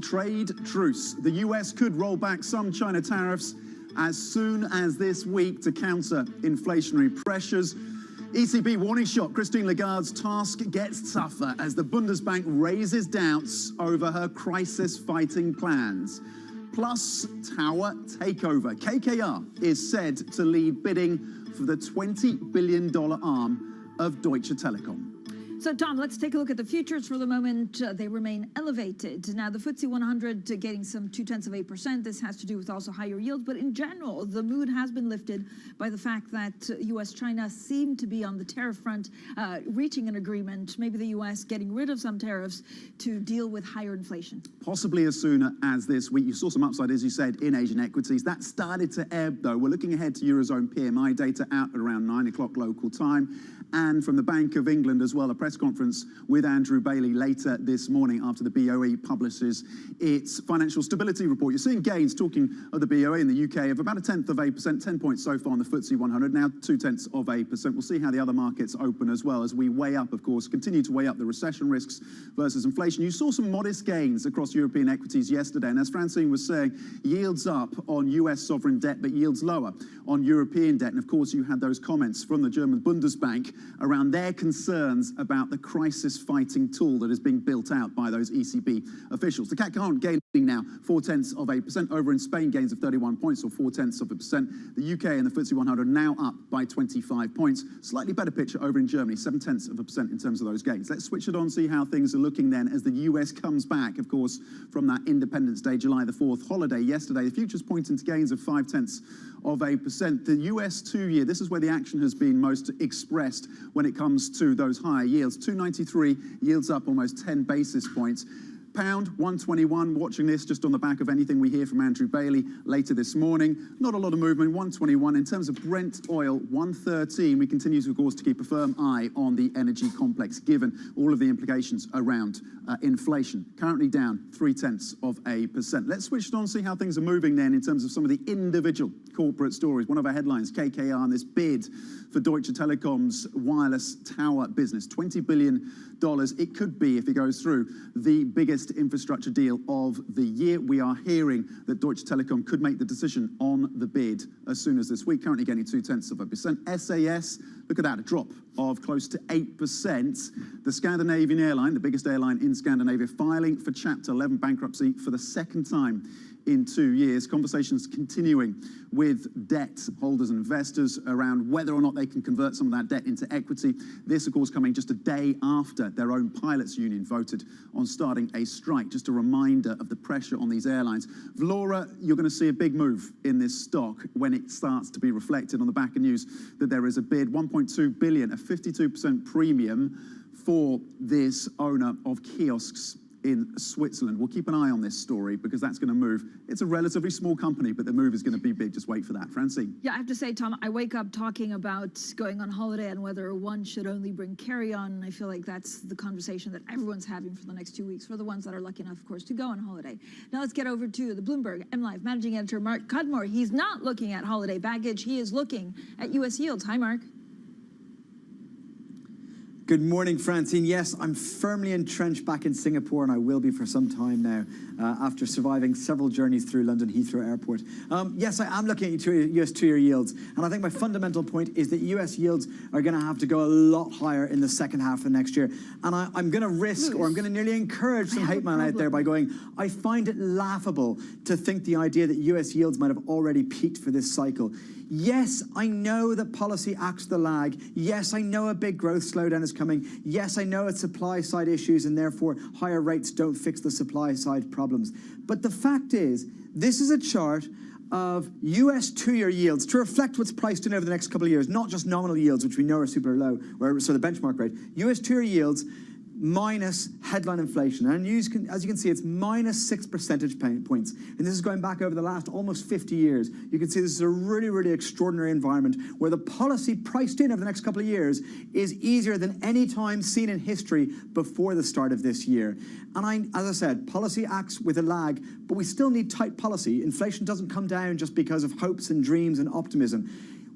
Trade truce. The US could roll back some China tariffs as soon as this week to counter inflationary pressures. ECB warning shot. Christine Lagarde's task gets tougher as the Bundesbank raises doubts over her crisis-fighting plans. Plus, tower takeover. KKR is said to lead bidding for the $20 billion arm of Deutsche Telekom. So, Tom, let's take a look at the futures for the moment. They remain elevated. Now, the FTSE 100 getting some 0.2%. This has to do with also higher yields. But in general, the mood has been lifted by the fact that U.S.-China seem to be on the tariff front, reaching an agreement, maybe the U.S. getting rid of some tariffs to deal with higher inflation. Possibly as soon as this week. You saw some upside, as you said, in Asian equities. That started to ebb, though. We're looking ahead to Eurozone PMI data out at around 9 o'clock local time. And from the Bank of England as well, a press conference with Andrew Bailey later this morning after the BOE publishes its financial stability report. You're seeing gains, talking of the BOE in the UK, of about 0.1%, 10 points so far on the FTSE 100, now 0.2%. We'll see how the other markets open as well as we weigh up, of course, continue to weigh up the recession risks versus inflation. You saw some modest gains across European equities yesterday, and as Francine was saying, yields up on US sovereign debt, but yields lower on European debt. And of course, you had those comments from the German Bundesbank around their concerns about the crisis-fighting tool that is being built out by those ECB officials. The CAC current gaining now 0.4%. Over in Spain, gains of 31 points or 0.4%. The UK and the FTSE 100 now up by 25 points. Slightly better picture over in Germany, 0.7% in terms of those gains. Let's switch it on, see how things are looking then as the US comes back, of course, from that Independence Day, July the 4th holiday yesterday. The futures pointing to gains of 0.5%. The US 2-year, this is where the action has been most expressed when it comes to those higher yields. 293 yields up almost 10 basis points. Pound 121, watching this just on the back of anything we hear from Andrew Bailey later this morning. Not a lot of movement, 121. In terms of Brent oil, 113. We continue, of course, to keep a firm eye on the energy complex, given all of the implications around inflation. Currently down 0.3%. Let's switch it on, see how things are moving then in terms of some of the individual corporate stories. One of our headlines, KKR and this bid for Deutsche Telekom's wireless tower business. $20 billion. It could be, if it goes through, the biggest infrastructure deal of the year. We are hearing that Deutsche Telekom could make the decision on the bid as soon as this week, currently gaining 0.2%. SAS, look at that, a drop of close to 8%. The Scandinavian airline, the biggest airline in Scandinavia, filing for Chapter 11 bankruptcy for the second time in 2 years. Conversations continuing with debt holders and investors around whether or not they can convert some of that debt into equity. This, of course, coming just a day after their own pilots union voted on starting a strike. Just a reminder of the pressure on these airlines. Vlora, you're going to see a big move in this stock when it starts to be reflected on the back of news that there is a bid, 1.2 billion, a 52% premium for this owner of kiosks in Switzerland. We'll keep an eye on this story because that's going to move. It's a relatively small company, but the move is going to be big. Just wait for that. Francine. Yeah, I have to say, Tom, I wake up talking about going on holiday and whether one should only bring carry-on. I feel like that's the conversation that everyone's having for the next 2 weeks, for the ones that are lucky enough, of course, to go on holiday. Now let's get over to the Bloomberg MLive managing editor, Mark Cudmore. He's not looking at holiday baggage. He is looking at U.S. yields. Hi, Mark. Good morning, Francine. Yes, I'm firmly entrenched back in Singapore, and I will be for some time now, after surviving several journeys through London Heathrow Airport. Yes, I am looking at US two-year yields, and I think my fundamental point is that US yields are going to have to go a lot higher in the second half of next year. And I'm going to risk, or I'm going to nearly encourage some hate man out there by going, I find it laughable to think the idea that US yields might have already peaked for this cycle. Yes, I know that policy acts the lag. Yes, I know a big growth slowdown is coming. Yes, I know it's supply side issues and therefore higher rates don't fix the supply side problems. But the fact is, this is a chart of US two-year yields to reflect what's priced in over the next couple of years, not just nominal yields, which we know are super low, so the benchmark rate. US two-year yields minus headline inflation. And as you can see, it's minus 6 percentage points. And this is going back over the last almost 50 years. You can see this is a really, really extraordinary environment where the policy priced in over the next couple of years is easier than any time seen in history before the start of this year. And as I said, policy acts with a lag, but we still need tight policy. Inflation doesn't come down just because of hopes and dreams and optimism.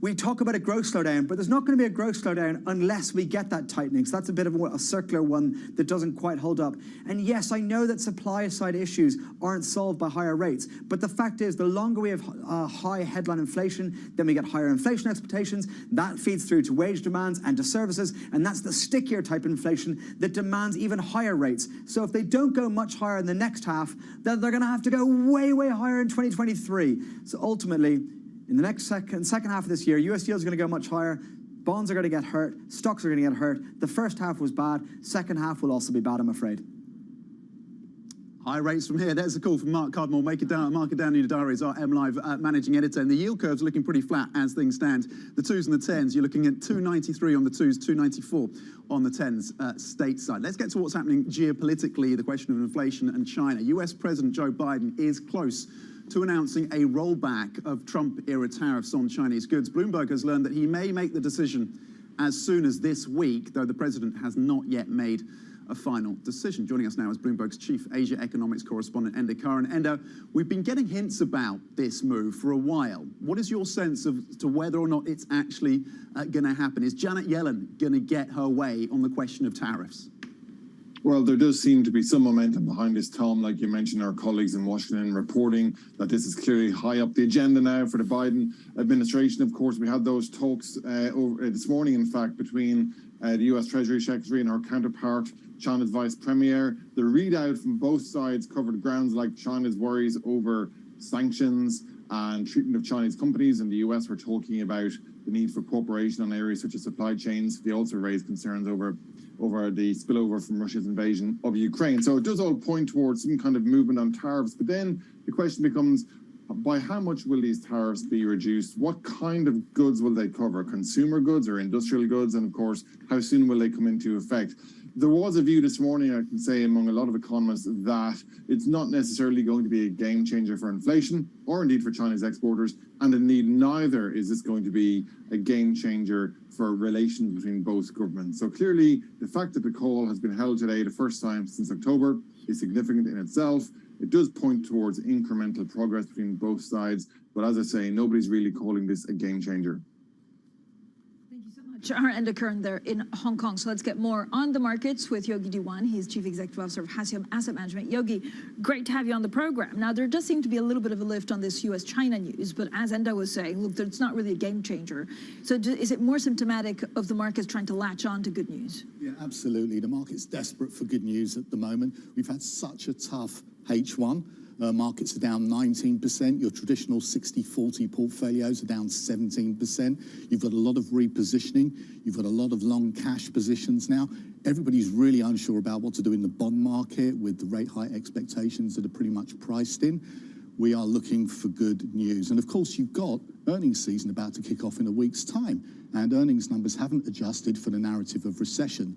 We talk about a growth slowdown, but there's not going to be a growth slowdown unless we get that tightening. So that's a bit of a circular one that doesn't quite hold up. And yes, I know that supply side issues aren't solved by higher rates, but the fact is the longer we have high headline inflation, then we get higher inflation expectations. That feeds through to wage demands and to services, and that's the stickier type of inflation that demands even higher rates. So if they don't go much higher in the next half, then they're going to have to go way, way higher in 2023. So ultimately, in the next second half of this year, US yields are going to go much higher. Bonds are going to get hurt. Stocks are going to get hurt. The first half was bad. Second half will also be bad, I'm afraid. High rates from here. There's a call from Mark Cardmore. Mark it down in your diaries. Our MLive managing editor. And the yield curve's looking pretty flat as things stand. The 2s and the 10s, you're looking at 293 on the 2s, 294 on the 10s stateside. Let's get to what's happening geopolitically, the question of inflation and China. US President Joe Biden is close to announcing a rollback of Trump-era tariffs on Chinese goods. Bloomberg has learned that he may make the decision as soon as this week, though the president has not yet made a final decision. Joining us now is Bloomberg's chief Asia economics correspondent, Ender Curran. Ender, we've been getting hints about this move for a while. What is your sense of to whether or not it's actually going to happen? Is Janet Yellen going to get her way on the question of tariffs? Well, there does seem to be some momentum behind this, Tom. Like you mentioned, our colleagues in Washington reporting that this is clearly high up the agenda now for the Biden administration. Of course, we had those talks this morning, in fact, between the US Treasury Secretary and her counterpart, China's Vice Premier. The readout from both sides covered grounds like China's worries over sanctions and treatment of Chinese companies. In the US, we're talking about the need for cooperation on areas such as supply chains. They also raised concerns over the spillover from Russia's invasion of Ukraine. So it does all point towards some kind of movement on tariffs. But then the question becomes, by how much will these tariffs be reduced? What kind of goods will they cover? Consumer goods or industrial goods? And of course, how soon will they come into effect? There was a view this morning, I can say, among a lot of economists that it's not necessarily going to be a game changer for inflation or indeed for Chinese exporters. And indeed, neither is this going to be a game changer for relations between both governments. So clearly, the fact that the call has been held today, the first time since October, is significant in itself. It does point towards incremental progress between both sides. But as I say, nobody's really calling this a game changer. Our Ender Curran there in Hong Kong. So let's get more on the markets with Yogi Diwan. He's Chief Executive Officer of Hasyam Asset Management. Yogi, great to have you on the program. Now, there does seem to be a little bit of a lift on this US-China news, but as Ender was saying, look, it's not really a game changer. So is it more symptomatic of the markets trying to latch on to good news? Yeah, absolutely. The market's desperate for good news at the moment. We've had such a tough H1. Markets are down 19%. Your traditional 60-40 portfolios are down 17%. You've got a lot of repositioning. You've got a lot of long cash positions now. Everybody's really unsure about what to do in the bond market with the rate hike expectations that are pretty much priced in. We are looking for good news. And of course, you've got earnings season about to kick off in a week's time. And earnings numbers haven't adjusted for the narrative of recession.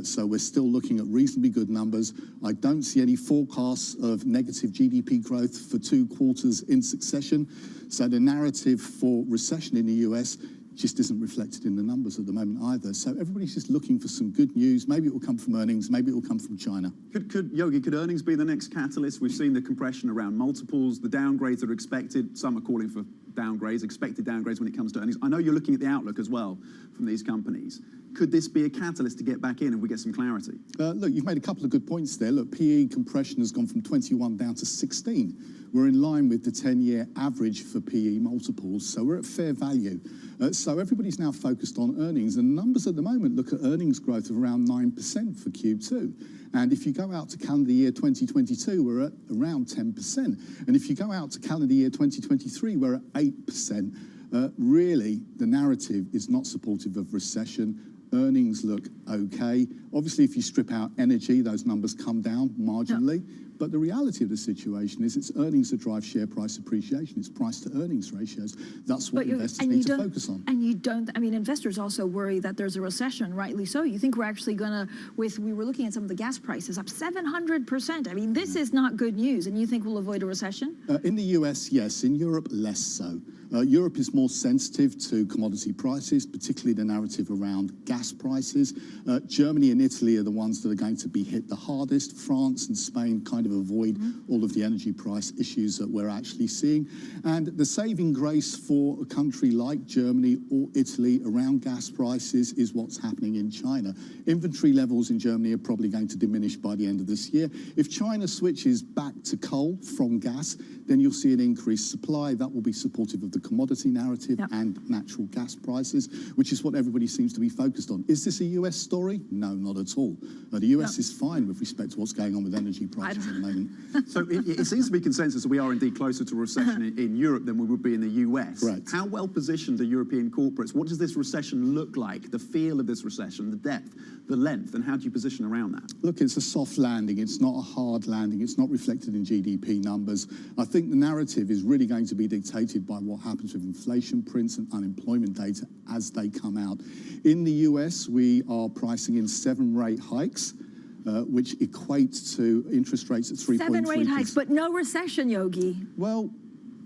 So we're still looking at reasonably good numbers. I don't see any forecasts of negative GDP growth for 2 quarters in succession. So the narrative for recession in the US just isn't reflected in the numbers at the moment either. So everybody's just looking for some good news. Maybe it will come from earnings. Maybe it will come from China. Could earnings be the next catalyst? We've seen the compression around multiples, the downgrades that are expected. Some are calling for downgrades, expected downgrades when it comes to earnings. I know you're looking at the outlook as well from these companies. Could this be a catalyst to get back in and we get some clarity? Look, you've made a couple of good points there. Look, PE compression has gone from 21 down to 16. We're in line with the 10-year average for PE multiples, so we're at fair value. So everybody's now focused on earnings, and numbers at the moment look at earnings growth of around 9% for Q2. And if you go out to calendar year 2022, we're at around 10%. And if you go out to calendar year 2023, we're at 8%. Really, the narrative is not supportive of recession. Earnings look okay. Obviously, if you strip out energy, those numbers come down marginally. Yeah. But the reality of the situation is it's earnings that drive share price appreciation. It's price to earnings ratios. That's what investors need to focus on. And you don't, I mean, investors also worry that there's a recession, rightly so. You think we're actually going to, we were looking at some of the gas prices up 700%. I mean, this is not good news. And you think we'll avoid a recession? In the US, yes. In Europe, less so. Europe is more sensitive to commodity prices, particularly the narrative around gas prices. Germany and Italy are the ones that are going to be hit the hardest. France and Spain kind of avoid all of the energy price issues that we're actually seeing. And the saving grace for a country like Germany or Italy around gas prices is what's happening in China. Inventory levels in Germany are probably going to diminish by the end of this year. If China switches back to coal from gas, then you'll see an increased supply. That will be supportive of the commodity narrative and natural gas prices, which is what everybody seems to be focused on. Is this a US story? No, not at all. The US is fine with respect to what's going on with energy prices at the moment. So it seems to be consensus that we are indeed closer to a recession in Europe than we would be in the US. Right. How well positioned are European corporates? What does this recession look like? The feel of this recession, the depth, the length, and how do you position around that? Look, it's a soft landing. It's not a hard landing. It's not reflected in GDP numbers. I think the narrative is really going to be dictated by what happens with inflation prints and unemployment data as they come out. In the US, we are pricing in 7 rate hikes, which equates to interest rates at 3.3%. 7 rate hikes, but no recession, Yogi. Well,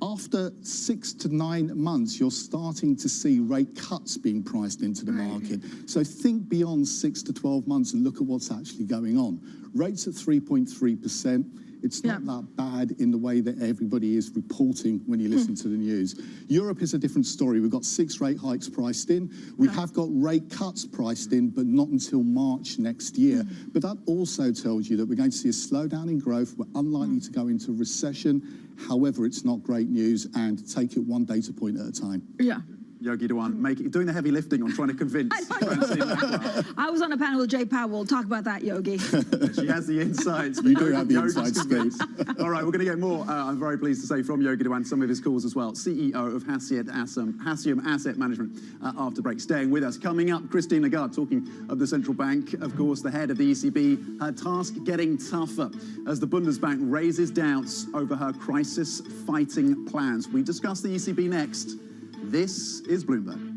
after 6 to 9 months, you're starting to see rate cuts being priced into the market. So think beyond 6 to 12 months and look at what's actually going on. Rates at 3.3%. It's not that bad in the way that everybody is reporting when you listen to the news. Europe is a different story. We've got 6 rate hikes priced in. We have got rate cuts priced in, but not until March next year. But that also tells you that we're going to see a slowdown in growth. We're unlikely to go into recession. However, it's not great news, and take it one data point at a time. Yeah. Yogi Dewan, doing the heavy lifting on trying to convince. I was on a panel with Jay Powell. We'll talk about that, Yogi. She has the insights. You do have the inside scoop. All right, we're going to get more, I'm very pleased to say, from Yogi Dewan, some of his calls as well. CEO of Hassium Asset Management after break. Staying with us. Coming up, Christine Lagarde, talking of the central bank, of course, the head of the ECB, her task getting tougher as the Bundesbank raises doubts over her crisis-fighting plans. We discuss the ECB next. This is Bloomberg.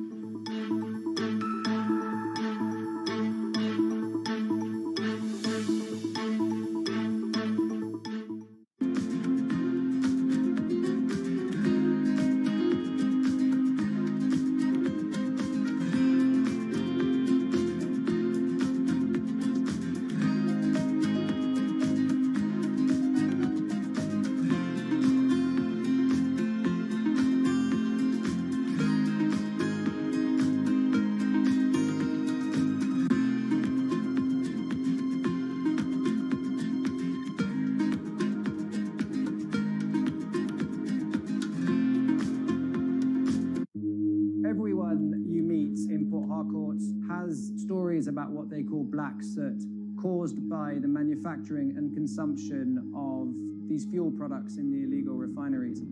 Stories about what they call black soot caused by the manufacturing and consumption of these fuel products in the illegal refineries.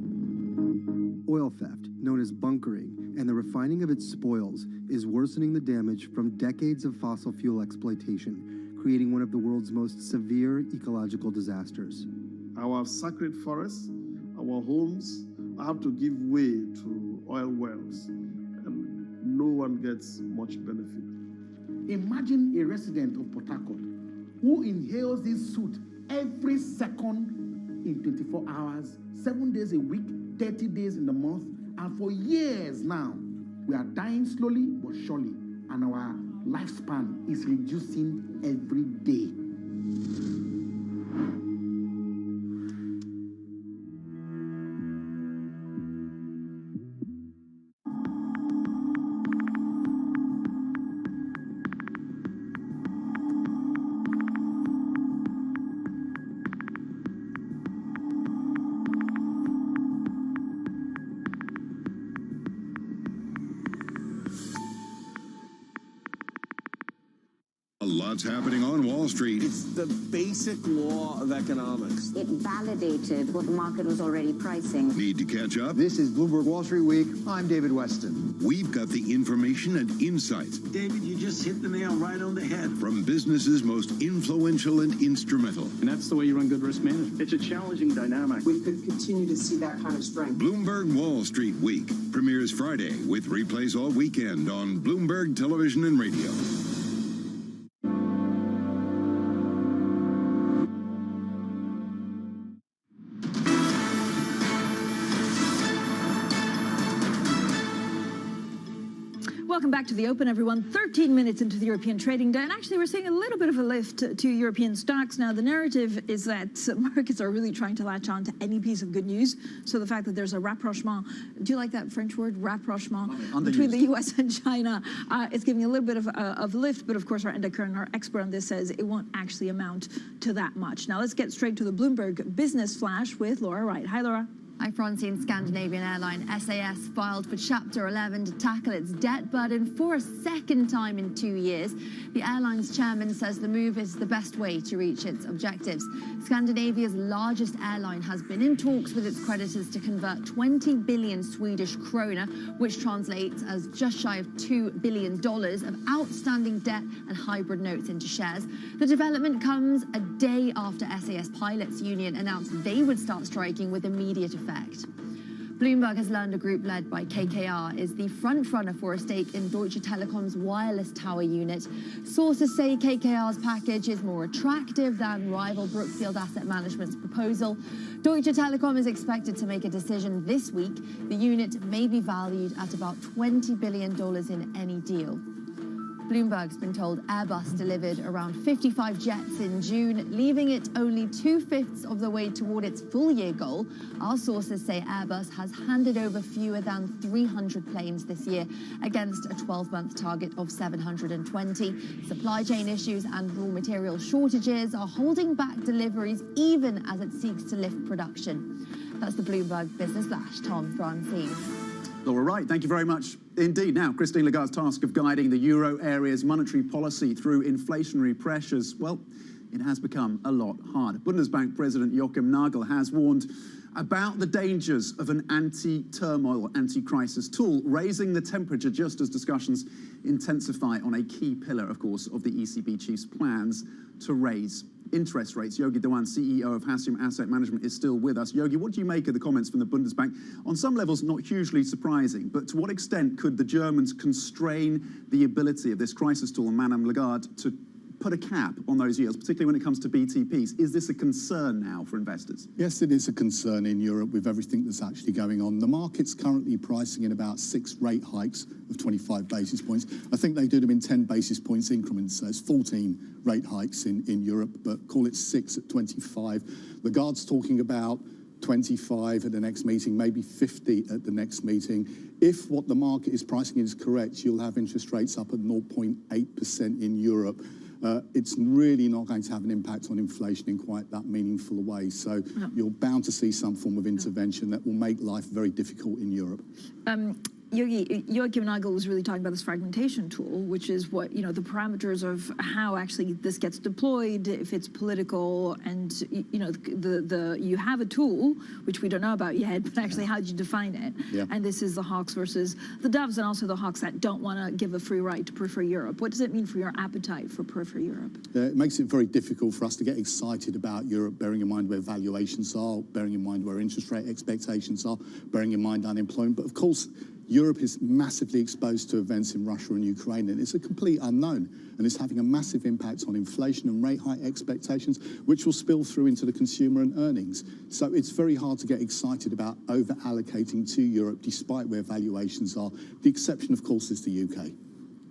Oil theft, known as bunkering, and the refining of its spoils is worsening the damage from decades of fossil fuel exploitation, creating one of the world's most severe ecological disasters. Our sacred forests, our homes, have to give way to oil wells, and no one gets much benefit. Imagine a resident of Port Harcourt who inhales this soot every second in 24 hours, 7 days a week, 30 days in the month, and for years now, we are dying slowly but surely, and our lifespan is reducing every day. what's happening on Wall Street. It's the basic law of economics. It validated what the market was already pricing. Need to catch up? This is Bloomberg Wall Street Week. I'm David Weston. We've got the information and insights. David, you just hit the nail right on the head. From businesses most influential and instrumental. And that's the way you run good risk management. It's a challenging dynamic. We could continue to see that kind of strength. Bloomberg Wall Street Week premieres Friday with replays all weekend on Bloomberg Television and Radio. Welcome back to the Open, everyone. 13 minutes into the European trading day, and actually we're seeing a little bit of a lift to European stocks. Now, the narrative is that markets are really trying to latch on to any piece of good news. So the fact that there's a rapprochement, do you like that French word, rapprochement, between the US and China, it's giving a little bit of lift, but of course our Enda Kern, our expert on this, says it won't actually amount to that much. Now let's get straight to the Bloomberg Business Flash with Laura Wright. Hi, Laura. Hi, Francine. Scandinavian airline SAS filed for Chapter 11 to tackle its debt burden for a second time in 2 years. The airline's chairman says the move is the best way to reach its objectives. Scandinavia's largest airline has been in talks with its creditors to convert 20 billion Swedish krona, which translates as just shy of $2 billion of outstanding debt and hybrid notes into shares. The development comes a day after SAS Pilots Union announced they would start striking with immediate effect. Bloomberg has learned a group led by KKR is the front-runner for a stake in Deutsche Telekom's wireless tower unit. Sources say KKR's package is more attractive than rival Brookfield Asset Management's proposal. Deutsche Telekom is expected to make a decision this week. The unit may be valued at about $20 billion in any deal. Bloomberg's been told Airbus delivered around 55 jets in June, leaving it only 2/5 of the way toward its full-year goal. Our sources say Airbus has handed over fewer than 300 planes this year against a 12-month target of 720. Supply chain issues and raw material shortages are holding back deliveries even as it seeks to lift production. That's the Bloomberg Business Flash. Tom, Francine. Laura Wright, thank you very much indeed. Now, Christine Lagarde's task of guiding the euro area's monetary policy through inflationary pressures, well, it has become a lot harder. Bundesbank President Joachim Nagel has warned about the dangers of an anti-turmoil, anti-crisis tool, raising the temperature just as discussions intensify on a key pillar, of course, of the ECB chief's plans to raise interest rates. Yogi Dewan, CEO of Hassium Asset Management, is still with us. Yogi, what do you make of the comments from the Bundesbank? On some levels, not hugely surprising, but to what extent could the Germans constrain the ability of this crisis tool and Madame Lagarde to put a cap on those yields, particularly when it comes to BTPs? Is this a concern now for investors? Yes, it is a concern in Europe with everything that's actually going on. The market's currently pricing in about 6 rate hikes of 25 basis points. I think they do them in 10 basis points increments, so it's 14 rate hikes in Europe, but call it 6 at 25. Lagarde's talking about 25 at the next meeting, maybe 50 at the next meeting. If what the market is pricing is correct, you'll have interest rates up at 0.8% in Europe. It's really not going to have an impact on inflation in quite that meaningful a way. So you're bound to see some form of intervention that will make life very difficult in Europe. Joachim Nagel was really talking about this fragmentation tool, which is what, the parameters of how actually this gets deployed, if it's political, and, you have a tool, which we don't know about yet, but actually how do you define it? Yeah. And this is the hawks versus the doves, and also the hawks that don't want to give a free ride to periphery Europe. What does it mean for your appetite for periphery Europe? It makes it very difficult for us to get excited about Europe, bearing in mind where valuations are, bearing in mind where interest rate expectations are, bearing in mind unemployment. But of course, Europe is massively exposed to events in Russia and Ukraine, and it's a complete unknown, and it's having a massive impact on inflation and rate hike expectations, which will spill through into the consumer and earnings. So it's very hard to get excited about over-allocating to Europe, despite where valuations are. The exception, of course, is the UK.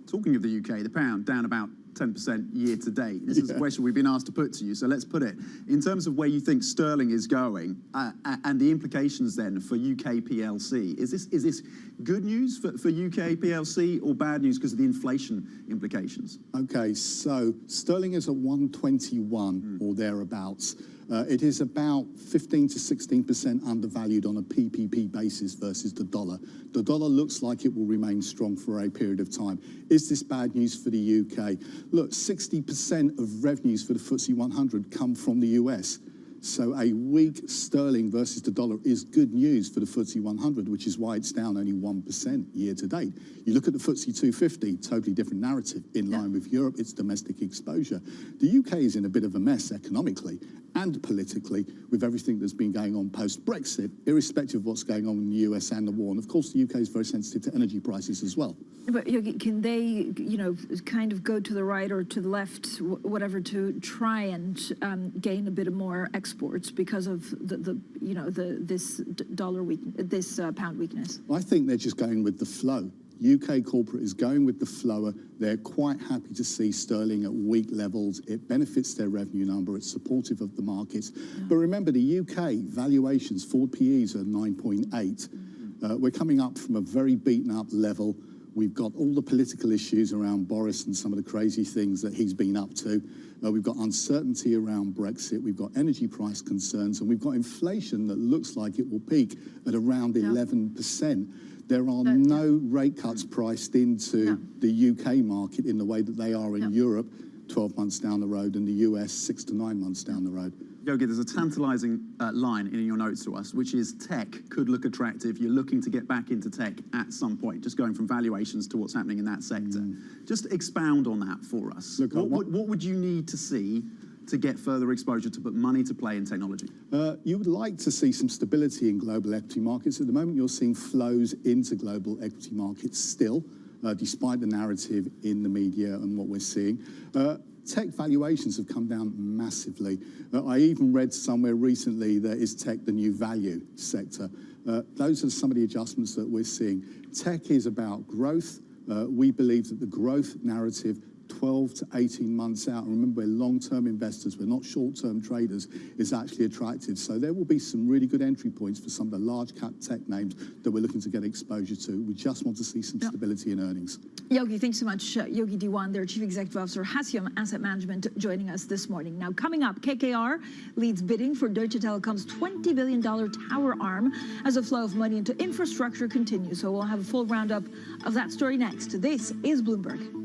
Talking of the UK, the pound down about 10% year to date. This is a question we've been asked to put to you, so let's put it. In terms of where you think sterling is going and the implications then for UK PLC, is this good news for UK PLC or bad news because of the inflation implications? Okay, so sterling is at 121 or thereabouts. It is about 15 to 16% undervalued on a PPP basis versus the dollar. The dollar looks like it will remain strong for a period of time. Is this bad news for the UK? Look, 60% of revenues for the FTSE 100 come from the US. So a weak sterling versus the dollar is good news for the FTSE 100, which is why it's down only 1% year to date. You look at the FTSE 250, totally different narrative. In line with Europe, it's domestic exposure. The UK is in a bit of a mess economically and politically with everything that's been going on post-Brexit, irrespective of what's going on in the US and the war. And of course, the UK is very sensitive to energy prices as well. But can they, kind of go to the right or to the left, whatever, to try and gain a bit more exports because of this pound weakness? I think they're just going with the flow. UK corporate is going with the flow. They're quite happy to see sterling at weak levels. It benefits their revenue number. It's supportive of the markets. Yeah. But remember, the UK valuations, forward PEs are 9.8. We're coming up from a very beaten up level. We've got all the political issues around Boris and some of the crazy things that he's been up to. We've got uncertainty around Brexit. We've got energy price concerns. And we've got inflation that looks like it will peak at around 11%. There are no rate cuts priced into the UK market in the way that they are in Europe 12 months down the road and the US 6 to 9 months down the road. Yogi, there's a tantalising line in your notes to us, which is tech could look attractive. You're looking to get back into tech at some point, just going from valuations to what's happening in that sector. Just expound on that for us. Look, what would you need to see to get further exposure, to put money to play in technology? You would like to see some stability in global equity markets. At the moment, you're seeing flows into global equity markets still, despite the narrative in the media and what we're seeing. Tech valuations have come down massively. I even read somewhere recently that is tech the new value sector. Those are some of the adjustments that we're seeing. Tech is about growth. We believe that the growth narrative 12 to 18 months out, and remember, we're long-term investors, we're not short-term traders, is actually attractive. So there will be some really good entry points for some of the large-cap tech names that we're looking to get exposure to. We just want to see some stability in earnings. Yogi, thanks so much. Yogi Diwan, their Chief Executive Officer, Hassium Asset Management, joining us this morning. Now, coming up, KKR leads bidding for Deutsche Telekom's $20 billion tower arm as a flow of money into infrastructure continues. So we'll have a full roundup of that story next. This is Bloomberg.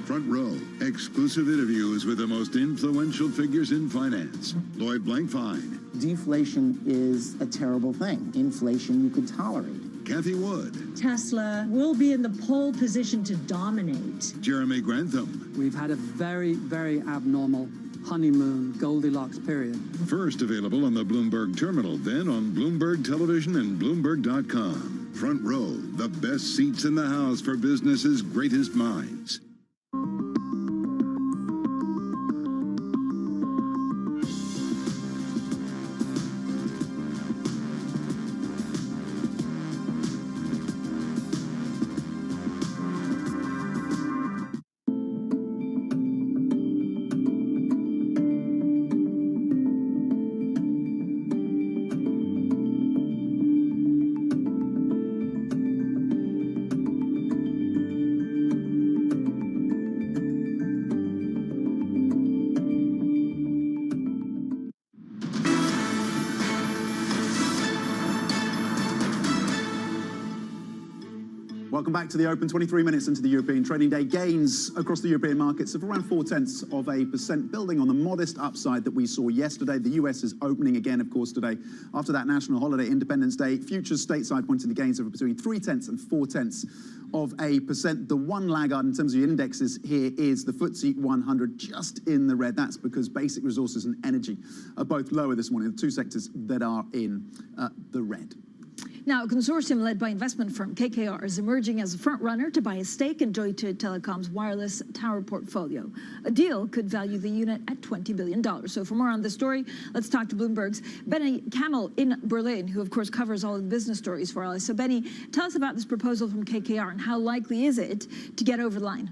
Front Row, exclusive interviews with the most influential figures in finance. Lloyd Blankfein. Deflation is a terrible thing. Inflation you could tolerate. Kathy Wood. Tesla will be in the pole position to dominate. Jeremy Grantham. We've had a very, very abnormal honeymoon Goldilocks period. First available on the Bloomberg Terminal, then on Bloomberg Television and Bloomberg.com. Front Row, the best seats in the house for business's greatest minds. Welcome back to the Open. 23 minutes into the European trading day. Gains across the European markets of around 0.4%, building on the modest upside that we saw yesterday. The US is opening again, of course, today after that national holiday, Independence Day. Futures stateside pointing to gains of between 0.3 and 0.4%. The one laggard in terms of indexes here is the FTSE 100, just in the red. That's because basic resources and energy are both lower this morning, the two sectors that are in the red. Now, a consortium led by investment firm KKR is emerging as a front-runner to buy a stake in Deutsche Telekom's wireless tower portfolio. A deal could value the unit at $20 billion. So for more on this story, let's talk to Bloomberg's Benny Kamel in Berlin, who, of course, covers all the business stories for us. So, Benny, tell us about this proposal from KKR and how likely is it to get over the line?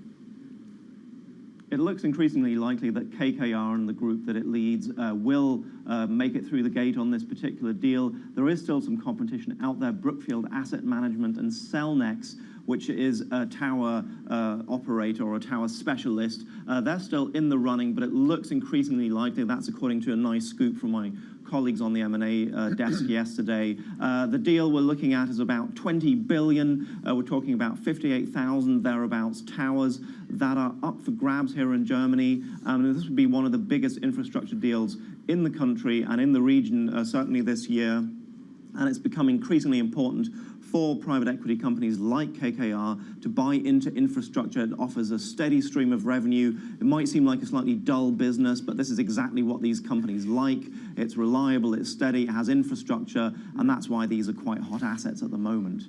It looks increasingly likely that KKR and the group that it leads will make it through the gate on this particular deal. There is still some competition out there. Brookfield Asset Management and Cellnex, which is a tower operator or a tower specialist, they're still in the running, but it looks increasingly likely. That's according to a nice scoop from my colleagues on the M&A desk yesterday. The deal we're looking at is about $20 billion. We're talking about 58,000 thereabouts towers that are up for grabs here in Germany. This would be one of the biggest infrastructure deals in the country and in the region, certainly this year. And it's become increasingly important for private equity companies like KKR to buy into infrastructure. It offers a steady stream of revenue. It might seem like a slightly dull business, but this is exactly what these companies like. It's reliable, it's steady, it has infrastructure, and that's why these are quite hot assets at the moment.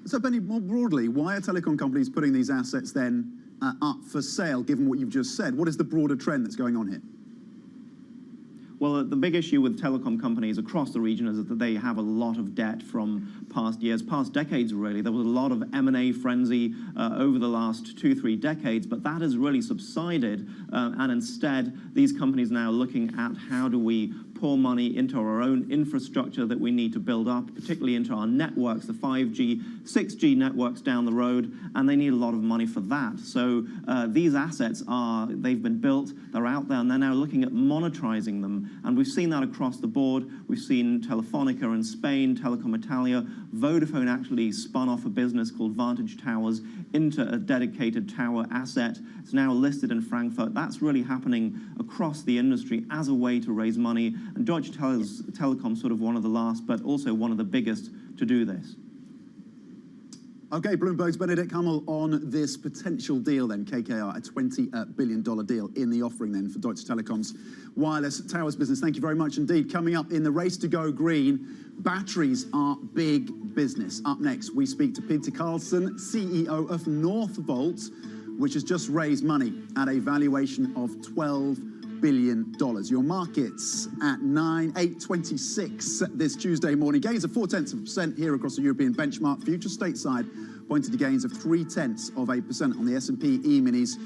So, Benny, more broadly, why are telecom companies putting these assets then up for sale, given what you've just said? What is the broader trend that's going on here? Well, the big issue with telecom companies across the region is that they have a lot of debt from past years, past decades, really. There was a lot of M&A frenzy over the last 2-3 decades, but that has really subsided. And instead, these companies are now looking at how do we pour money into our own infrastructure that we need to build up, particularly into our networks, the 5G, 6G networks down the road, and they need a lot of money for that. So these assets they've been built, they're out there, and they're now looking at monetizing them. And we've seen that across the board. We've seen Telefonica in Spain, Telecom Italia. Vodafone actually spun off a business called Vantage Towers into a dedicated tower asset. It's now listed in Frankfurt. That's really happening across the industry as a way to raise money. And Deutsche Telekom sort of one of the last, but also one of the biggest to do this. Okay, Bloomberg's Benedict Hummel on this potential deal then, KKR, a $20 billion deal in the offering then for Deutsche Telekom's wireless towers business. Thank you very much indeed. Coming up in the race to go green, batteries are big business. Up next, we speak to Peter Carlson, CEO of Northvolt, which has just raised money at a valuation of $12 billion. Your markets at 8:26 this Tuesday morning. Gains of 0.4% here across the European benchmark. Future stateside pointed to gains of 0.3% on the S&P E-minis.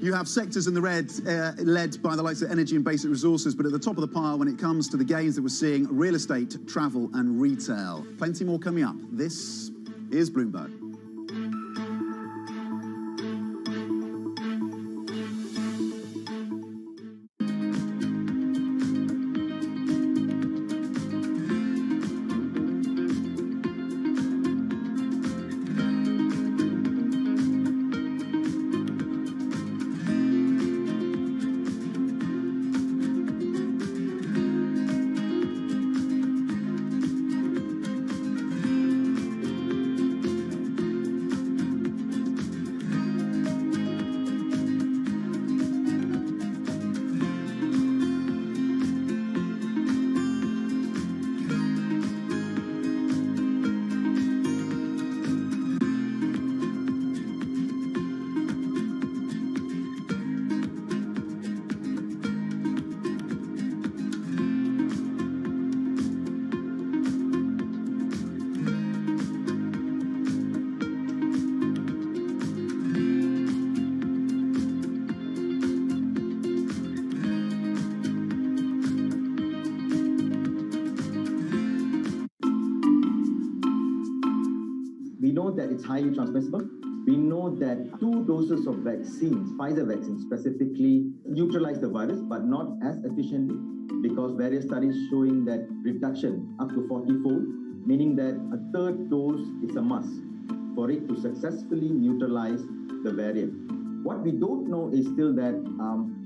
You have sectors in the red led by the likes of energy and basic resources, but at the top of the pile when it comes to the gains that we're seeing, real estate, travel and retail. Plenty more coming up. This is Bloomberg. know that it's highly transmissible. We know that 2 doses of vaccines, Pfizer vaccine specifically, neutralize the virus, but not as efficiently, because various studies showing that reduction up to 40-fold, meaning that a third dose is a must. for it to successfully neutralize the variant. What we don't know is still that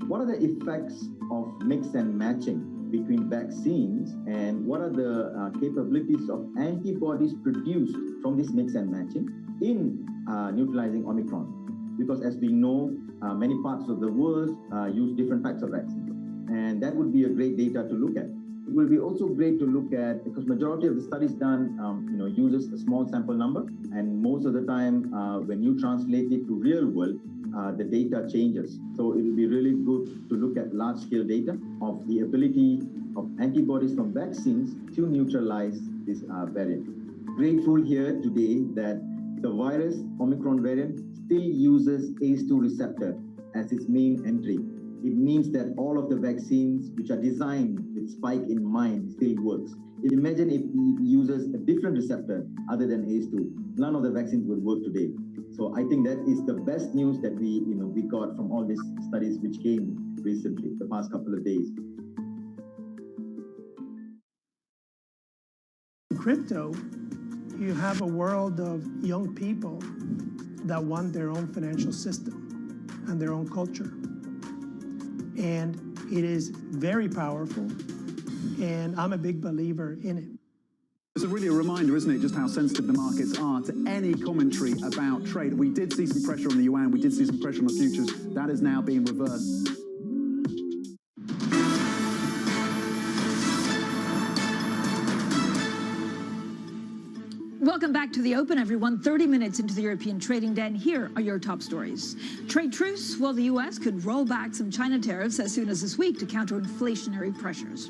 what are the effects of mix and matching between vaccines, and what are the capabilities of antibodies produced from this mix and matching in neutralizing Omicron. Because as we know, many parts of the world use different types of vaccines. And that would be a great data to look at. It will be also great to look at, because majority of the studies done uses a small sample number, and most of the time when you translate it to real world, the data changes. So it will be really good to look at large-scale data of the ability of antibodies from vaccines to neutralize this variant. Grateful here today that the virus, Omicron variant, still uses ACE2 receptor as its main entry. It means that all of the vaccines which are designed with spike in mind still works. Imagine if it uses a different receptor other than ACE2. None of the vaccines would work today. So I think that is the best news that we got from all these studies which came recently, the past couple of days. In crypto, you have a world of young people that want their own financial system and their own culture. And it is very powerful, and I'm a big believer in it. It's really a reminder, isn't it, just how sensitive the markets are to any commentary about trade. We did see some pressure on the yuan, we did see some pressure on the futures. That is now being reversed. Welcome back to the Open, everyone. 30 minutes into the European trading day, and here are your top stories. Trade truce? Well, the U.S. could roll back some China tariffs as soon as this week to counter inflationary pressures.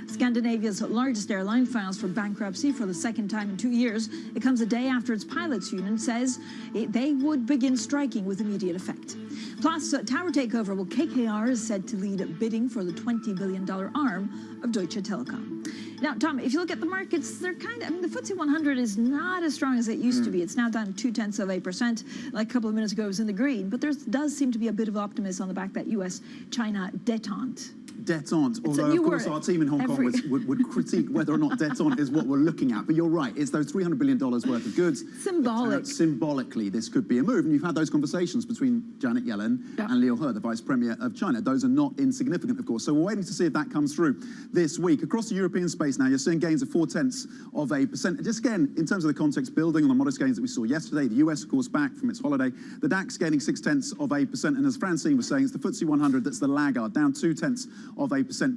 Scandinavia's largest airline files for bankruptcy for the second time in 2 years. It comes a day after its pilots union says they would begin striking with immediate effect. Plus, tower takeover. Well, KKR is said to lead bidding for the $20 billion arm of Deutsche Telekom. Now, Tom, if you look at the markets, they're the FTSE 100 is not as strong as it used to be. It's now down 0.2%. Like a couple of minutes ago, it was in the green. But there does seem to be a bit of optimism on the back of that U.S.-China détente. Détente, although of course our team in Hong Kong would critique whether or not détente is what we're looking at. But you're right, it's those $300 billion worth of goods. Symbolic. Symbolically, this could be a move. And you've had those conversations between Janet Yellen and Liu He, the Vice Premier of China. Those are not insignificant, of course. So we're waiting to see if that comes through this week. Across the European space now, you're seeing gains of 0.4%. Just again, in terms of the context, building on the modest gains that we saw yesterday, the US, of course, back from its holiday. The DAX gaining 0.6%. And as Francine was saying, it's the FTSE 100 that's the laggard, down 0.2%.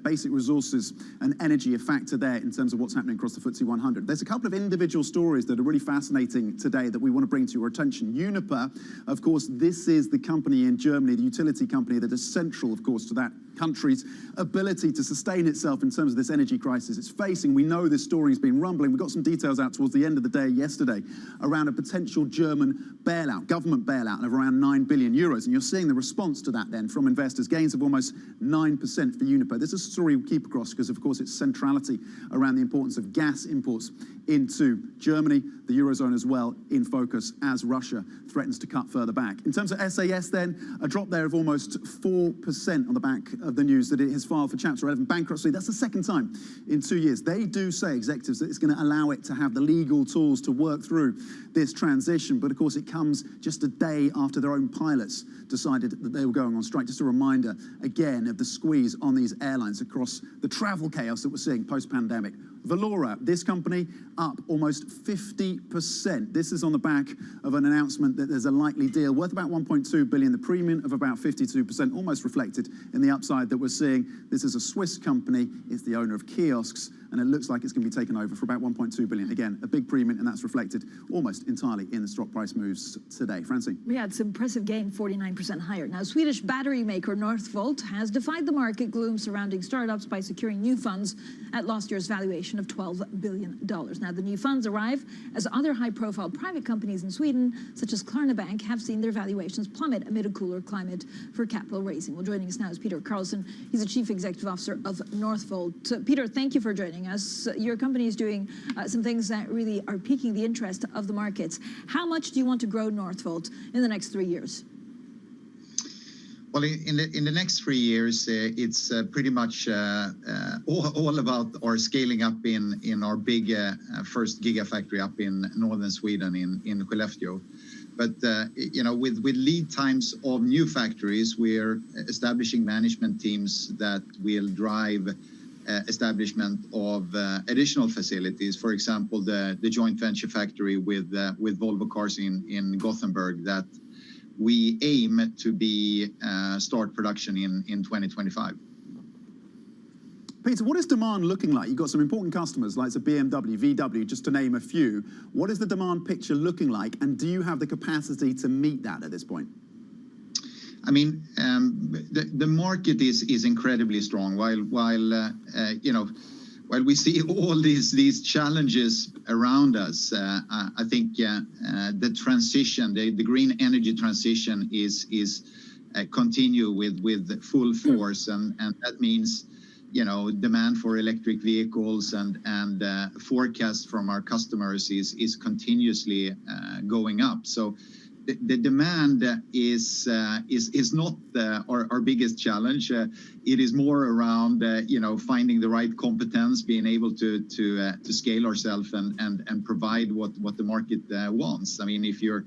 Basic resources and energy a factor there in terms of what's happening across the FTSE 100. There's a couple of individual stories that are really fascinating today that we want to bring to your attention. Uniper, of course, this is the company in Germany, the utility company that is central, of course, to that country's ability to sustain itself in terms of this energy crisis it's facing. We know this story has been rumbling. We got some details out towards the end of the day yesterday around a potential German bailout, government bailout of around 9 billion euros. And you're seeing the response to that then from investors, gains of almost 9% for Uniper. This is a story we keep across because, of course, its centrality around the importance of gas imports into Germany, the Eurozone as well, in focus as Russia threatens to cut further back. In terms of SAS then, a drop there of almost 4% on the back of the news that it has filed for Chapter 11 bankruptcy. That's the second time in 2 years. They do say, executives, that it's going to allow it to have the legal tools to work through this transition. But of course, it comes just a day after their own pilots decided that they were going on strike. Just a reminder, again, of the squeeze on these airlines across the travel chaos that we're seeing post-pandemic. Valora, this company, up almost 50%. This is on the back of an announcement that there's a likely deal worth about 1.2 billion, the premium of about 52%, almost reflected in the upside that we're seeing. This is a Swiss company. It's the owner of kiosks, and it looks like it's going to be taken over for about 1.2 billion. Again, a big premium, and that's reflected almost entirely in the stock price moves today. Francine? Yeah, it's an impressive gain, 49% higher. Now, Swedish battery maker Northvolt has defied the market gloom surrounding startups by securing new funds at last year's valuation of $12 billion. Now, the new funds arrive as other high-profile private companies in Sweden, such as Klarna Bank, have seen their valuations plummet amid a cooler climate for capital raising. Well, joining us now is Peter Carlson. He's the Chief Executive Officer of Northvolt. Peter, thank you for joining us. Your company is doing some things that really are piquing the interest of the markets. How much do you want to grow Northvolt in the next 3 years? Well, Well, in the next 3 years, it's pretty much all about our scaling up in our big first gigafactory up in northern Sweden in Skellefteå. But with lead times of new factories, we're establishing management teams that will drive establishment of additional facilities. For example, the joint venture factory with Volvo Cars in Gothenburg that we aim to be start production in 2025. Peter, what is demand looking like? You've got some important customers like BMW, VW, just to name a few. What is the demand picture looking like, and do you have the capacity to meet that at this point? I mean, the market is incredibly strong. While we see all these challenges around us, I think the transition, the green energy transition, is continue with full force, and that means demand for electric vehicles and forecasts from our customers is continuously going up. So the demand is not our biggest challenge. It is more around finding the right competence, being able to scale ourselves and provide what the market wants. I mean, if you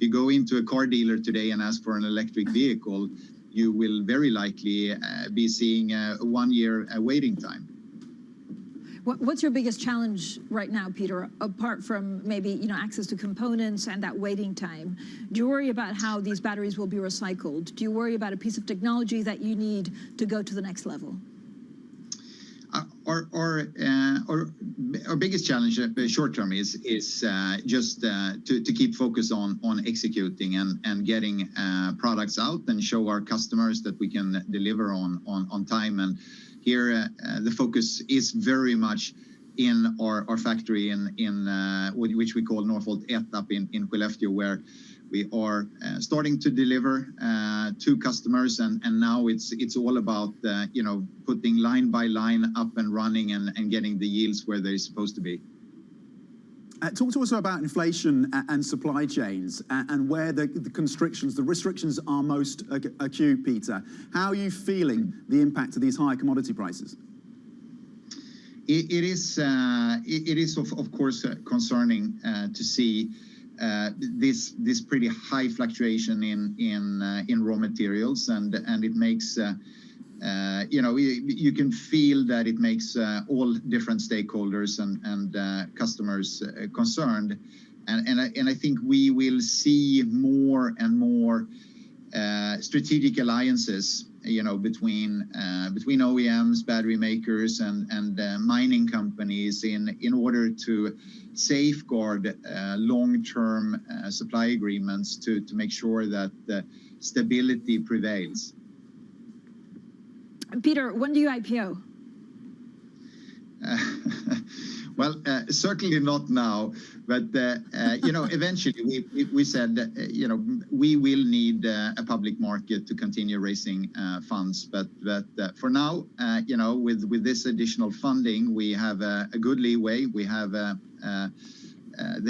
go into a car dealer today and ask for an electric vehicle, you will very likely be seeing a 1 year waiting time. What's your biggest challenge right now, Peter, apart from maybe access to components and that waiting time? Do you worry about how these batteries will be recycled? Do you worry about a piece of technology that you need to go to the next level? Our biggest challenge short term is just to keep focus on executing and getting products out and show our customers that we can deliver on time. And here the focus is very much in our factory in which we call Northvolt 1 up in Skellefteå, where we are starting to deliver to customers, and now it's all about putting line by line up and running and getting the yields where they're supposed to be. Talk to us about inflation and supply chains and where the constrictions, the restrictions are most acute, Peter. How are you feeling the impact of these higher commodity prices? It is of course concerning to see this pretty high fluctuation in raw materials, and it makes you can feel that it makes all different stakeholders and customers concerned, and I think we will see more and more strategic alliances between OEMs, battery makers, and mining companies in order to safeguard long-term supply agreements to make sure that stability prevails. Peter, when do you IPO? Well, certainly not now, but eventually we said that we will need a public market to continue raising funds. But for now, with this additional funding, we have a good leeway. We have the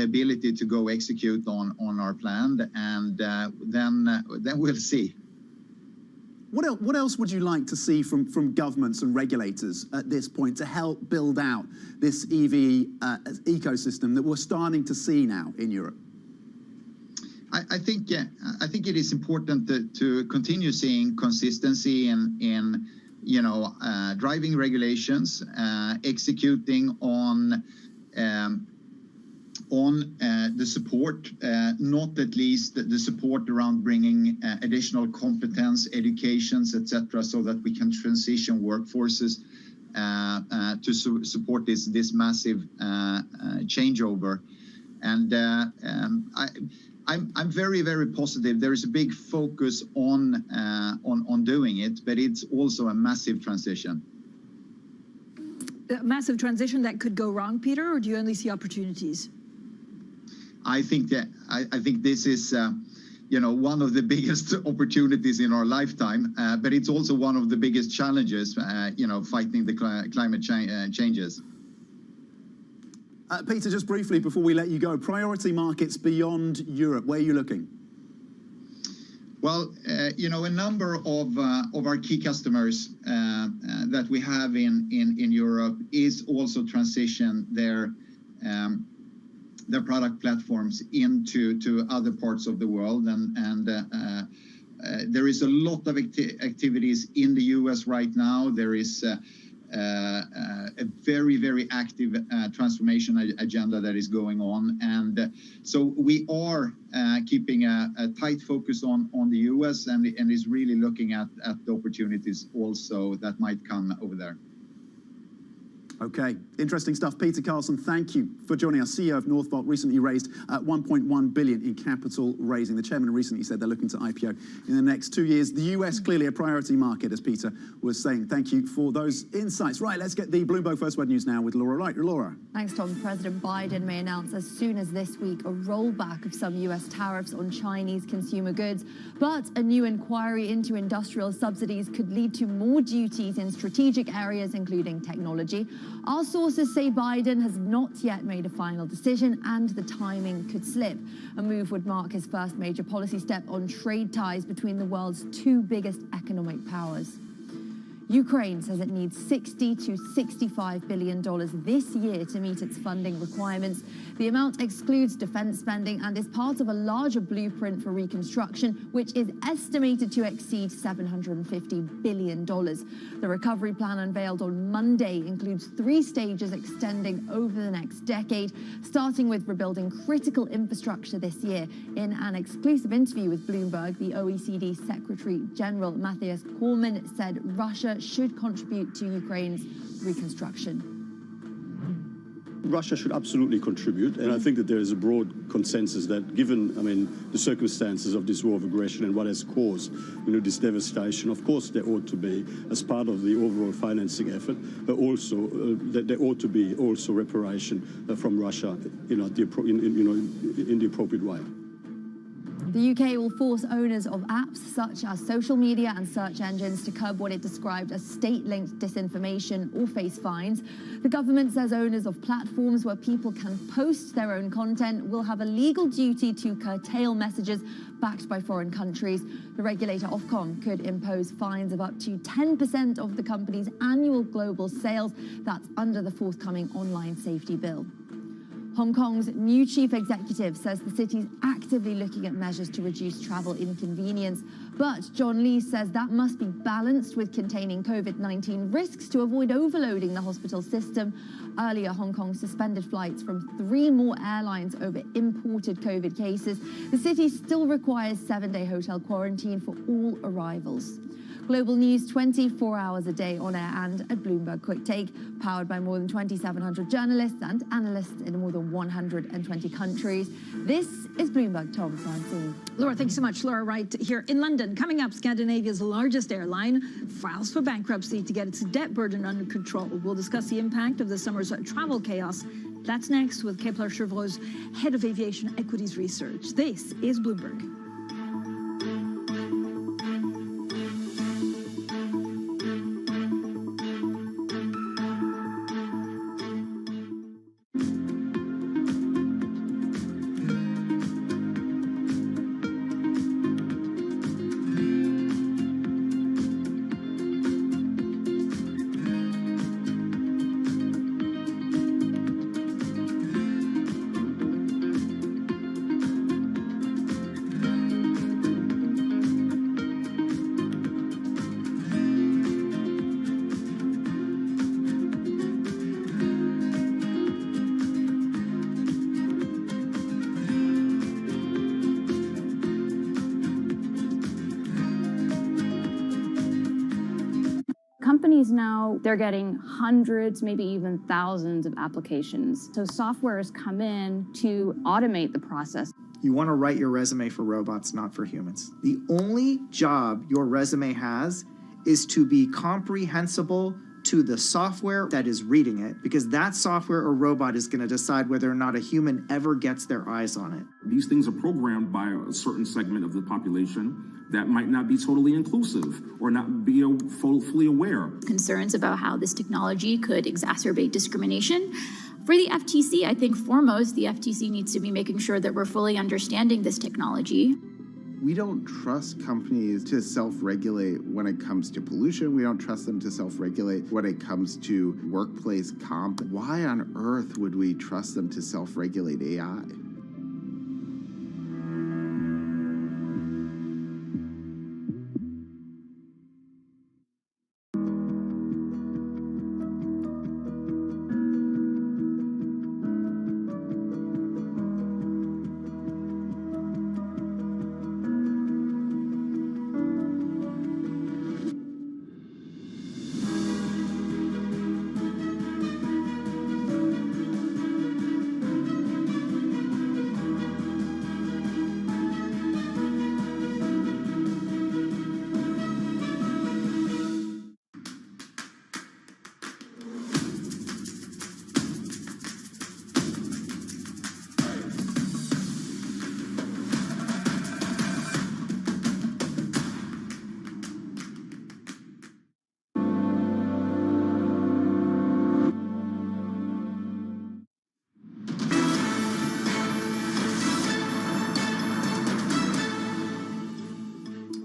ability to go execute on our plan, and then we'll see. What else would you like to see from governments and regulators at this point to help build out this EV ecosystem that we're starting to see now in Europe? I think it is important to continue seeing consistency in driving regulations, executing on the support, not at least the support around bringing additional competence, educations, etc., so that we can transition workforces to support this massive changeover. And I'm very, very positive. There is a big focus on doing it, but it's also a massive transition. A massive transition that could go wrong, Peter, or do you only see opportunities? I think this is one of the biggest opportunities in our lifetime, but it's also one of the biggest challenges, fighting the climate changes. Peter, just briefly before we let you go, priority markets beyond Europe, where are you looking? Well, a number of our key customers that we have in Europe is also transition their product platforms into other parts of the world, and there is a lot of activities in the US right now. There is a very, very active transformation agenda that is going on. And so we are keeping a tight focus on the US and is really looking at the opportunities also that might come over there. Okay, interesting stuff. Peter Carlson, thank you for joining us. CEO of Northvolt recently raised 1.1 billion in capital raising. The chairman recently said they're looking to IPO in the next 2 years. The US clearly a priority market, as Peter was saying. Thank you for those insights. Right, let's get the Bloomberg First Word News now with Laura Wright. Laura. Thanks, Tom. President Biden may announce as soon as this week a rollback of some US tariffs on Chinese consumer goods, but a new inquiry into industrial subsidies could lead to more duties in strategic areas, including technology. Our sources say Biden has not yet made a final decision and the timing could slip. A move would mark his first major policy step on trade ties between the world's two biggest economic powers. Ukraine says it needs $60 to $65 billion this year to meet its funding requirements. The amount excludes defense spending and is part of a larger blueprint for reconstruction, which is estimated to exceed $750 billion. The recovery plan unveiled on Monday includes 3 stages extending over the next decade, starting with rebuilding critical infrastructure this year. In an exclusive interview with Bloomberg, the OECD Secretary General Matthias Cormann said Russia should contribute to Ukraine's reconstruction. Russia should absolutely contribute, and I think that there is a broad consensus that, given, the circumstances of this war of aggression and what has caused, this devastation, of course, there ought to be, as part of the overall financing effort, but also that there ought to be also reparation from Russia, in the appropriate way. The UK will force owners of apps such as social media and search engines to curb what it described as state-linked disinformation or face fines. The government says owners of platforms where people can post their own content will have a legal duty to curtail messages backed by foreign countries. The regulator Ofcom could impose fines of up to 10% of the company's annual global sales. That's under the forthcoming online safety bill. Hong Kong's new chief executive says the city's actively looking at measures to reduce travel inconvenience. But John Lee says that must be balanced with containing COVID-19 risks to avoid overloading the hospital system. Earlier, Hong Kong suspended flights from 3 more airlines over imported COVID cases. The city still requires 7-day hotel quarantine for all arrivals. Global news 24 hours a day on air and at Bloomberg Quick Take, powered by more than 2,700 journalists and analysts in more than 120 countries. This is Bloomberg. Tom Francine. Laura, thanks so much. Laura Wright here in London. Coming up, Scandinavia's largest airline files for bankruptcy to get its debt burden under control. We'll discuss the impact of the summer's travel chaos. That's next with Kepler Chevreux's head of aviation equities research. This is Bloomberg. Companies now, they're getting hundreds, maybe even thousands of applications. So software has come in to automate the process. You want to write your resume for robots, not for humans. The only job your resume has is to be comprehensible to the software that is reading it, because that software or robot is going to decide whether or not a human ever gets their eyes on it. These things are programmed by a certain segment of the population that might not be totally inclusive or not be fully aware. Concerns about how this technology could exacerbate discrimination. For the FTC, I think foremost, the FTC needs to be making sure that we're fully understanding this technology. We don't trust companies to self-regulate when it comes to pollution. We don't trust them to self-regulate when it comes to workplace comp. Why on earth would we trust them to self-regulate AI?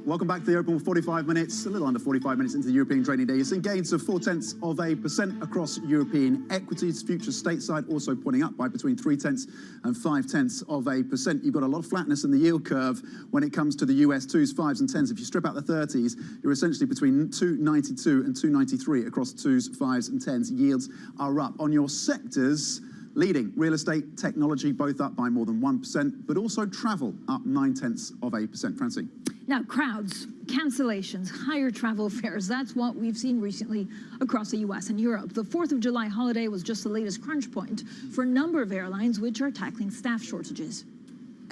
Welcome back to the Open. With 45 minutes, a little under 45 minutes into the European trading day. You're seeing gains of 0.4% across European equities. Futures stateside also pointing up by between 0.3 and 0.5%. You've got a lot of flatness in the yield curve when it comes to the US 2s, 5s and 10s. If you strip out the 30s, you're essentially between 292 and 293 across 2s, 5s and 10s. Yields are up. On your sectors, leading real estate, technology, both up by more than 1%, but also travel up 0.9%. Francine. Now, crowds, cancellations, higher travel fares, that's what we've seen recently across the US and Europe. The 4th of July holiday was just the latest crunch point for a number of airlines which are tackling staff shortages.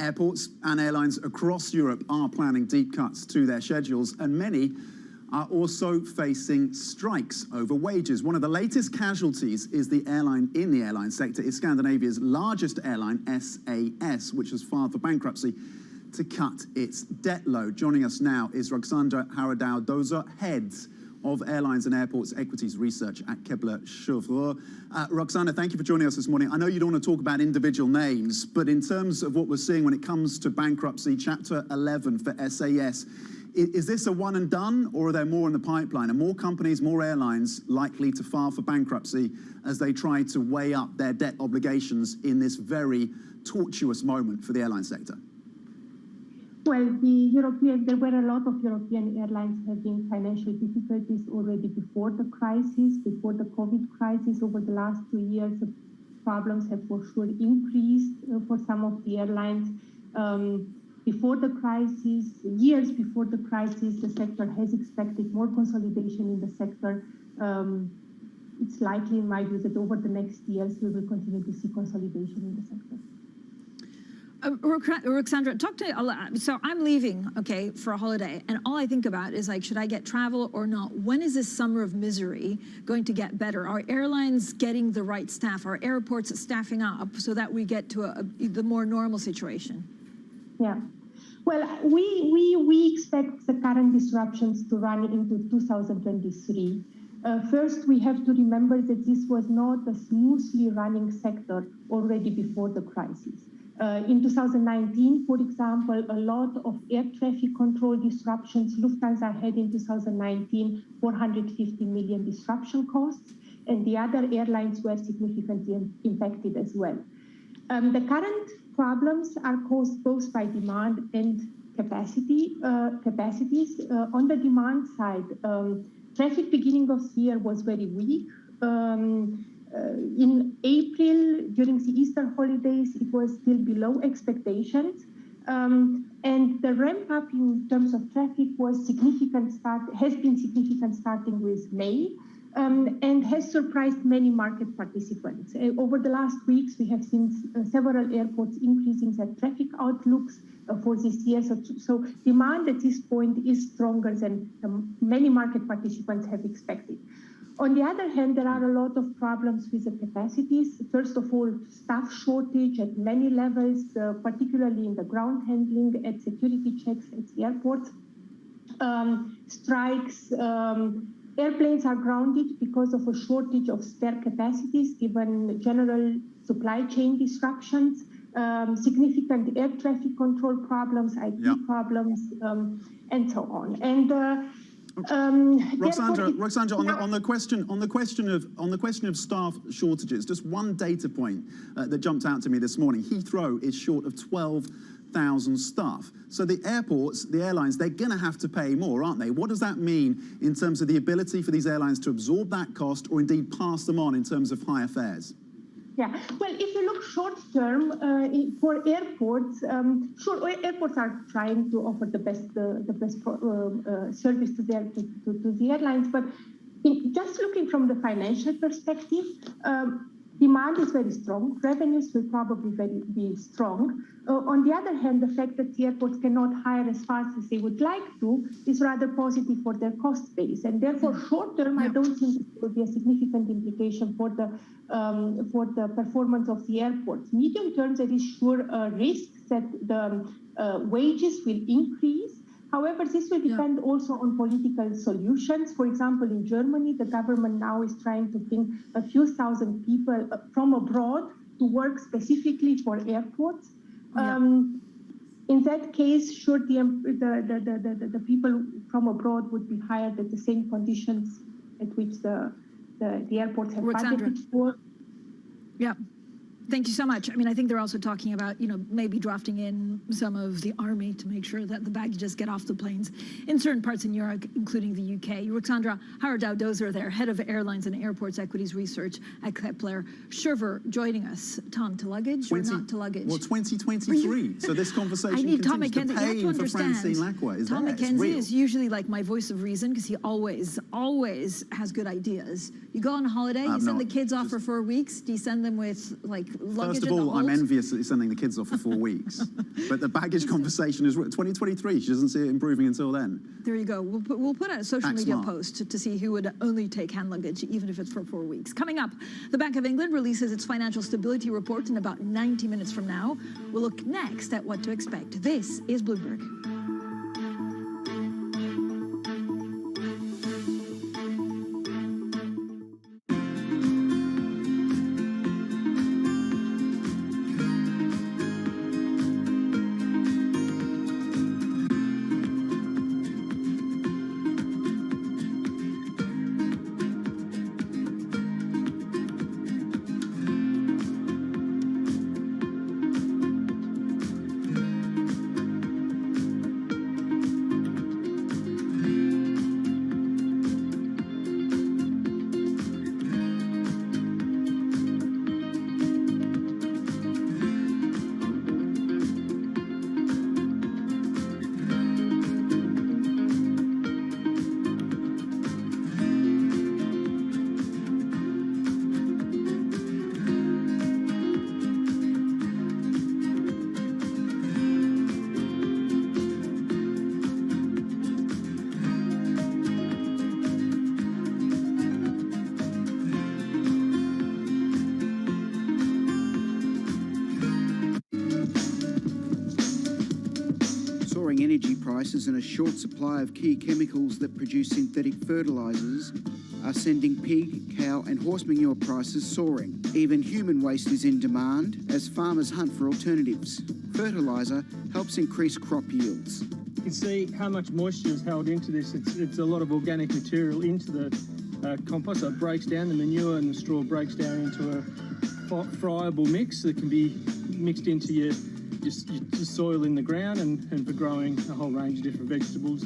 Airports and airlines across Europe are planning deep cuts to their schedules, and many are also facing strikes over wages. One of the latest casualties is the airline sector is Scandinavia's largest airline, SAS, which has filed for bankruptcy to cut its debt load. Joining us now is Roxandra Haradau-Dozer, head of Airlines and Airports Equities Research at Kepler Cheuvreux. Roxandra, thank you for joining us this morning. I know you don't want to talk about individual names, but in terms of what we're seeing when it comes to bankruptcy, Chapter 11 for SAS, is this a one and done, or are there more in the pipeline? Are more companies, more airlines likely to file for bankruptcy as they try to weigh up their debt obligations in this very tortuous moment for the airline sector? Well, there were a lot of European airlines having financial difficulties already before the crisis, before the COVID crisis. Over the last 2 years, the problems have for sure increased for some of the airlines. Before the crisis, years before the crisis, the sector has expected more consolidation in the sector. It's likely, in my view, that over the next years, we will continue to see consolidation in the sector. Roxandra, so I'm leaving, okay, for a holiday, and all I think about is, like, should I get travel or not? When is this summer of misery going to get better? Are airlines getting the right staff? Are airports staffing up so that we get to the more normal situation? Yeah. Well, we expect the current disruptions to run into 2023. First, we have to remember that this was not a smoothly running sector already before the crisis. In 2019, for example, a lot of air traffic control disruptions. Lufthansa had in 2019 450 million disruption costs, and the other airlines were significantly impacted as well. The current problems are caused both by demand and capacities. On the demand side, traffic beginning of the year was very weak. In April, during the Easter holidays, it was still below expectations. And the ramp up in terms of traffic was has been significant starting with May, and has surprised many market participants. Over the last weeks, we have seen several airports increasing their traffic outlooks for this year. So demand at this point is stronger than many market participants have expected. On the other hand, there are a lot of problems with the capacities. First of all, staff shortage at many levels, particularly in the ground handling, at security checks at the airports. Strikes, airplanes are grounded because of a shortage of spare capacities, given general supply chain disruptions. significant air traffic control problems, IT problems, and so on. And Roxandra, on the question of staff shortages, just one data point that jumped out to me this morning. Heathrow is short of 12,000 staff. So the airports, the airlines, they're going to have to pay more, aren't they? What does that mean in terms of the ability for these airlines to absorb that cost or indeed pass them on in terms of higher fares? Yeah, well, if you look short term for airports, airports are trying to offer the best service to the airlines. But just looking from the financial perspective, demand is very strong. Revenues will probably be strong. On the other hand, the fact that the airports cannot hire as fast as they would like to is rather positive for their cost base. And therefore, short term, I don't think it will be a significant implication for the performance of the airports. Medium term, there is sure a risk that the wages will increase. However, this will depend also on political solutions. For example, in Germany, the government now is trying to bring a few thousand people from abroad to work specifically for airports. In that case, sure, the people from abroad would be hired at the same conditions at which the airports have budgeted for. Yeah. Thank you so much. I mean, I think they're also talking about, maybe drafting in some of the army to make sure that the baggages get off the planes in certain parts in Europe, including the UK. Roxandra Howard-Dow-Dozer there, head of Airlines and Airports Equities Research at Kepler. Sherver joining us. Tom, to luggage or not to luggage? Well, 2023. So this conversation continues. The pain for Francine Lacqua is Tom there. McKenzie is usually like my voice of reason because he always has good ideas. You go on holiday, you send the kids off for 4 weeks. Do you send them with luggage? First of all, I'm envious that you're sending the kids off for 4 weeks. But the baggage conversation is 2023. She doesn't see it improving until then. There you go. We'll put out a social media post to see who would only take hand luggage, even if it's for 4 weeks. Coming up, the Bank of England releases its financial stability report in about 90 minutes from now. We'll look next at what to expect. This is Bloomberg. Energy prices and a short supply of key chemicals that produce synthetic fertilisers are sending pig, cow and horse manure prices soaring. Even human waste is in demand as farmers hunt for alternatives. Fertiliser helps increase crop yields. You can see how much moisture is held into this. It's a lot of organic material into the compost, so it breaks down. The manure and the straw breaks down into a friable mix that can be mixed into your soil in the ground and for growing a whole range of different vegetables.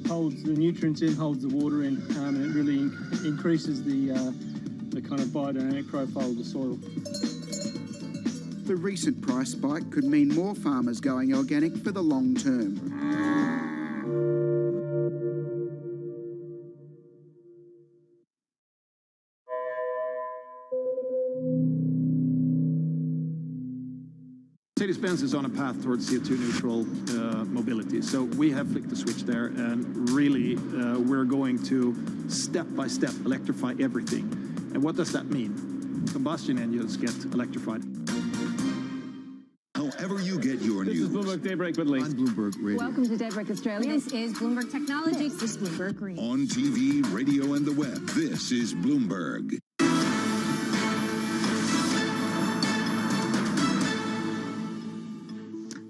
Holds the nutrients in, holds the water in, and it really increases the kind of biodynamic profile of the soil. The recent price spike could mean more farmers going organic for the long term. Mercedes-Benz is on a path towards CO2 neutral mobility. So we have flicked the switch there, and really we're going to step by step electrify everything. And what does that mean? Combustion engines get electrified. However you get your news. This is Bloomberg Daybreak with Lee. On Bloomberg Radio. Welcome to Daybreak Australia. This is Bloomberg Technology. This is Bloomberg Green. On TV, radio, and the web, this is Bloomberg.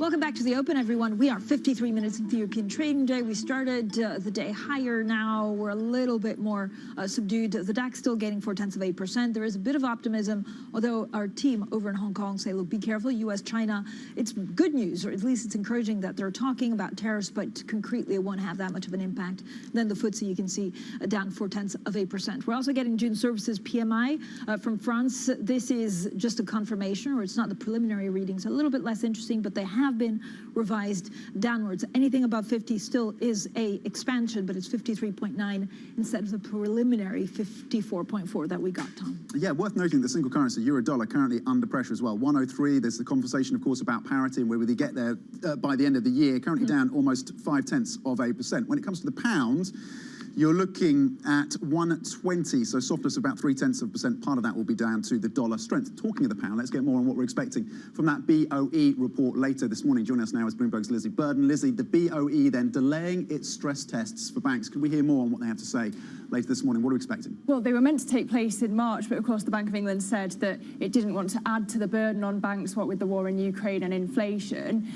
Welcome back to the Open, everyone. We are 53 minutes into the European trading day. We started the day higher. Now we're a little bit more subdued. The DAX still gaining 0.4%. There is a bit of optimism, although our team over in Hong Kong say, look, be careful, US, China. It's good news, or at least it's encouraging that they're talking about tariffs, but concretely it won't have that much of an impact. Then the FTSE, you can see, down 0.4%. We're also getting June services PMI from France. This is just a confirmation, or it's not the preliminary readings. A little bit less interesting, but they have been revised downwards. Anything above 50 still is a expansion, but it's 53.9 instead of the preliminary 54.4 that we got, Tom. Yeah, worth noting the single currency, euro-dollar, currently under pressure as well. 103, there's the conversation, of course, about parity and where will they get there by the end of the year, currently down almost 0.5%. When it comes to the pound, you're looking at 120, so softness of about 0.3%. Part of that will be down to the dollar strength. Talking of the pound, let's get more on what we're expecting from that BOE report later this morning. Joining us now is Bloomberg's Lizzie Burden. Lizzie, the BOE then delaying its stress tests for banks. Could we hear more on what they have to say later this morning? What are we expecting? Well, they were meant to take place in March, but of course the Bank of England said that it didn't want to add to the burden on banks, what with the war in Ukraine and inflation.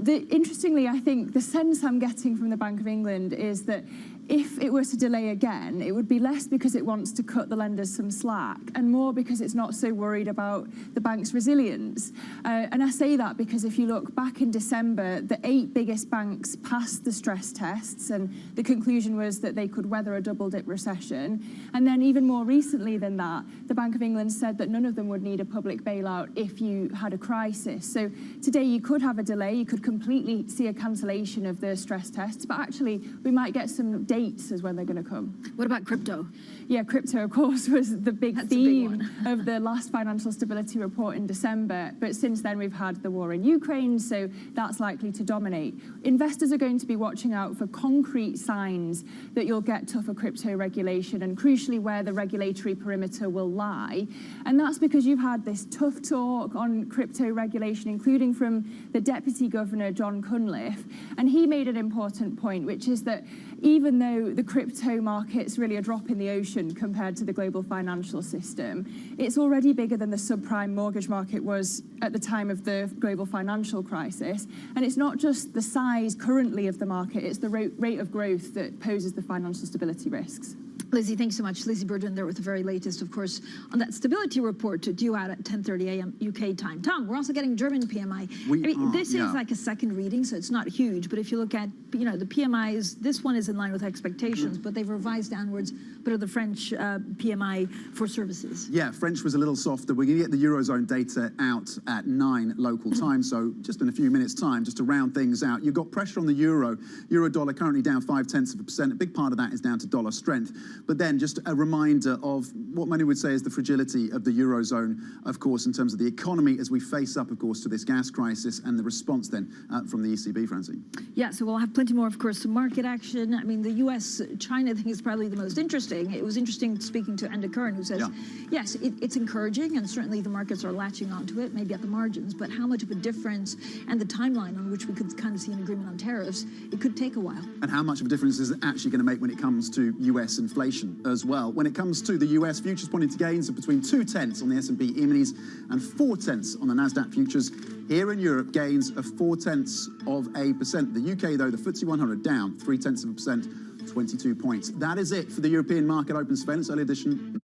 Interestingly, I think the sense I'm getting from the Bank of England is that if it were to delay again, it would be less because it wants to cut the lenders some slack and more because it's not so worried about the bank's resilience. And I say that because if you look back in December, the 8 biggest banks passed the stress tests and the conclusion was that they could weather a double-dip recession. And then even more recently than that, the Bank of England said that none of them would need a public bailout if you had a crisis. So today you could have a delay, you could completely see a cancellation of the stress tests, but actually we might get some dates as when they're going to come. What about crypto? Yeah, crypto, of course, was the big theme of the last financial stability report in December. But since then, we've had the war in Ukraine, so that's likely to dominate. Investors are going to be watching out for concrete signs that you'll get tougher crypto regulation and, crucially, where the regulatory perimeter will lie. And that's because you've had this tough talk on crypto regulation, including from the Deputy Governor, John Cunliffe. And he made an important point, which is that even though the crypto market's really a drop in the ocean compared to the global financial system, it's already bigger than the subprime mortgage market was at the time of the global financial crisis. And it's not just the size currently of the market, it's the rate of growth that poses the financial stability risks. Lizzie, thanks so much. Lizzie Burden there with the very latest, of course, on that stability report due out at 10:30 a.m. UK time. Tom, we're also getting German PMI. This is like a second reading, so it's not huge. But if you look at, the PMIs, this one is in line with expectations, but they've revised downwards. But of the French PMI for services. Yeah, French was a little softer. We're going to get the Eurozone data out at 9 local time, so just in a few minutes' time, just to round things out. You've got pressure on the euro. Euro-dollar currently down 0.5%. A big part of that is down to dollar strength. But then just a reminder of what many would say is the fragility of the Eurozone, of course, in terms of the economy as we face up, of course, to this gas crisis and the response then from the ECB, Francine. Yeah, so we'll have plenty more, of course, to market action. I mean, the US-China thing is probably the most interesting. It was interesting speaking to Enda Kern, who says, yes, it's encouraging, and certainly the markets are latching onto it, maybe at the margins, but how much of a difference and the timeline on which we could kind of see an agreement on tariffs, it could take a while. And how much of a difference is it actually going to make when it comes to US inflation as well? When it comes to the US futures, pointing to gains of between 0.2 on the S&P E-minis and 0.4 on the Nasdaq futures. Here in Europe, gains of 0.4%. The UK, though, the FTSE 100 down 0.3%. 22 points. That is it for the European Market Open Surveillance Early Edition.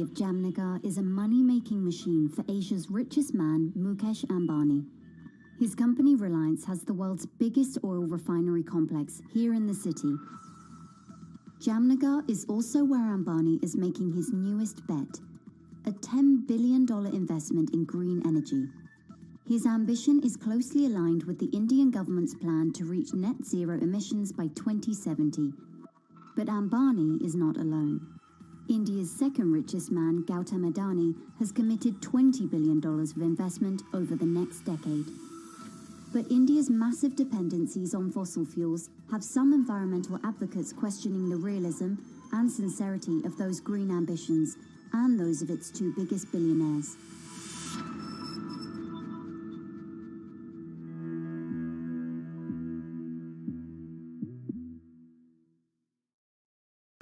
of Jamnagar is a money-making machine for Asia's richest man, Mukesh Ambani. His company Reliance has the world's biggest oil refinery complex here in the city. Jamnagar is also where Ambani is making his newest bet, a $10 billion investment in green energy. His ambition is closely aligned with the Indian government's plan to reach net zero emissions by 2070. But Ambani is not alone. India's second richest man, Gautam Adani, has committed $20 billion of investment over the next decade. But India's massive dependencies on fossil fuels have some environmental advocates questioning the realism and sincerity of those green ambitions and those of its two biggest billionaires.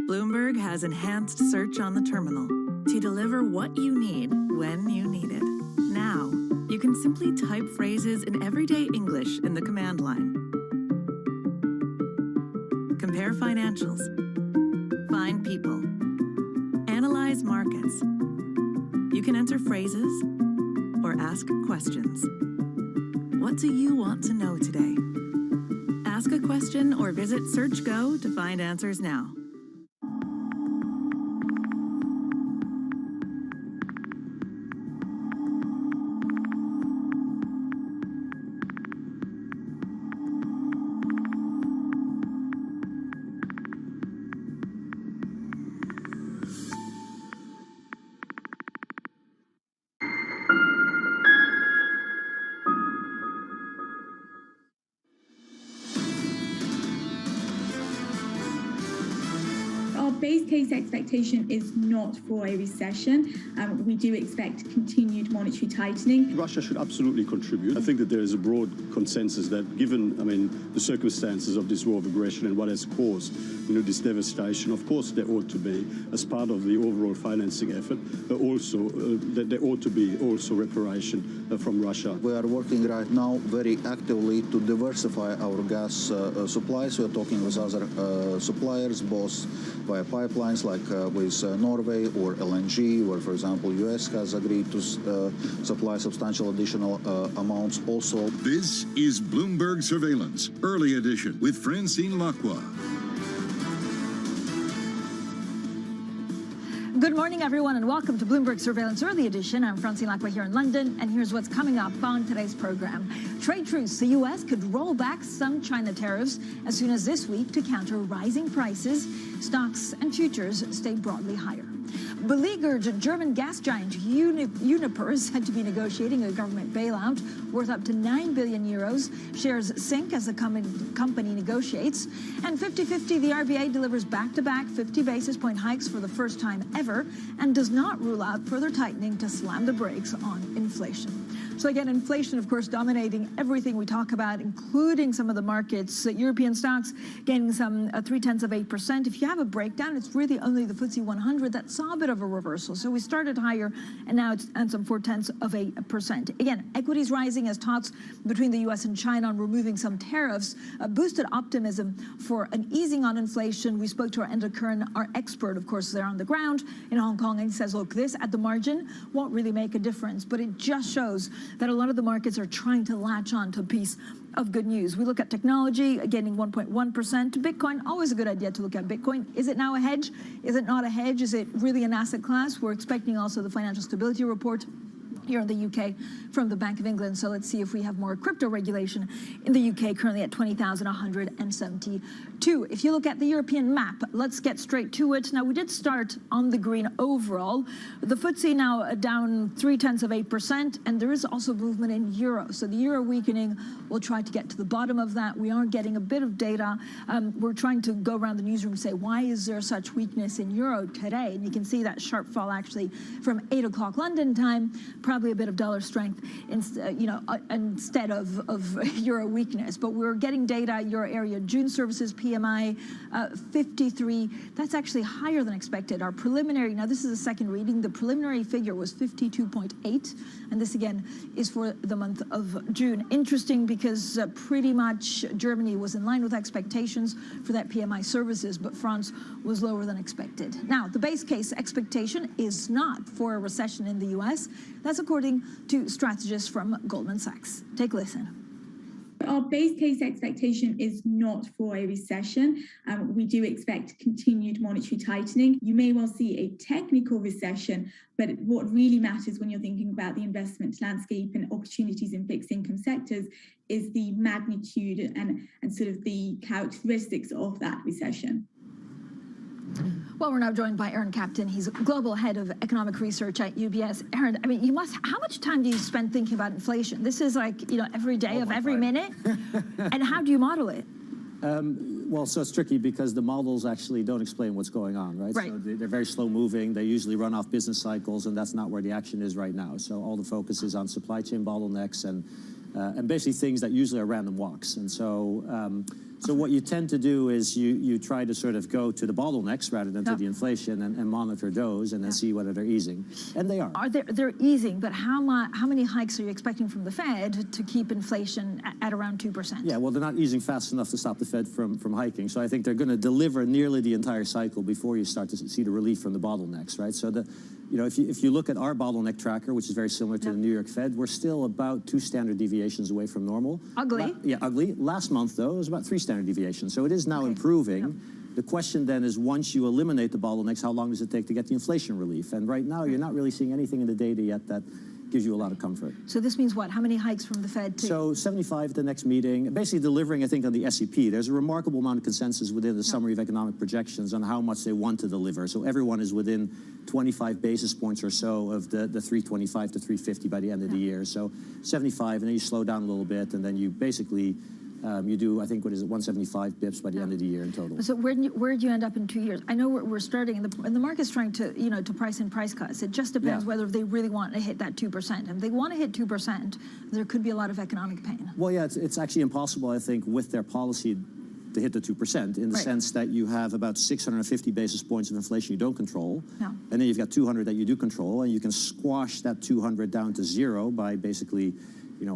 Bloomberg has enhanced search on the terminal to deliver what you need when you need it. Now, you can simply type phrases in everyday English in the command line. Compare financials. Find people. Analyze markets. You can enter phrases or ask questions. What do you want to know today? Ask a question or visit SearchGo to find answers now. Base case expectation is not for a recession. We do expect continued monetary tightening. Russia should absolutely contribute. I think that there is a broad consensus that given, the circumstances of this war of aggression and what has caused, this devastation, of course there ought to be, as part of the overall financing effort, also that there ought to be also reparation from Russia. We are working right now very actively to diversify our gas supplies. We are talking with other suppliers, both via pipelines like with Norway or LNG, where, for example, US has agreed to supply substantial additional amounts also. This is Bloomberg Surveillance, Early Edition, with Francine Lacqua. Good morning, everyone, and welcome to Bloomberg Surveillance Early Edition. I'm Francine Lacqua here in London, and here's what's coming up on today's program. Trade truce. The U.S. could roll back some China tariffs as soon as this week to counter rising prices. Stocks and futures stay broadly higher. Beleaguered German gas giant Uniper is said to be negotiating a government bailout worth up to 9 billion euros. Shares sink as the company negotiates. And 50-50, the RBA delivers back-to-back 50 basis point hikes for the first time ever and does not rule out further tightening to slam the brakes on inflation. So again, inflation, of course, dominating everything we talk about, including some of the markets. European stocks gaining some 0.3%. If you have a breakdown, it's really only the FTSE 100 that saw a bit of a reversal. So we started higher, and now it's at some 0.4%. Again, equities rising as talks between the U.S. and China on removing some tariffs boosted optimism for an easing on inflation. We spoke to our Enda Kern, our expert, of course, there on the ground in Hong Kong, and he says, look, this at the margin won't really make a difference, but it just shows that a lot of the markets are trying to latch on to a piece of good news. We look at technology, gaining 1.1%. Bitcoin, always a good idea to look at Bitcoin. Is it now a hedge? Is it not a hedge? Is it really an asset class? We're expecting also the financial stability report here in the UK from the Bank of England. So let's see if we have more crypto regulation in the UK, currently at 20,172. If you look at the European map, let's get straight to it. Now, we did start on the green overall. The FTSE now down 0.3%, and there is also movement in euro. So the euro weakening, we'll try to get to the bottom of that. We are getting a bit of data. We're trying to go around the newsroom and say, why is there such weakness in euro today? And you can see that sharp fall actually from 8 o'clock London time, probably probably a bit of dollar strength, instead of euro weakness. But we're getting data, euro area June services PMI 53. That's actually higher than expected. Our preliminary, now this is a second reading, the preliminary figure was 52.8, and this again is for the month of June. Interesting because pretty much Germany was in line with expectations for that PMI services, but France was lower than expected. Now, the base case expectation is not for a recession in the US. That's according to strategists from Goldman Sachs. Take a listen. Our base case expectation is not for a recession. We do expect continued monetary tightening. You may well see a technical recession, but what really matters when you're thinking about the investment landscape and opportunities in fixed income sectors is the magnitude and sort of the characteristics of that recession. Well, we're now joined by Aaron Captain. He's global head of economic research at UBS. Aaron, I mean, how much time do you spend thinking about inflation? This is like, every day of every minute. And how do you model it? Well, so it's tricky because the models actually don't explain what's going on, right? So they're very slow moving. They usually run off business cycles, and that's not where the action is right now. So all the focus is on supply chain bottlenecks and basically things that usually are random walks. And so so what you tend to do is you try to sort of go to the bottlenecks rather than to the inflation and monitor those and then see whether they're easing. And they are. They're easing, but how many hikes are you expecting from the Fed to keep inflation at around 2%? Yeah, well, they're not easing fast enough to stop the Fed from hiking. So I think they're going to deliver nearly the entire cycle before you start to see the relief from the bottlenecks, right? So if you look at our bottleneck tracker, which is very similar to the New York Fed, we're still about 2 standard deviations away from normal. Ugly. Ugly. Last month, though, it was about 3 standard deviations. So it is now improving. The question then is, once you eliminate the bottlenecks, how long does it take to get the inflation relief? And right now, you're not really seeing anything in the data yet that gives you a lot of comfort. So this means what? How many hikes from the Fed? So 75 at the next meeting, basically delivering, I think, on the SEP. There's a remarkable amount of consensus within the summary of economic projections on how much they want to deliver. So everyone is within 25 basis points or so of the 325 to 350 by the end of the year. So 75, and then you slow down a little bit, and then you basically you do, I think, 175 bips by the end of the year in total. So where do you end up in 2 years? I know we're starting, and the market's trying to, to price in price cuts. It just depends whether they really want to hit that 2%. And if they want to hit 2%, there could be a lot of economic pain. Well, yeah, it's actually impossible, I think, with their policy to hit the 2% in the sense that you have about 650 basis points of inflation you don't control. And then you've got 200 that you do control, and you can squash that 200 down to 0 by basically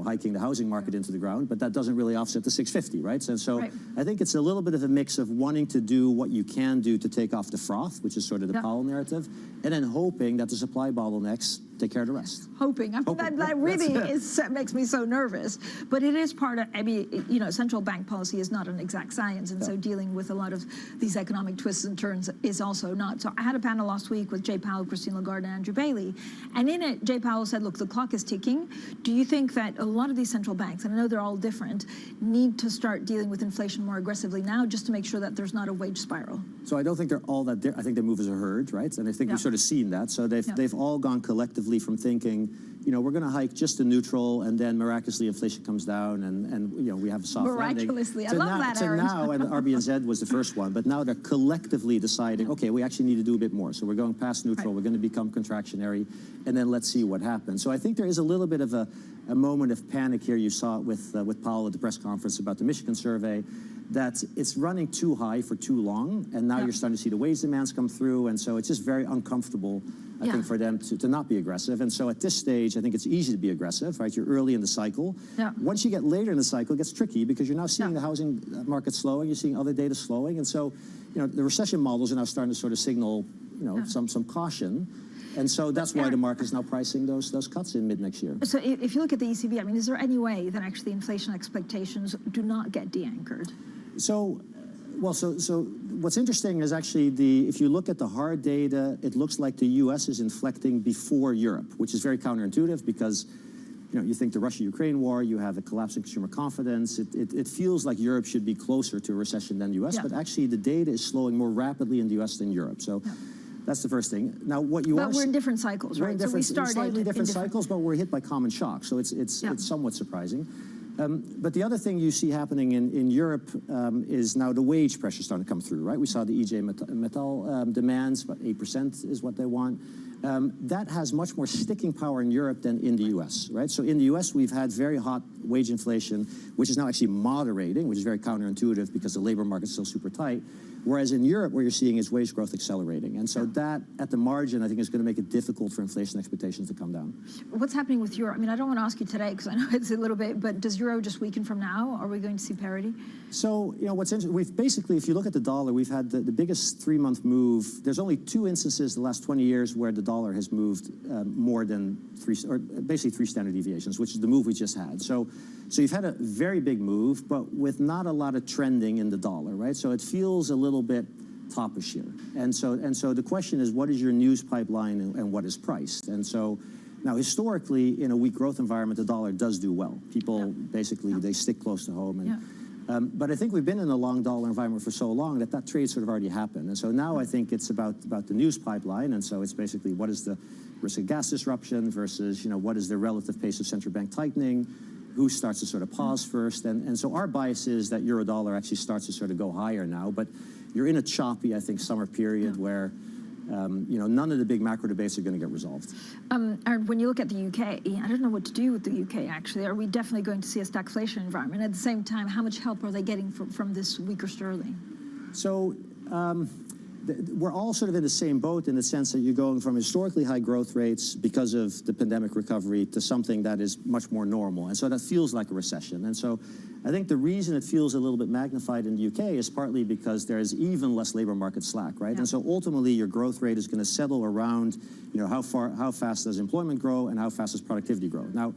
hiking the housing market into the ground, but that doesn't really offset the 650, right? And so I think it's a little bit of a mix of wanting to do what you can do to take off the froth, which is sort of the Powell narrative, and then hoping that the supply bottlenecks take care of the rest. Hoping. I mean, that really makes me so nervous. But it is part of, central bank policy is not an exact science, and so dealing with a lot of these economic twists and turns is also not. So I had a panel last week with Jay Powell, Christine Lagarde, and Andrew Bailey, and in it, Jay Powell said, look, the clock is ticking. Do you think that a lot of these central banks, and I know they're all different, need to start dealing with inflation more aggressively now just to make sure that there's not a wage spiral? So I don't think they're all that I think they move as a herd, right? And I think we've sort of seen that. So they've all gone collectively from thinking, we're going to hike just to neutral, and then miraculously inflation comes down, and we have a soft landing. Miraculously, I love that, Aaron. So now, and RBNZ was the first one, but now they're collectively deciding, okay, we actually need to do a bit more. So we're going past neutral, we're going to become contractionary, and then let's see what happens. So I think there is a little bit of a moment of panic here. You saw it with Powell at the press conference about the Michigan survey, that it's running too high for too long, and now you're starting to see the wage demands come through, and so it's just very uncomfortable, I think, for them to not be aggressive. And so at this stage, I think it's easy to be aggressive, right? You're early in the cycle. Once you get later in the cycle, it gets tricky because you're now seeing the housing market slowing, you're seeing other data slowing, and so the recession models are now starting to sort of signal some caution. And so that's why the market is now pricing those cuts in mid-next year. So if you look at the ECB, I mean, is there any way that actually inflation expectations do not get de-anchored? So what's interesting is actually if you look at the hard data, it looks like the U.S. is inflecting before Europe, which is very counterintuitive because you think the Russia-Ukraine war, you have a collapse in consumer confidence. It feels like Europe should be closer to a recession than the U.S., but actually the data is slowing more rapidly in the U.S. than Europe. So. That's the first thing. Now, what you But we're in different cycles, right? So we started slightly different cycles, but we're hit by common shock. So it's somewhat surprising. But the other thing you see happening in Europe is now the wage pressure starting to come through, right? We saw the EJ Metal demands, about 8% is what they want. that has much more sticking power in Europe than in the US, right? So in the US, we've had very hot wage inflation, which is now actually moderating, which is very counterintuitive because the labor market's still super tight. Whereas in Europe, what you're seeing is wage growth accelerating. And so that, at the margin, I think is going to make it difficult for inflation expectations to come down. What's happening with euro? I mean, I don't want to ask you today because I know it's a little bit, but does euro just weaken from now? Are we going to see parity? So, you know, what's interesting, we've basically, if you look at the dollar, we've had the biggest 3-month move. There's only 2 instances the last 20 years where the dollar has moved more than basically 3 standard deviations, which is the move we just had. So you've had a very big move, but with not a lot of trending in the dollar, right? So it feels a little bit toppish here. And so the question is, what is your news pipeline and what is priced? And so now historically, in a weak growth environment, the dollar does do well. People basically, they stick close to home. And, but I think we've been in a long dollar environment for so long that trade sort of already happened. And so now I think it's about the news pipeline. And so it's basically what is the risk of gas disruption versus, you know, what is the relative pace of central bank tightening? Who starts to sort of pause first? And so our bias is that euro dollar actually starts to sort of go higher now, but you're in a choppy, I think, summer period where, you know, none of the big macro debates are going to get resolved. Aaron, when you look at the UK, I don't know what to do with the UK, actually. Are we definitely going to see a stagflation environment? At the same time, how much help are they getting from this weaker sterling? So we're all sort of in the same boat in the sense that you're going from historically high growth rates because of the pandemic recovery to something that is much more normal. And so that feels like a recession. And so I think the reason it feels a little bit magnified in the UK is partly because there is even less labor market slack, right? And so ultimately your growth rate is going to settle around, you know, how fast does employment grow and how fast does productivity grow? Now,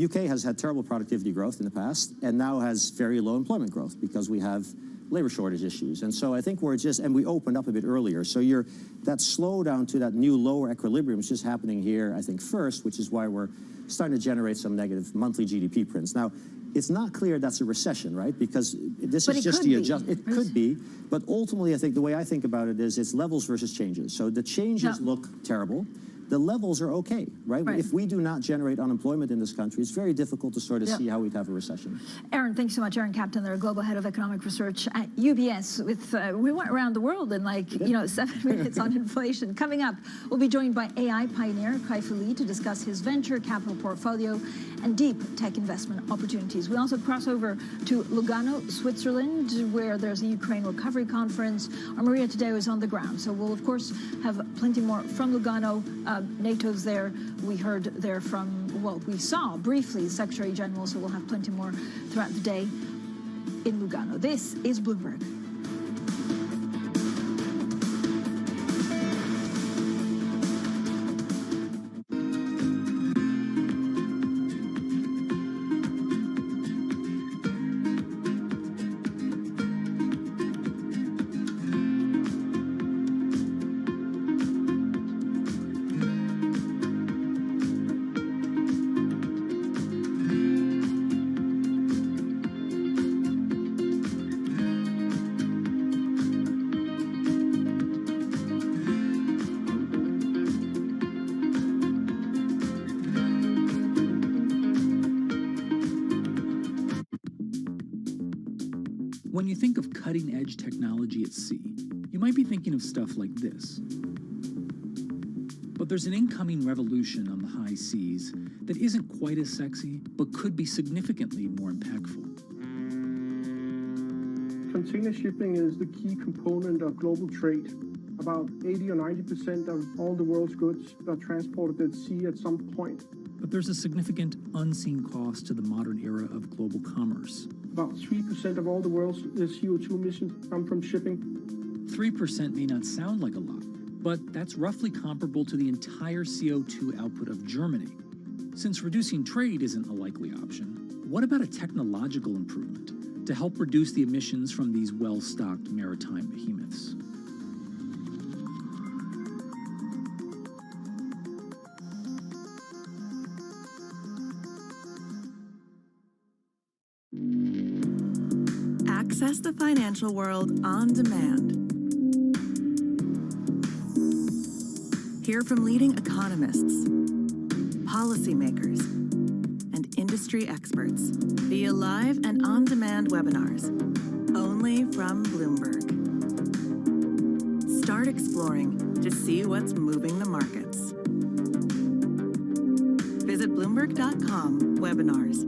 UK has had terrible productivity growth in the past and now has very low employment growth because we have labor shortage issues. And so I think and we opened up a bit earlier. So that slowdown to that new lower equilibrium is just happening here, I think, first, which is why we're starting to generate some negative monthly GDP prints. Now, it's not clear that's a recession, right? Because this is just the adjustment. It could be, but ultimately, I think the way I think about it is it's levels versus changes. So the changes look terrible. The levels are okay, right? If we do not generate unemployment in this country, it's very difficult to sort of see how we'd have a recession. Aaron, thanks so much. Aaron Captain, they're Global Head of Economic Research at UBS. We went around the world in 7 minutes on inflation. Coming up, we'll be joined by AI pioneer Kai-Fu Lee to discuss his venture capital portfolio and deep tech investment opportunities. We also cross over to Lugano, Switzerland, where there's a Ukraine recovery conference. Our Maria Tadeo is on the ground, so we'll, of course, have plenty more from Lugano. NATO's there. We heard there we saw briefly Secretary General, so we'll have plenty more throughout the day in Lugano. This is Bloomberg. When you think of cutting-edge technology at sea, you might be thinking of stuff like this. But there's an incoming revolution on the high seas that isn't quite as sexy, but could be significantly more impactful. Container shipping is the key component of global trade. About 80 or 90% of all the world's goods are transported at sea at some point. But there's a significant unseen cost to the modern era of global commerce. About 3% of all the world's CO2 emissions come from shipping. 3% may not sound like a lot, but that's roughly comparable to the entire CO2 output of Germany. Since reducing trade isn't a likely option, what about a technological improvement to help reduce the emissions from these well-stocked maritime behemoths? Access the financial world on demand. Hear from leading economists, policymakers, and industry experts via live and on-demand webinars, only from Bloomberg. Start exploring to see what's moving the markets. Bloomberg.com webinars.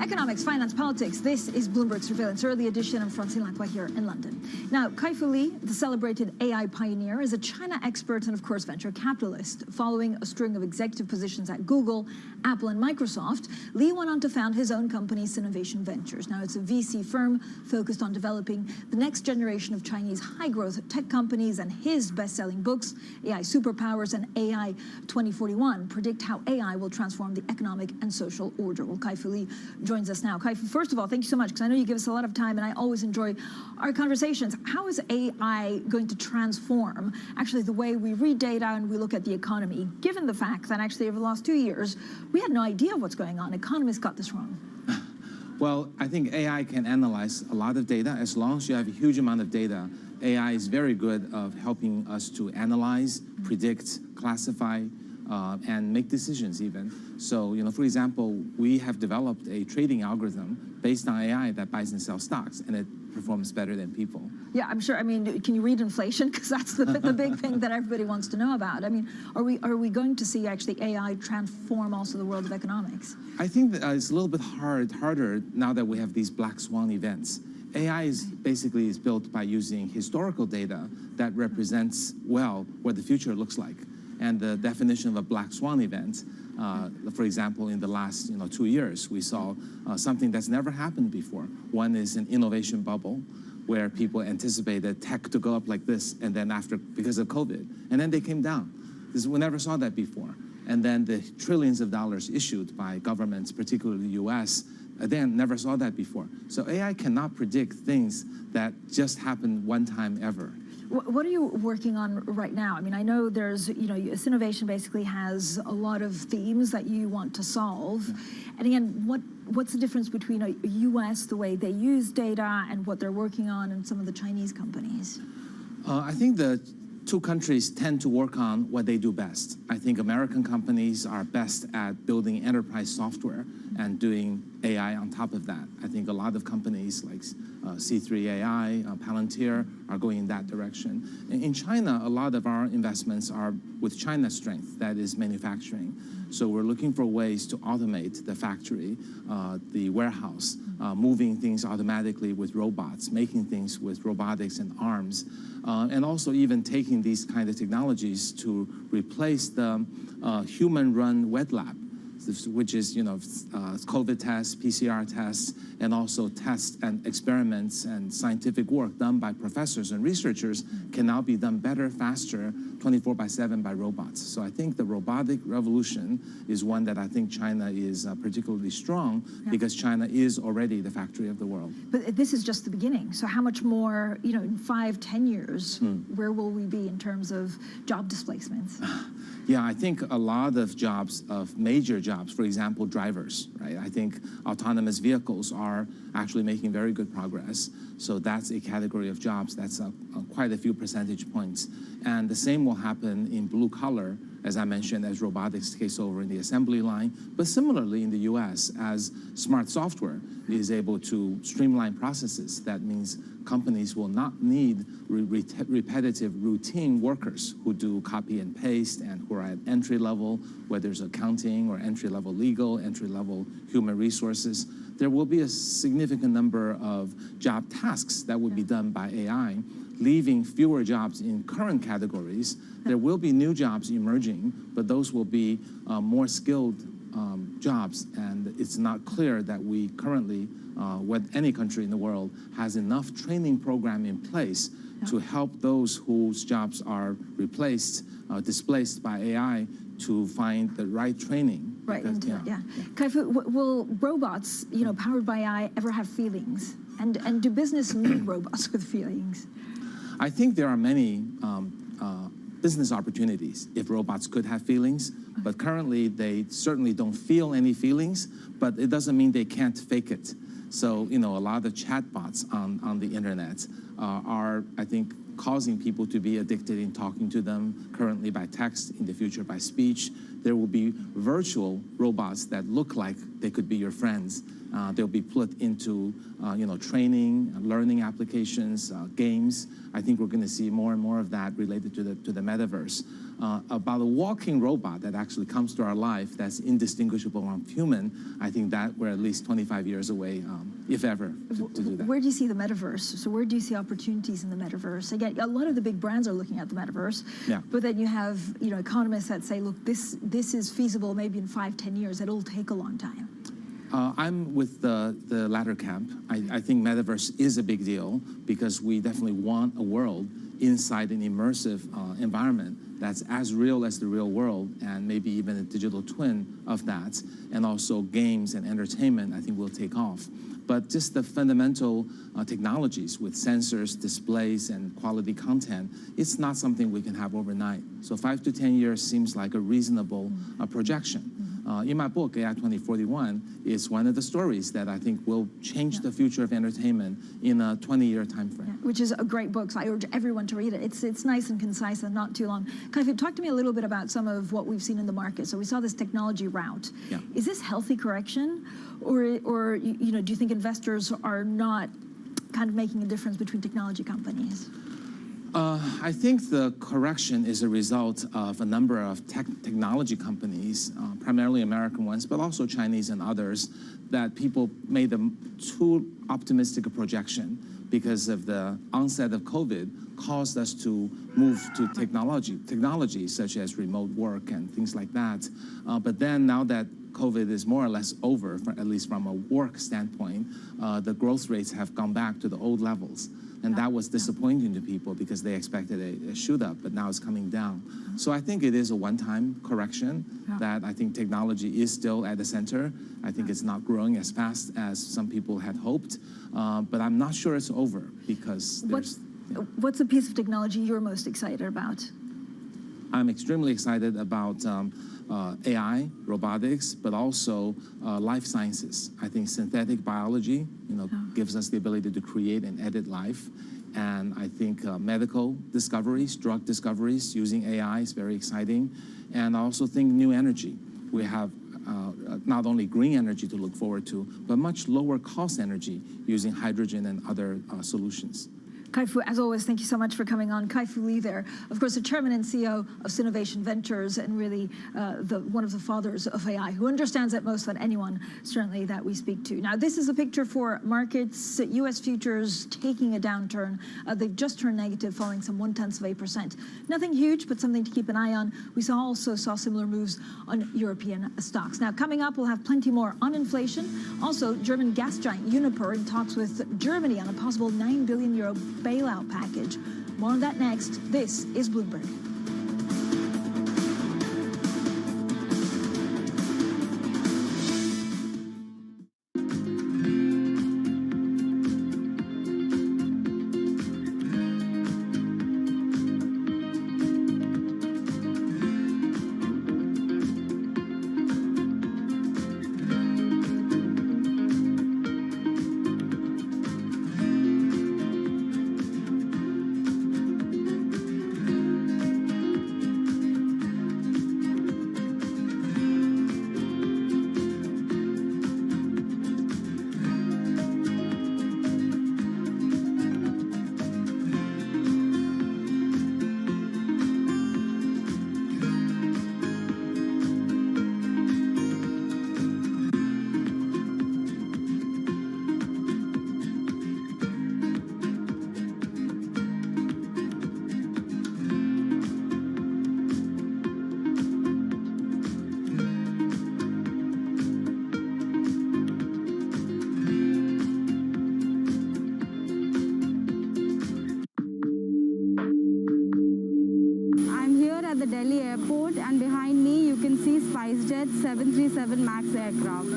Economics, finance, politics. This is Bloomberg Surveillance Early Edition. I'm Francine Lacqua here in London. Now, Kai-Fu Lee, the celebrated AI pioneer, is a China expert and, of course, venture capitalist. Following a string of executive positions at Google, Apple, and Microsoft, Lee went on to found his own company, Sinovation Ventures. Now, it's a VC firm focused on developing the next generation of Chinese high-growth tech companies, and his best-selling books, AI Superpowers and AI 2041, predict how AI will transform the economic and social order. Well, Kai-Fu Lee joins us now. Kai-Fu, first of all, thank you so much, because I know you give us a lot of time, and I always enjoy our conversations. How is AI going to transform actually the way we read data and we look at the economy, given the fact that actually over the last 2 years, we had no idea what's going on? Economists got this wrong. Well, I think AI can analyze a lot of data. As long as you have a huge amount of data, AI is very good at helping us to analyze, predict, classify, and make decisions even. So, for example, we have developed a trading algorithm based on AI that buys and sells stocks, and it performs better than people. Yeah, I'm sure. I mean, can you read inflation? Because that's the big thing that everybody wants to know about. I mean, are we going to see actually AI transform also the world of economics? I think that it's a little bit harder now that we have these black swan events. AI is basically built by using historical data that represents well what the future looks like. And the definition of a black swan event, for example, in the last 2 years, we saw something that's never happened before. One is an innovation bubble, where people anticipated tech to go up like this, and then because of COVID, and then they came down. We never saw that before. And then the trillions of dollars issued by governments, particularly the US, again, never saw that before. So AI cannot predict things that just happened one time ever. What are you working on right now? I mean, I know there's, Sinovation basically has a lot of themes that you want to solve. And again, what's the difference between a US, the way they use data, and what they're working on, and some of the Chinese companies? I think the two countries tend to work on what they do best. I think American companies are best at building enterprise software and doing AI on top of that. I think a lot of companies like C3 AI, Palantir are going in that direction. In China, a lot of our investments are with China's strength, that is manufacturing. So we're looking for ways to automate the factory, the warehouse, moving things automatically with robots, making things with robotics and arms, and also even taking these kind of technologies to replace the human-run wet lab, which is, COVID tests, PCR tests, and also tests and experiments and scientific work done by professors and researchers can now be done better, faster, 24/7 by robots. So I think the robotic revolution is one that I think China is particularly strong because China is already the factory of the world. But this is just the beginning. So how much more, in 5-10 years, where will we be in terms of job displacements? Yeah, I think a lot of jobs, of major jobs, for example, drivers, right? I think autonomous vehicles are actually making very good progress. So that's a category of jobs that's quite a few percentage points. And the same will happen in blue collar, as I mentioned, as robotics takes over in the assembly line. But similarly in the US, as smart software is able to streamline processes, that means companies will not need repetitive routine workers who do copy and paste and who are at entry level, whether it's accounting or entry level legal, entry level human resources. There will be a significant number of job tasks that would be done by AI, leaving fewer jobs in current categories. There will be new jobs emerging, but those will be more skilled jobs, and it's not clear that we currently, any country in the world, has enough training program in place to help those whose jobs are displaced by AI to find the right training. Right, Kai-Fu, will robots, powered by AI, ever have feelings? And do business need robots with feelings? I think there are many business opportunities if robots could have feelings, but currently they certainly don't feel any feelings, but it doesn't mean they can't fake it. So, a lot of chatbots on the internet are, I think, causing people to be addicted in talking to them, currently by text, in the future by speech. there will be virtual robots that look like they could be your friends. They'll be put into training, learning applications, games. I think we're going to see more and more of that related to the metaverse. About a walking robot that actually comes to our life that's indistinguishable from human, I think that we're at least 25 years away, if ever, to do that. Where do you see the metaverse? So where do you see opportunities in the metaverse? Again, a lot of the big brands are looking at the metaverse, but then you have economists that say, look, this is feasible maybe in 5-10 years. It'll take a long time. I'm with the latter camp. I think metaverse is a big deal because we definitely want a world inside an immersive environment that's as real as the real world, and maybe even a digital twin of that. And also games and entertainment, I think, will take off. But just the fundamental technologies with sensors, displays, and quality content, it's not something we can have overnight. So 5 to 10 years seems like a reasonable projection. In my book, AI 2041, is one of the stories that I think will change the future of entertainment in a 20-year time frame. Which is a great book, so I urge everyone to read it. It's nice and concise and not too long. Kai-Fu, talk to me a little bit about some of what we've seen in the market. So we saw this technology rout. Is this healthy correction? Or do you think investors are not kind of making a difference between technology companies? I think the correction is a result of a number of technology companies, primarily American ones, but also Chinese and others, that people made a too optimistic a projection because of the onset of COVID caused us to move to technology such as remote work and things like that. But then now that COVID is more or less over, at least from a work standpoint, the growth rates have gone back to the old levels. And that was disappointing to people because they expected a shoot up, but now it's coming down. So I think it is a one-time correction that I think technology is still at the center. I think it's not growing as fast as some people had hoped, but I'm not sure it's over because there's... What's a piece of technology you're most excited about? I'm extremely excited about AI, robotics, but also life sciences. I think synthetic biology, gives us the ability to create and edit life. And I think medical discoveries, drug discoveries using AI is very exciting. And I also think new energy. We have not only green energy to look forward to, but much lower cost energy using hydrogen and other solutions. Kai-Fu, as always, thank you so much for coming on. Kai-Fu Lee there, of course, the chairman and CEO of Sinovation Ventures and really one of the fathers of AI, who understands it most than anyone, certainly, that we speak to. Now, this is a picture for markets. U.S. futures taking a downturn. They've just turned negative, falling some 0.1%. Nothing huge, but something to keep an eye on. We also saw similar moves on European stocks. Now, coming up, we'll have plenty more on inflation. Also, German gas giant Uniper in talks with Germany on a possible €9 billion bailout package. More on that next. This is Bloomberg. The Delhi airport, and behind me you can see SpiceJet 737 MAX aircraft.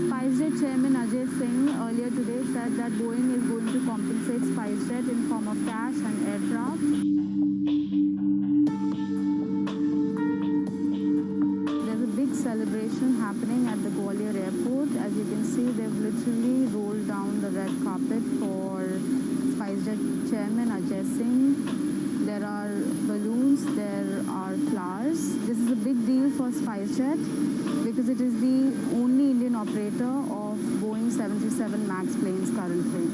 SpiceJet Chairman Ajay Singh earlier today said that Boeing is going to compensate SpiceJet in form of cash and aircraft. Celebration red carpet for SpiceJet Chairman Ajay Singh. There are balloons, there are flowers. This is a big deal for SpiceJet because it is the only Indian operator of Boeing 737 MAX planes currently.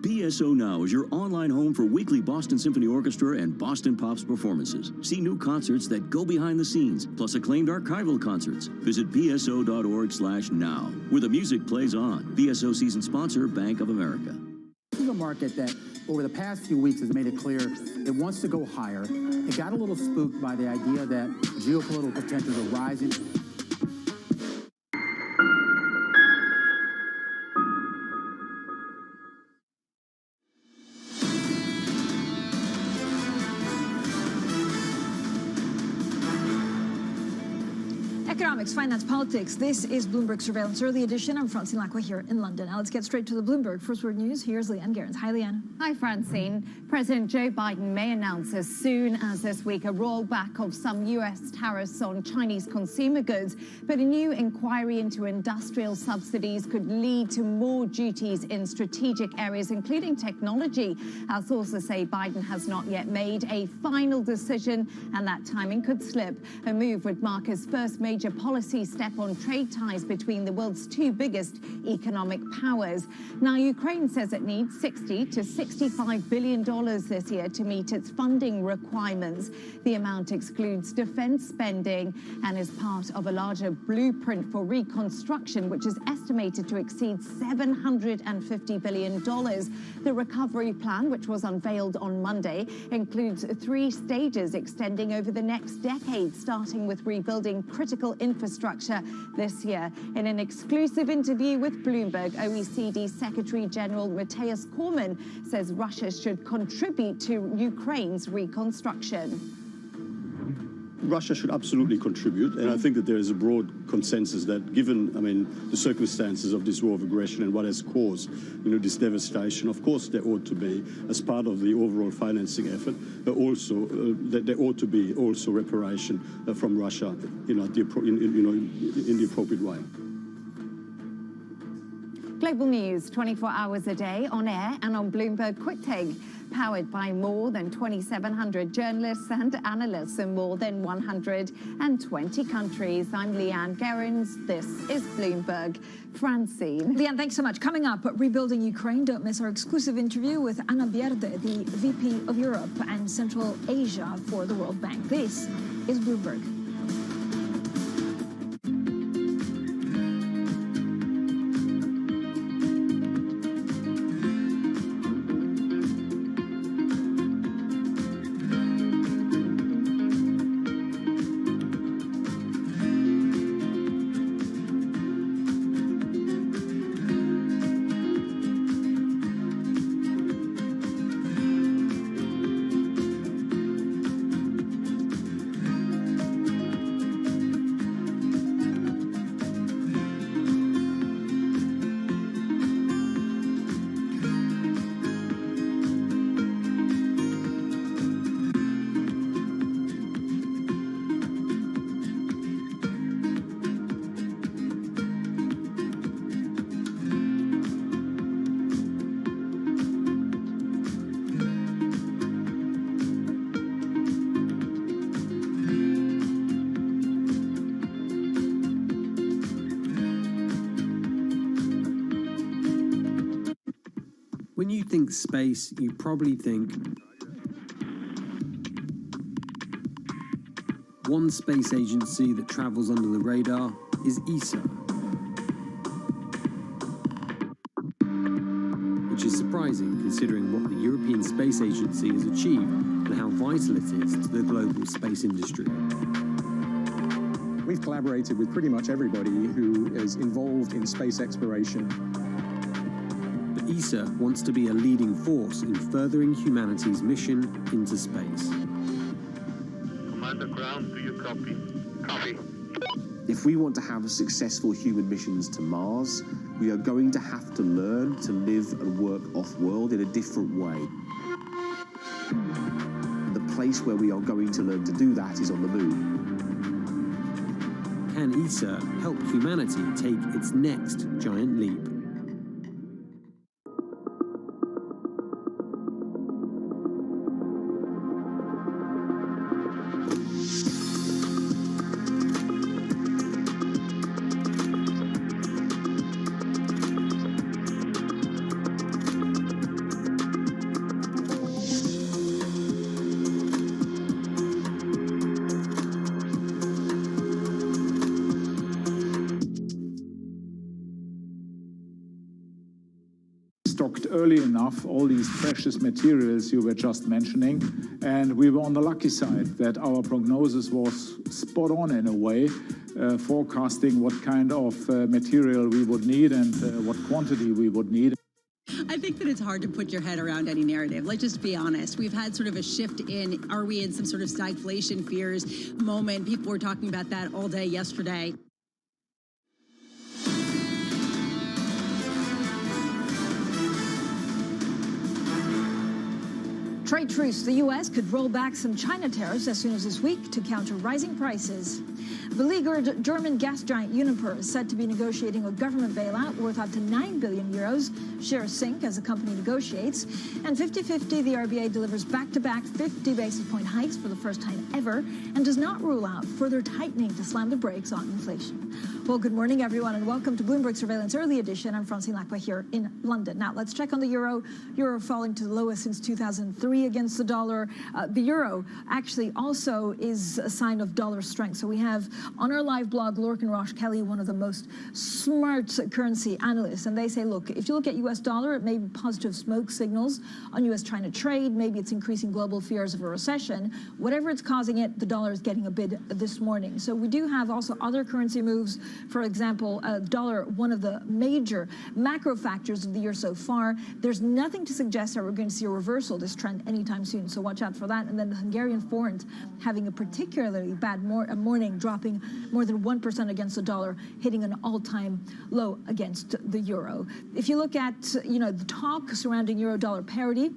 BSO Now is your online home for weekly Boston Symphony Orchestra and Boston Pops performances. See new concerts that go behind the scenes, plus acclaimed archival concerts. Visit bso.org/now, where the music plays on. BSO season sponsor, Bank of America. This is a market that, over the past few weeks, has made it clear it wants to go higher. It got a little spooked by the idea that geopolitical tensions are rising. Economics, finance, politics. This is Bloomberg Surveillance Early Edition. I'm Francine Lacqua here in London. Now let's get straight to the Bloomberg First Word News. Here's Leanne Gerrans. Hi, Leanne. Hi, Francine. President Joe Biden may announce as soon as this week a rollback of some U.S. tariffs on Chinese consumer goods, but a new inquiry into industrial subsidies could lead to more duties in strategic areas, including technology. Our sources say Biden has not yet made a final decision, and that timing could slip. A move would mark his first major policy step on trade ties between the world's two biggest economic powers. Now, Ukraine says it needs $60 to $65 billion this year to meet its funding requirements. The amount excludes defense spending and is part of a larger blueprint for reconstruction, which is estimated to exceed $750 billion. The recovery plan, which was unveiled on Monday, includes 3 stages extending over the next decade, starting with rebuilding critical infrastructure this year. In an exclusive interview with Bloomberg, OECD Secretary General Mateusz Korman says Russia should contribute to Ukraine's reconstruction. Russia should absolutely contribute, and I think that there is a broad consensus that, given, the circumstances of this war of aggression and what has caused, this devastation, of course there ought to be, as part of the overall financing effort, but also that there ought to be also reparation from Russia, in the appropriate way. Global news 24 hours a day on air and on Bloomberg Quick Take, powered by more than 2,700 journalists and analysts in more than 120 countries. I'm Leanne Gerrans. This is Bloomberg. Francine. Leanne, thanks so much. Coming up, rebuilding Ukraine. Don't miss our exclusive interview with Anna Bierde, the VP of Europe and Central Asia for the World Bank. This is Bloomberg. When you think space, you probably think one space agency that travels under the radar is ESA, which is surprising considering what the European Space Agency has achieved and how vital it is to the global space industry. We've collaborated with pretty much everybody who is involved in space exploration. ESA wants to be a leading force in furthering humanity's mission into space. Command the ground. Do you copy? Copy. If we want to have successful human missions to Mars, we are going to have to learn to live and work off-world in a different way. The place where we are going to learn to do that is on the moon. Can ESA help humanity take its next giant leap? Stocked early enough all these precious materials you were just mentioning, and we were on the lucky side that our prognosis was spot on in a way, forecasting what kind of material we would need and what quantity we would need. I think that it's hard to put your head around any narrative. Let's just be honest. We've had sort of a shift in, are we in some sort of stagflation fears moment? People were talking about that all day yesterday. Trade truce. The U.S. could roll back some China tariffs as soon as this week to counter rising prices. Beleaguered German gas giant Uniper is said to be negotiating a government bailout worth up to 9 billion euros. Shares sink as the company negotiates. And 50-50, the RBA delivers back-to-back 50 basis point hikes for the first time ever and does not rule out further tightening to slam the brakes on inflation. Well, good morning, everyone, and welcome to Bloomberg Surveillance Early Edition. I'm Francine Lacqua here in London. Now, let's check on the euro. Euro falling to the lowest since 2003 against the dollar. The euro actually also is a sign of dollar strength. So we have on our live blog, Lorcan Rosh Kelly, one of the most smart currency analysts, and they say, look, if you look at U.S. dollar, it may be positive smoke signals on U.S.-China trade. Maybe it's increasing global fears of a recession. Whatever it's causing it, the dollar is getting a bid this morning. So we do have also other currency moves. For example, dollar, one of the major macro factors of the year so far. There's nothing to suggest that we're going to see a reversal of this trend anytime soon. So watch out for that. And then the Hungarian forint having a particularly bad morning, dropping more than 1% against the dollar, hitting an all-time low against the euro. If you look at, the talk surrounding euro-dollar parity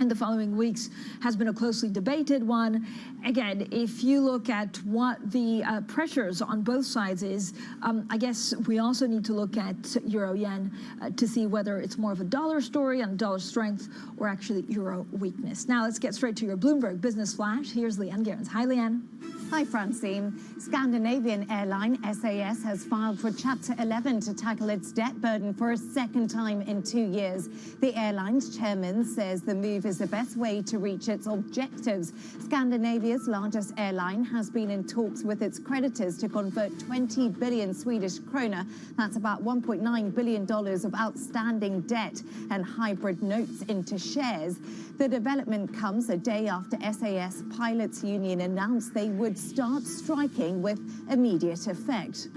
in the following weeks has been a closely debated one. Again, if you look at what the pressures on both sides is, I guess we also need to look at euro-yen to see whether it's more of a dollar story and dollar strength or actually euro weakness. Now let's get straight to your Bloomberg Business Flash. Here's Leanne Gerrans. Hi, Leanne. Hi, Francine. Scandinavian airline SAS has filed for Chapter 11 to tackle its debt burden for a second time in 2 years. The airline's chairman says the move is the best way to reach its objectives. Scandinavia's largest airline has been in talks with its creditors to convert 20 billion Swedish krona, that's about $1.9 billion of outstanding debt and hybrid notes, into shares. The development comes a day after SAS Pilots Union announced they would start striking with immediate effect.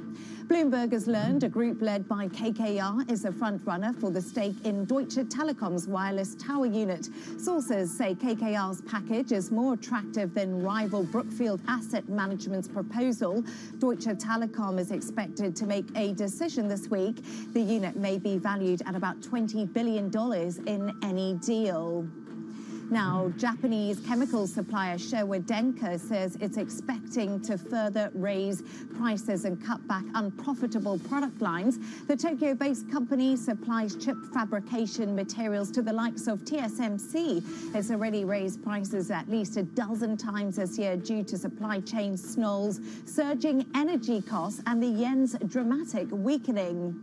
Bloomberg has learned a group led by KKR is a front-runner for the stake in Deutsche Telekom's wireless tower unit. Sources say KKR's package is more attractive than rival Brookfield Asset Management's proposal. Deutsche Telekom is expected to make a decision this week. The unit may be valued at about $20 billion in any deal. Now, Japanese chemical supplier Showa Denka says it's expecting to further raise prices and cut back unprofitable product lines. The Tokyo-based company supplies chip fabrication materials to the likes of TSMC. It's already raised prices at least a dozen times this year due to supply chain snarls, surging energy costs, and the yen's dramatic weakening.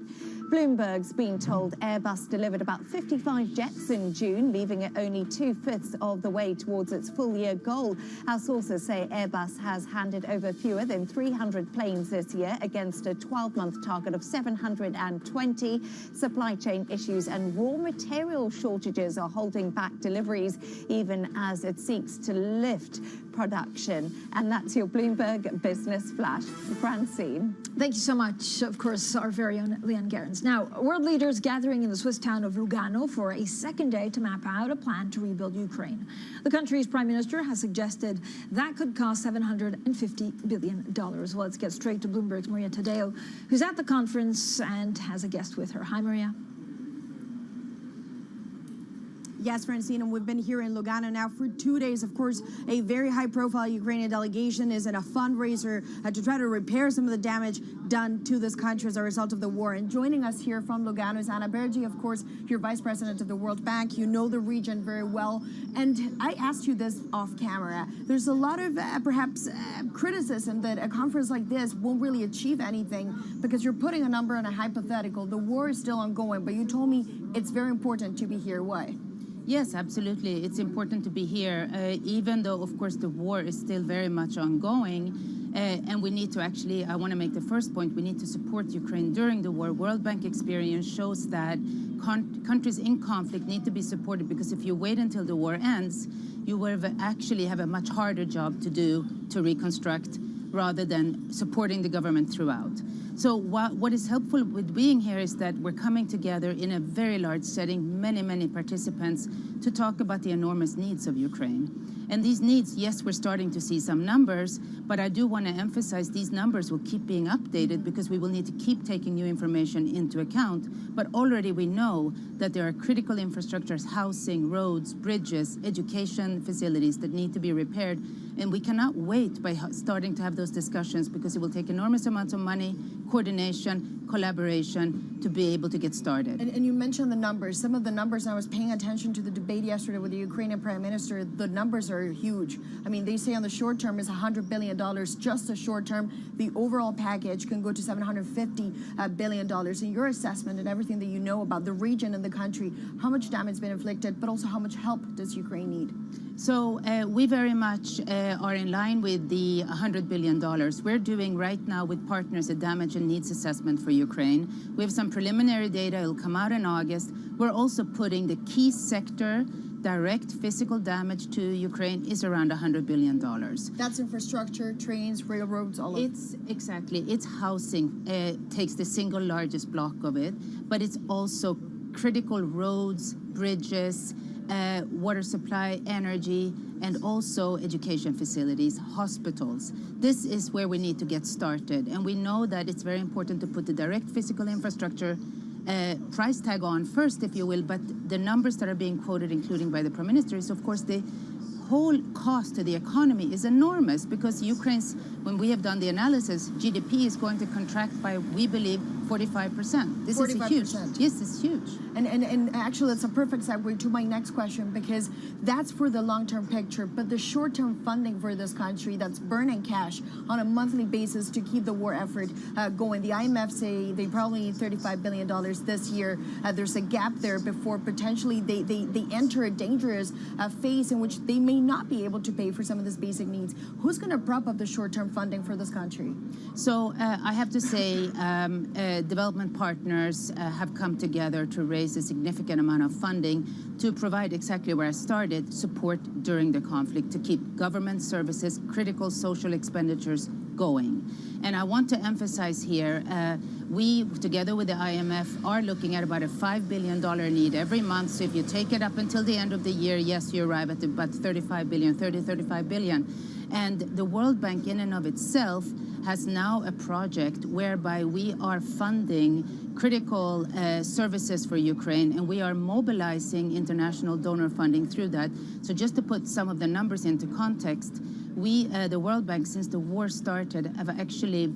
Bloomberg's been told Airbus delivered about 55 jets in June, leaving it only 2/5 of the way towards its full-year goal. Our sources say Airbus has handed over fewer than 300 planes this year against a 12-month target of 720. Supply chain issues and raw material shortages are holding back deliveries, even as it seeks to lift production. And that's your Bloomberg Business Flash. Francine. Thank you so much, of course, our very own Leon Gerrans. Now, world leaders gathering in the Swiss town of Lugano for a second day to map out a plan to rebuild Ukraine. The country's prime minister has suggested that could cost $750 billion. Well, let's get straight to Bloomberg's Maria Tadeo, who's at the conference and has a guest with her. Hi, Maria. Yes, Francine, and we've been here in Lugano now for 2 days. Of course, a very high-profile Ukrainian delegation is in a fundraiser to try to repair some of the damage done to this country as a result of the war. And joining us here from Lugano is Anna Bergi, of course, your vice president of the World Bank. You know the region very well. And I asked you this off camera. There's a lot of perhaps criticism that a conference like this won't really achieve anything because you're putting a number on a hypothetical. The war is still ongoing, but you told me it's very important to be here. Why? Yes, absolutely. It's important to be here, even though, of course, the war is still very much ongoing. And we need to actually, I want to make the first point, we need to support Ukraine during the war. World Bank experience shows that countries in conflict need to be supported because if you wait until the war ends, you will actually have a much harder job to do to reconstruct rather than supporting the government throughout. So what is helpful with being here is that we're coming together in a very large setting, many participants, to talk about the enormous needs of Ukraine. And these needs, yes, we're starting to see some numbers, but I do want to emphasize these numbers will keep being updated because we will need to keep taking new information into account. But already we know that there are critical infrastructures, housing, roads, bridges, education facilities that need to be repaired. And we cannot wait by starting to have those discussions because it will take enormous amounts of money, coordination, collaboration to be able to get started. And you mentioned the numbers. Some of the numbers, I was paying attention to the debate yesterday with the Ukrainian Prime Minister, the numbers are huge. I mean, they say on the short term is $100 billion, just the short term. The overall package can go to $750 billion. In your assessment and everything that you know about the region and the country, how much damage has been inflicted, but also how much help does Ukraine need? So we very much are in line with the $100 billion. We're doing right now with partners a damage and needs assessment for Ukraine. We have some preliminary data. It'll come out in August. We're also putting the key sector direct physical damage to Ukraine is around $100 billion. That's infrastructure, trains, railroads, all of it. It's housing takes the single largest block of it, but it's also critical roads, bridges, water supply, energy, and also education facilities, hospitals. This is where we need to get started. And we know that it's very important to put the direct physical infrastructure price tag on first, if you will, but the numbers that are being quoted, including by the Prime Minister, is of course the whole cost to the economy is enormous because Ukraine's, when we have done the analysis, GDP is going to contract by, we believe, 45%. This 45%. Is huge. Yes, it's huge. And actually, it's a perfect segue to my next question because that's for the long-term picture, but the short-term funding for this country that's burning cash on a monthly basis to keep the war effort going. The IMF say they probably need $35 billion this year. There's a gap there before potentially they enter a dangerous phase in which they may not be able to pay for some of these basic needs. Who's going to prop up the short-term funding for this country? So I have to say development partners have come together to raise a significant amount of funding to provide exactly where I started, support during the conflict to keep government services, critical social expenditures going. And I want to emphasize here, we, together with the IMF, are looking at about a $5 billion need every month. So if you take it up until the end of the year, yes, you arrive at about 35 billion. And the World Bank in and of itself has now a project whereby we are funding critical services for Ukraine, and we are mobilizing international donor funding through that. So just to put some of the numbers into context, we, the World Bank, since the war started, have actually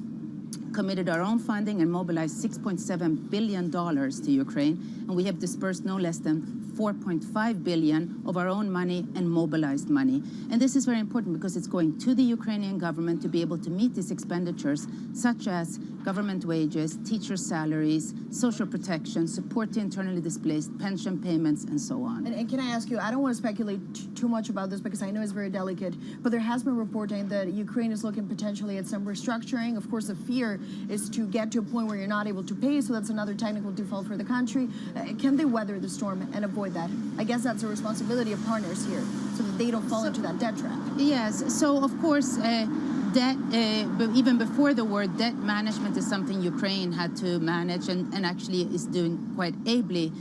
committed our own funding and mobilized $6.7 billion to Ukraine, and we have dispersed no less than $4.5 billion of our own money and mobilized money. And this is very important because it's going to the Ukrainian government to be able to meet these expenditures, such as government wages, teacher salaries, social protection, support to internally displaced, pension payments, and so on. And can I ask you, I don't want to speculate too much about this because I know it's very delicate, but there has been reporting that Ukraine is looking potentially at some restructuring. Of course, the fear is to get to a point where you're not able to pay, so that's another technical default for the country. Can they weather the storm and avoid that? I guess that's a responsibility of partners here, so that they don't fall into that debt trap. Yes, so of course, debt, but even before the war, debt management is something Ukraine had to manage and actually is doing quite ably.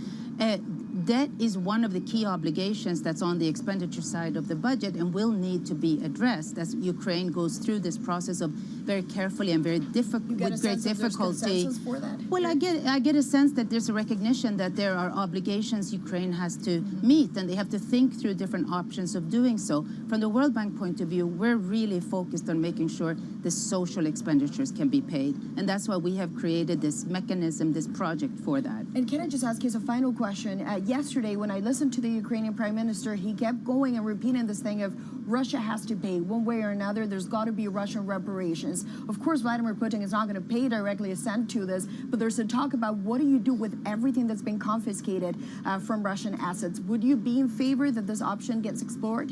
Debt is one of the key obligations that's on the expenditure side of the budget and will need to be addressed as Ukraine goes through this process of very carefully and very with great difficulty. For that? Well, I get a sense that there's a recognition that there are obligations Ukraine has to meet, and they have to think through different options of doing so. From the World Bank point of view, we're really focused on making sure the social expenditures can be paid, and that's why we have created this mechanism, this project for that. And can I just ask you as a final question? Yesterday, when I listened to the Ukrainian Prime Minister, he kept going and repeating this thing of Russia has to pay one way or another. There's got to be Russian reparations. Of course, Vladimir Putin is not going to pay directly a cent to this, but there's a talk about what do you do with everything that's been confiscated from Russian assets. Would you be in favor that this option gets explored?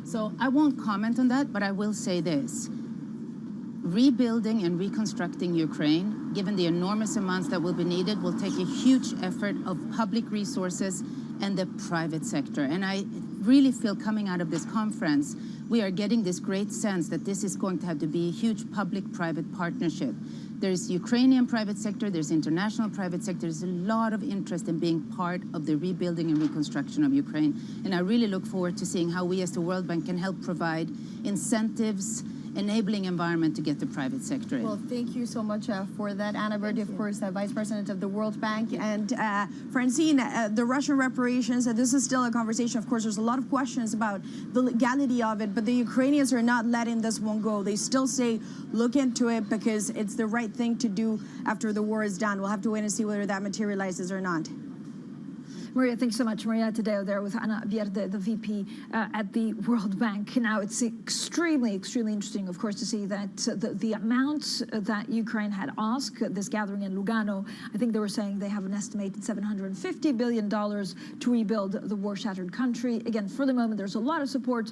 So I won't comment on that, but I will say this. Rebuilding and reconstructing Ukraine, given the enormous amounts that will be needed, will take a huge effort of public resources and the private sector. And I really feel coming out of this conference, we are getting this great sense that this is going to have to be a huge public-private partnership. There's Ukrainian private sector, there's international private sector, there's a lot of interest in being part of the rebuilding and reconstruction of Ukraine. And I really look forward to seeing how we as the World Bank can help provide incentives, enabling environment to get the private sector in. Well, thank you so much for that. Anna Verdi, of course, Vice President of the World Bank. And Francine, the Russian reparations, this is still a conversation. Of course, there's a lot of questions about the legality of it, but the Ukrainians are not letting this one go. They still say, look into it because it's the right thing to do after the war is done. We'll have to wait and see whether that materializes or not. Maria, thanks so much. Maria Tadeo there with Anna Vierde, the VP at the World Bank. Now, it's extremely interesting, of course, to see that the amount that Ukraine had asked this gathering in Lugano, I think they were saying they have an estimated $750 billion to rebuild the war-shattered country. Again, for the moment, there's a lot of support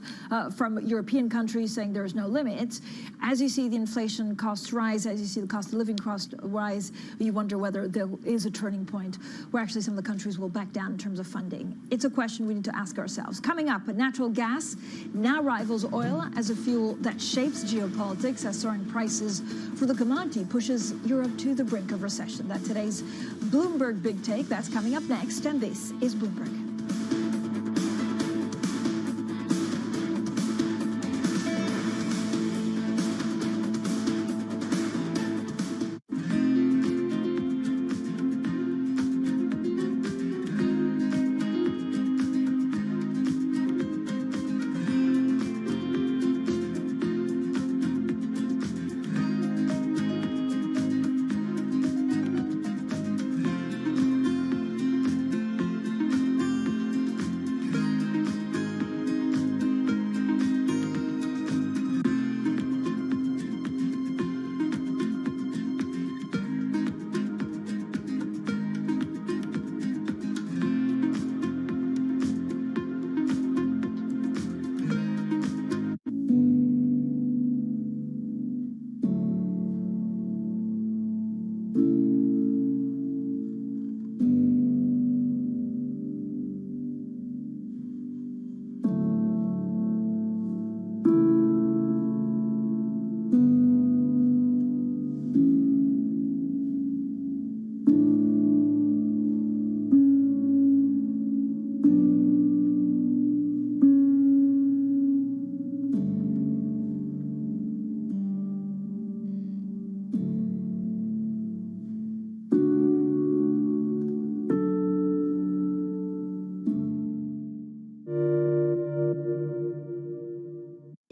from European countries saying there is no limit. As you see the inflation costs rise, as you see the cost of living costs rise, you wonder whether there is a turning point where actually some of the countries will back down in terms of funding. It's a question we need to ask ourselves. Coming up, natural gas now rivals oil as a fuel that shapes geopolitics as soaring prices for the commodity pushes Europe to the brink of recession. That's today's Bloomberg Big Take. That's coming up next, and this is Bloomberg.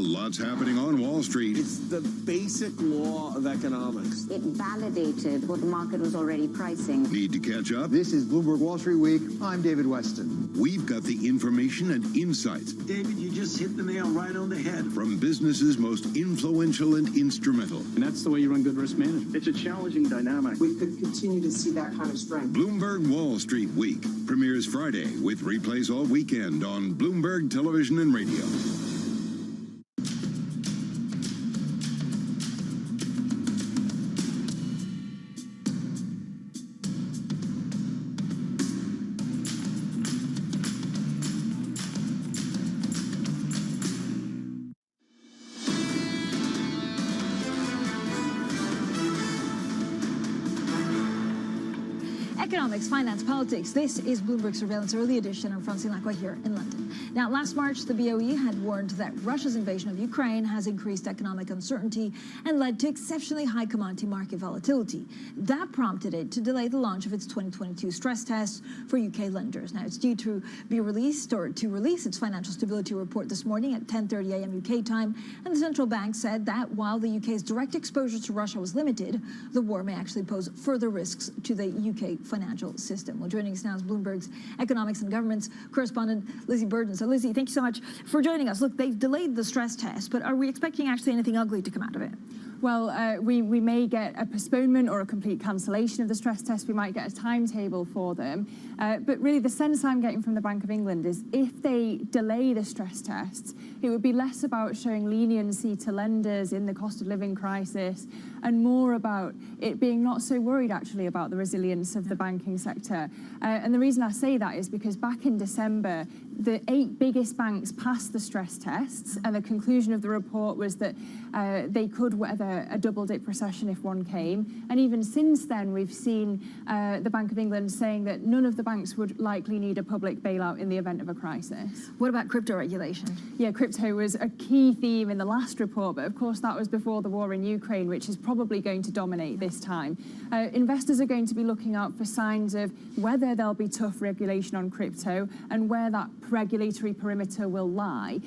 Lots happening on Wall Street. It's the basic law of economics. It validated what the market was already pricing. Need to catch up? This is Bloomberg Wall Street Week. I'm David Weston. We've got the information and insights. David, you just hit the nail right on the head. From businesses most influential and instrumental. And that's the way you run good risk management. It's a challenging dynamic. We could continue to see that kind of strength. Bloomberg Wall Street Week premieres Friday with replays all weekend on Bloomberg Television and Radio. Economics, finance, politics. This is Bloomberg Surveillance Early Edition. I'm Francine Lacqua here in London. Now, last March, the BOE had warned that Russia's invasion of Ukraine has increased economic uncertainty and led to exceptionally high commodity market volatility. That prompted it to delay the launch of its 2022 stress tests for UK lenders. Now, it's due to be released, or to release its financial stability report this morning at 10:30 a.m. UK time, and the central bank said that while the UK's direct exposure to Russia was limited, the war may actually pose further risks to the UK financial system. Well, joining us now is Bloomberg's economics and governments correspondent Lizzie Burden. So, Lizzie, thank you so much for joining us. Look, they've delayed the stress test, but are we expecting actually anything ugly to come out of it? Well, we may get a postponement or a complete cancellation of the stress test. We might get a timetable for them. But really, the sense I'm getting from the Bank of England is if they delay the stress tests, it would be less about showing leniency to lenders in the cost of living crisis and more about it being not so worried, actually, about the resilience of the banking sector. And the reason I say that is because back in December, the 8 biggest banks passed the stress tests, and the conclusion of the report was that they could weather a double-dip recession if one came. And even since then, we've seen the Bank of England saying that none of the banks would likely need a public bailout in the event of a crisis. What about crypto regulation? Yeah, crypto was a key theme in the last report, but of course that was before the war in Ukraine, which is probably going to dominate this time. Investors are going to be looking out for signs of whether there'll be tough regulation on crypto and where that regulatory perimeter will lie.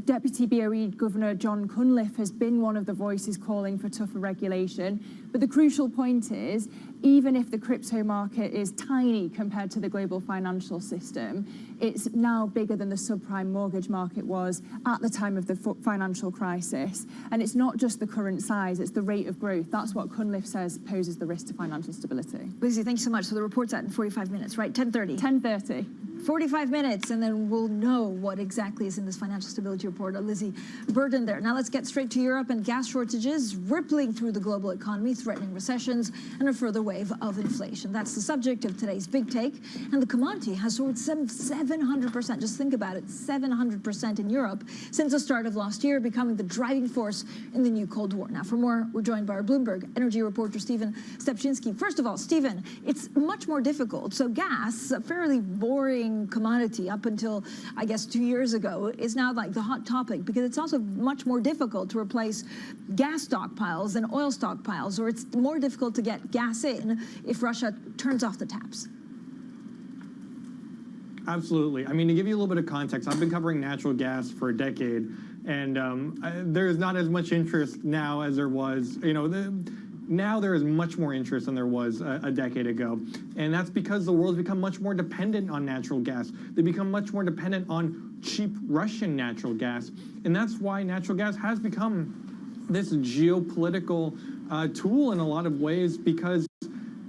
Deputy BOE Governor John Cunliffe has been one of the voices calling for tougher regulation. But the crucial point is, even if the crypto market is tiny compared to the global financial system, it's now bigger than the subprime mortgage market was at the time of the financial crisis. And it's not just the current size, it's the rate of growth. That's what Cunliffe says poses the risk to financial stability. Lizzie, thank you so much. So the report's out in 45 minutes, right? 10:30? 10:30. 45 minutes, and then we'll know what exactly is in this financial stability report. Lizzie Burden there. Now let's get straight to Europe, and gas shortages rippling through the global economy, threatening recessions and a further wave of inflation. That's the subject of today's Big Take. And the commodity has soared 700%. Just think about it, 700% in Europe since the start of last year, becoming the driving force in the new Cold War. Now, for more, we're joined by our Bloomberg energy reporter, Stephen Stepczynski. First of all, Stephen, it's much more difficult. So gas, a fairly boring commodity up until, I guess, 2 years ago, is now like the hot topic because it's also much more difficult to replace gas stockpiles than oil stockpiles, or it's more difficult to get gas in if Russia turns off the taps. Absolutely. I mean, to give you a little bit of context, I've been covering natural gas for a decade, and there's not as much interest now as there was, now there is much more interest than there was a decade ago. And that's because the world's become much more dependent on natural gas. They become much more dependent on cheap Russian natural gas. And that's why natural gas has become this geopolitical tool in a lot of ways, because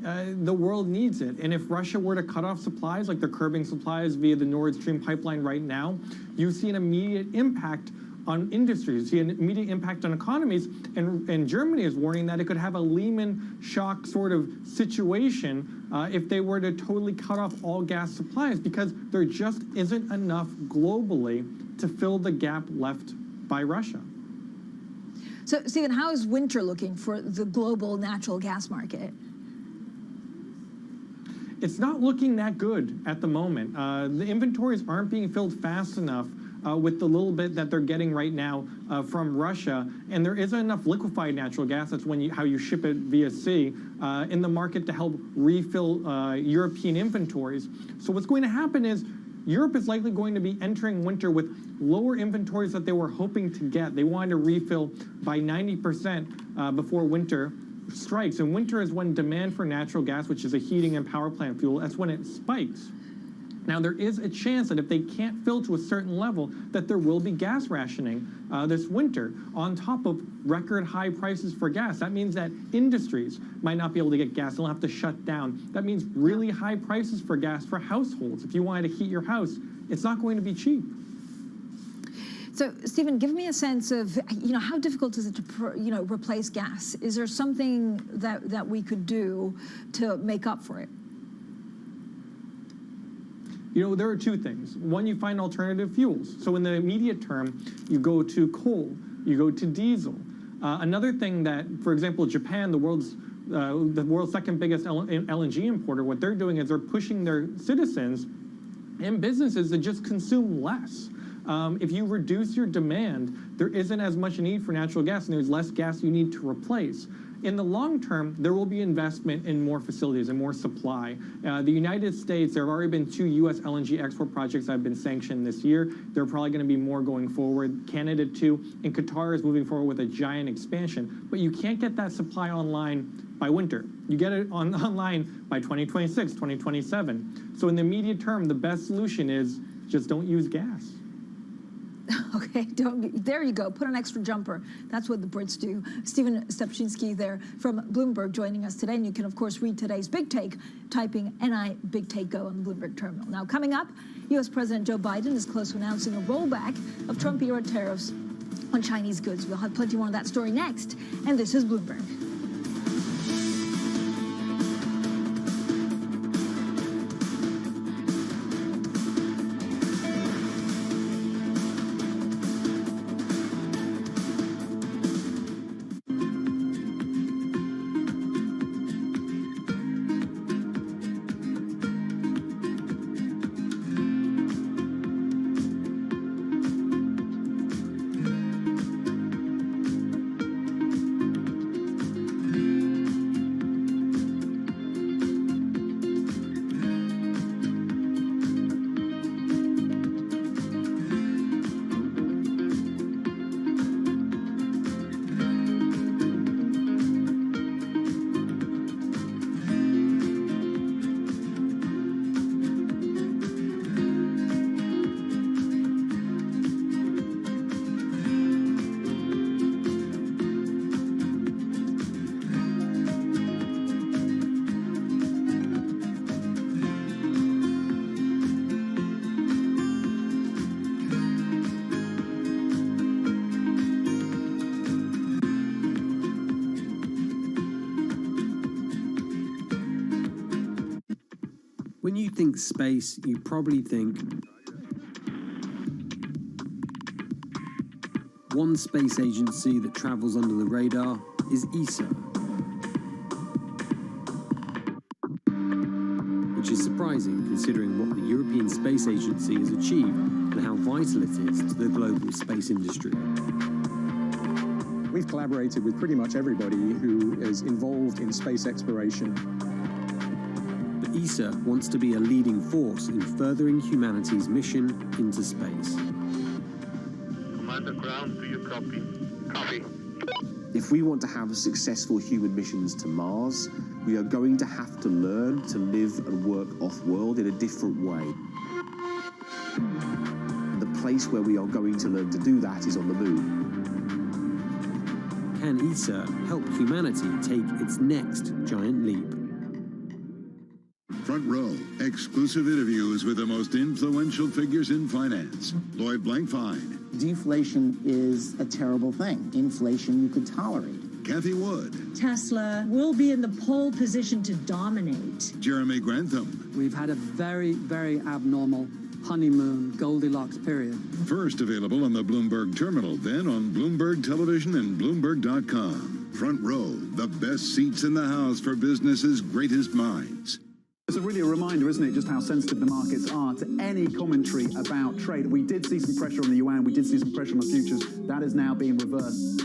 the world needs it. And if Russia were to cut off supplies, like they're curbing supplies via the Nord Stream pipeline right now, you see an immediate impact on industries, see an immediate impact on economies, and Germany is warning that it could have a Lehman shock sort of situation if they were to totally cut off all gas supplies, because there just isn't enough globally to fill the gap left by Russia. So, Stephen, how is winter looking for the global natural gas market? It's not looking that good at the moment. The inventories aren't being filled fast enough with the little bit that they're getting right now from Russia, and there isn't enough liquefied natural gas, that's how you ship it via sea, in the market to help refill European inventories. So what's going to happen is Europe is likely going to be entering winter with lower inventories that they were hoping to get. They wanted to refill by 90% before winter strikes, and winter is when demand for natural gas, which is a heating and power plant fuel, that's when it spikes. Now, there is a chance that if they can't fill to a certain level, that there will be gas rationing this winter on top of record high prices for gas. That means that industries might not be able to get gas. They'll have to shut down. That means really high prices for gas for households. If you wanted to heat your house, it's not going to be cheap. So, Stephen, give me a sense of, how difficult is it to, replace gas? Is there something that we could do to make up for it? There are two things. One, you find alternative fuels. So in the immediate term, you go to coal, you go to diesel. Another thing that, for example, Japan, the world's second biggest LNG importer, what they're doing is they're pushing their citizens and businesses to just consume less. If you reduce your demand, there isn't as much need for natural gas, and there's less gas you need to replace. In the long term, there will be investment in more facilities and more supply. The United States, there have already been 2 U.S. LNG export projects that have been sanctioned this year. There are probably going to be more going forward. Canada, too. And Qatar is moving forward with a giant expansion. But you can't get that supply online by winter. You get it online by 2026, 2027. So in the immediate term, the best solution is just don't use gas. Okay, there you go. Put an extra jumper. That's what the Brits do. Stephen Stepczynski there from Bloomberg joining us today. And you can, of course, read today's Big Take, typing NI Big Take Go on the Bloomberg terminal. Now, coming up, U.S. President Joe Biden is close to announcing a rollback of Trump-era tariffs on Chinese goods. We'll have plenty more on that story next. And this is Bloomberg. When you think space, you probably think one space agency that travels under the radar is ESA, which is surprising considering what the European Space Agency has achieved and how vital it is to the global space industry. We've collaborated with pretty much everybody who is involved in space exploration. ESA wants to be a leading force in furthering humanity's mission into space. Commander Ground, do you copy? Copy. If we want to have successful human missions to Mars, we are going to have to learn to live and work off-world in a different way. The place where we are going to learn to do that is on the moon. Can ESA help humanity take its next giant leap? Front Row, exclusive interviews with the most influential figures in finance. Lloyd Blankfein. Deflation is a terrible thing. Inflation you could tolerate. Kathy Wood. Tesla will be in the pole position to dominate. Jeremy Grantham. We've had a very, very abnormal honeymoon Goldilocks period. First available on the Bloomberg terminal, then on Bloomberg Television and Bloomberg.com. Front Row, the best seats in the house for business's greatest minds. It's really a reminder, isn't it, just how sensitive the markets are to any commentary about trade. We did see some pressure on the yuan, we did see some pressure on the futures. That is now being reversed.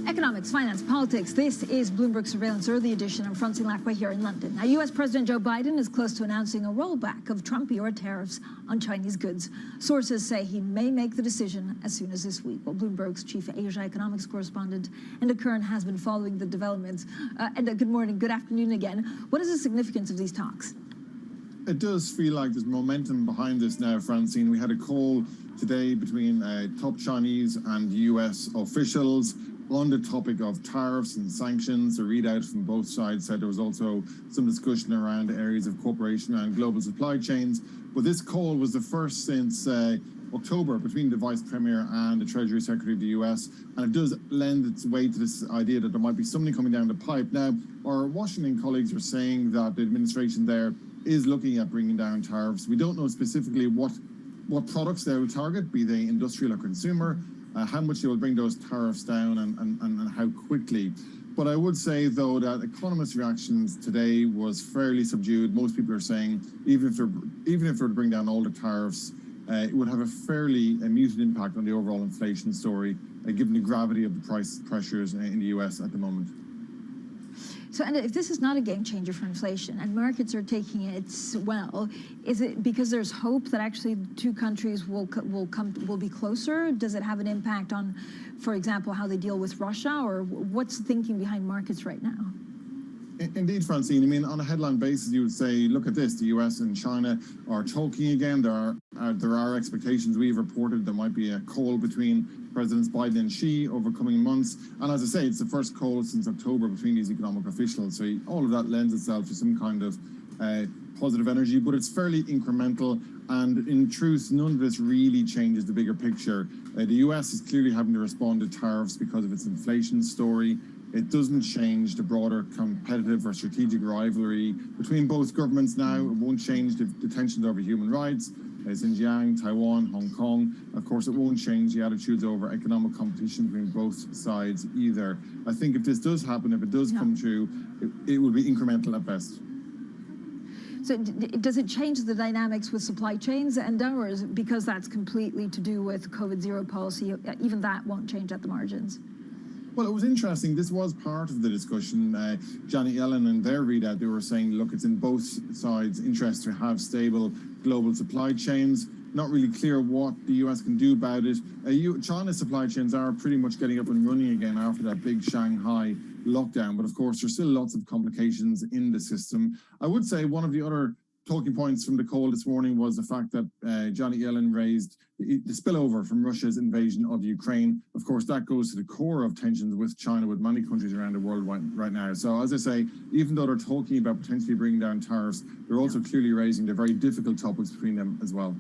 Economics, finance, politics. This is Bloomberg Surveillance Early Edition. I'm Francine Lacqua here in London. Now, U.S. President Joe Biden is close to announcing a rollback of Trump-era tariffs on Chinese goods. Sources say he may make the decision as soon as this week. Well, Bloomberg's chief Asia economics correspondent, Enda Kern, has been following the developments. Enda, good morning, good afternoon again. What is the significance of these talks? It does feel like there's momentum behind this now, Francine. We had a call today between top Chinese and U.S. officials on the topic of tariffs and sanctions. The readout from both sides said there was also some discussion around areas of cooperation around global supply chains. But this call was the first since October between the Vice Premier and the Treasury Secretary of the US, and it does lend its way to this idea that there might be something coming down the pipe. Now, our Washington colleagues are saying that the administration there is looking at bringing down tariffs. We don't know specifically what products they will target, be they industrial or consumer, how much they will bring those tariffs down and how quickly. But I would say, though, that economists' reactions today was fairly subdued. Most people are saying even if they were to bring down all the tariffs, it would have a fairly muted impact on the overall inflation story, given the gravity of the price pressures in the US at the moment. So, and if this is not a game changer for inflation and markets are taking it well, is it because there's hope that actually the two countries will be closer? Does it have an impact on, for example, how they deal with Russia, or what's the thinking behind markets right now? Indeed, Francine. I mean, on a headline basis, you would say, look at this: the US and China are talking again. There are expectations. We've reported there might be a call between Presidents Biden and Xi over coming months. And as I say, it's the first call since October between these economic officials. So all of that lends itself to some kind of positive energy, but it's fairly incremental. And in truth, none of this really changes the bigger picture. The US is clearly having to respond to tariffs because of its inflation story. It doesn't change the broader competitive or strategic rivalry between both governments now. It won't change the tensions over human rights, Xinjiang, Taiwan, Hong Kong. Of course, it won't change the attitudes over economic competition between both sides either. I think if this does happen, if it does come true, it will be incremental at best. So does it change the dynamics with supply chains, and or is it because that's completely to do with COVID-0 policy, even that won't change at the margins? Well, it was interesting. This was part of the discussion. Janet Yellen and their readout, they were saying, look, it's in both sides' interest to have stable global supply chains. Not really clear what the US can do about it. China's supply chains are pretty much getting up and running again after that big Shanghai lockdown. But of course, there's still lots of complications in the system. I would say one of the other talking points from the call this morning was the fact that Janet Yellen raised the spillover from Russia's invasion of Ukraine. Of course, that goes to the core of tensions with China, with many countries around the world right now. So as I say, even though they're talking about potentially bringing down tariffs, they're also clearly raising the very difficult topics between them as well.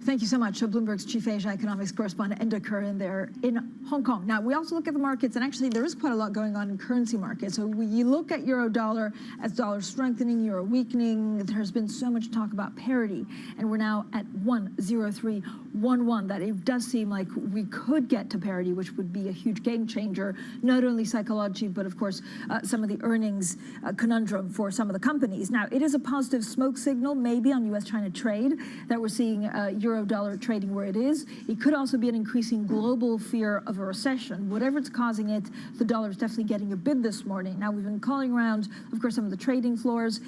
Thank you so much. Bloomberg's Chief Asia Economics Correspondent, Enda Curran there in Hong Kong. Now, we also look at the markets, and actually there is quite a lot going on in currency markets. So you look at euro-dollar, as dollar strengthening, euro weakening. There's been so much talk about parity, and we're now at 1.0311. That it does seem like we could get to parity, which would be a huge game changer, not only psychology, but of course, some of the earnings conundrum for some of the companies. Now, it is a positive smoke signal, maybe on U.S.-China trade, that we're seeing euro-dollar trading where it is. It could also be an increasing global fear of a recession. Whatever it's causing it, the dollar is definitely getting a bid this morning. Now, we've been calling around, of course, some of the trading floors.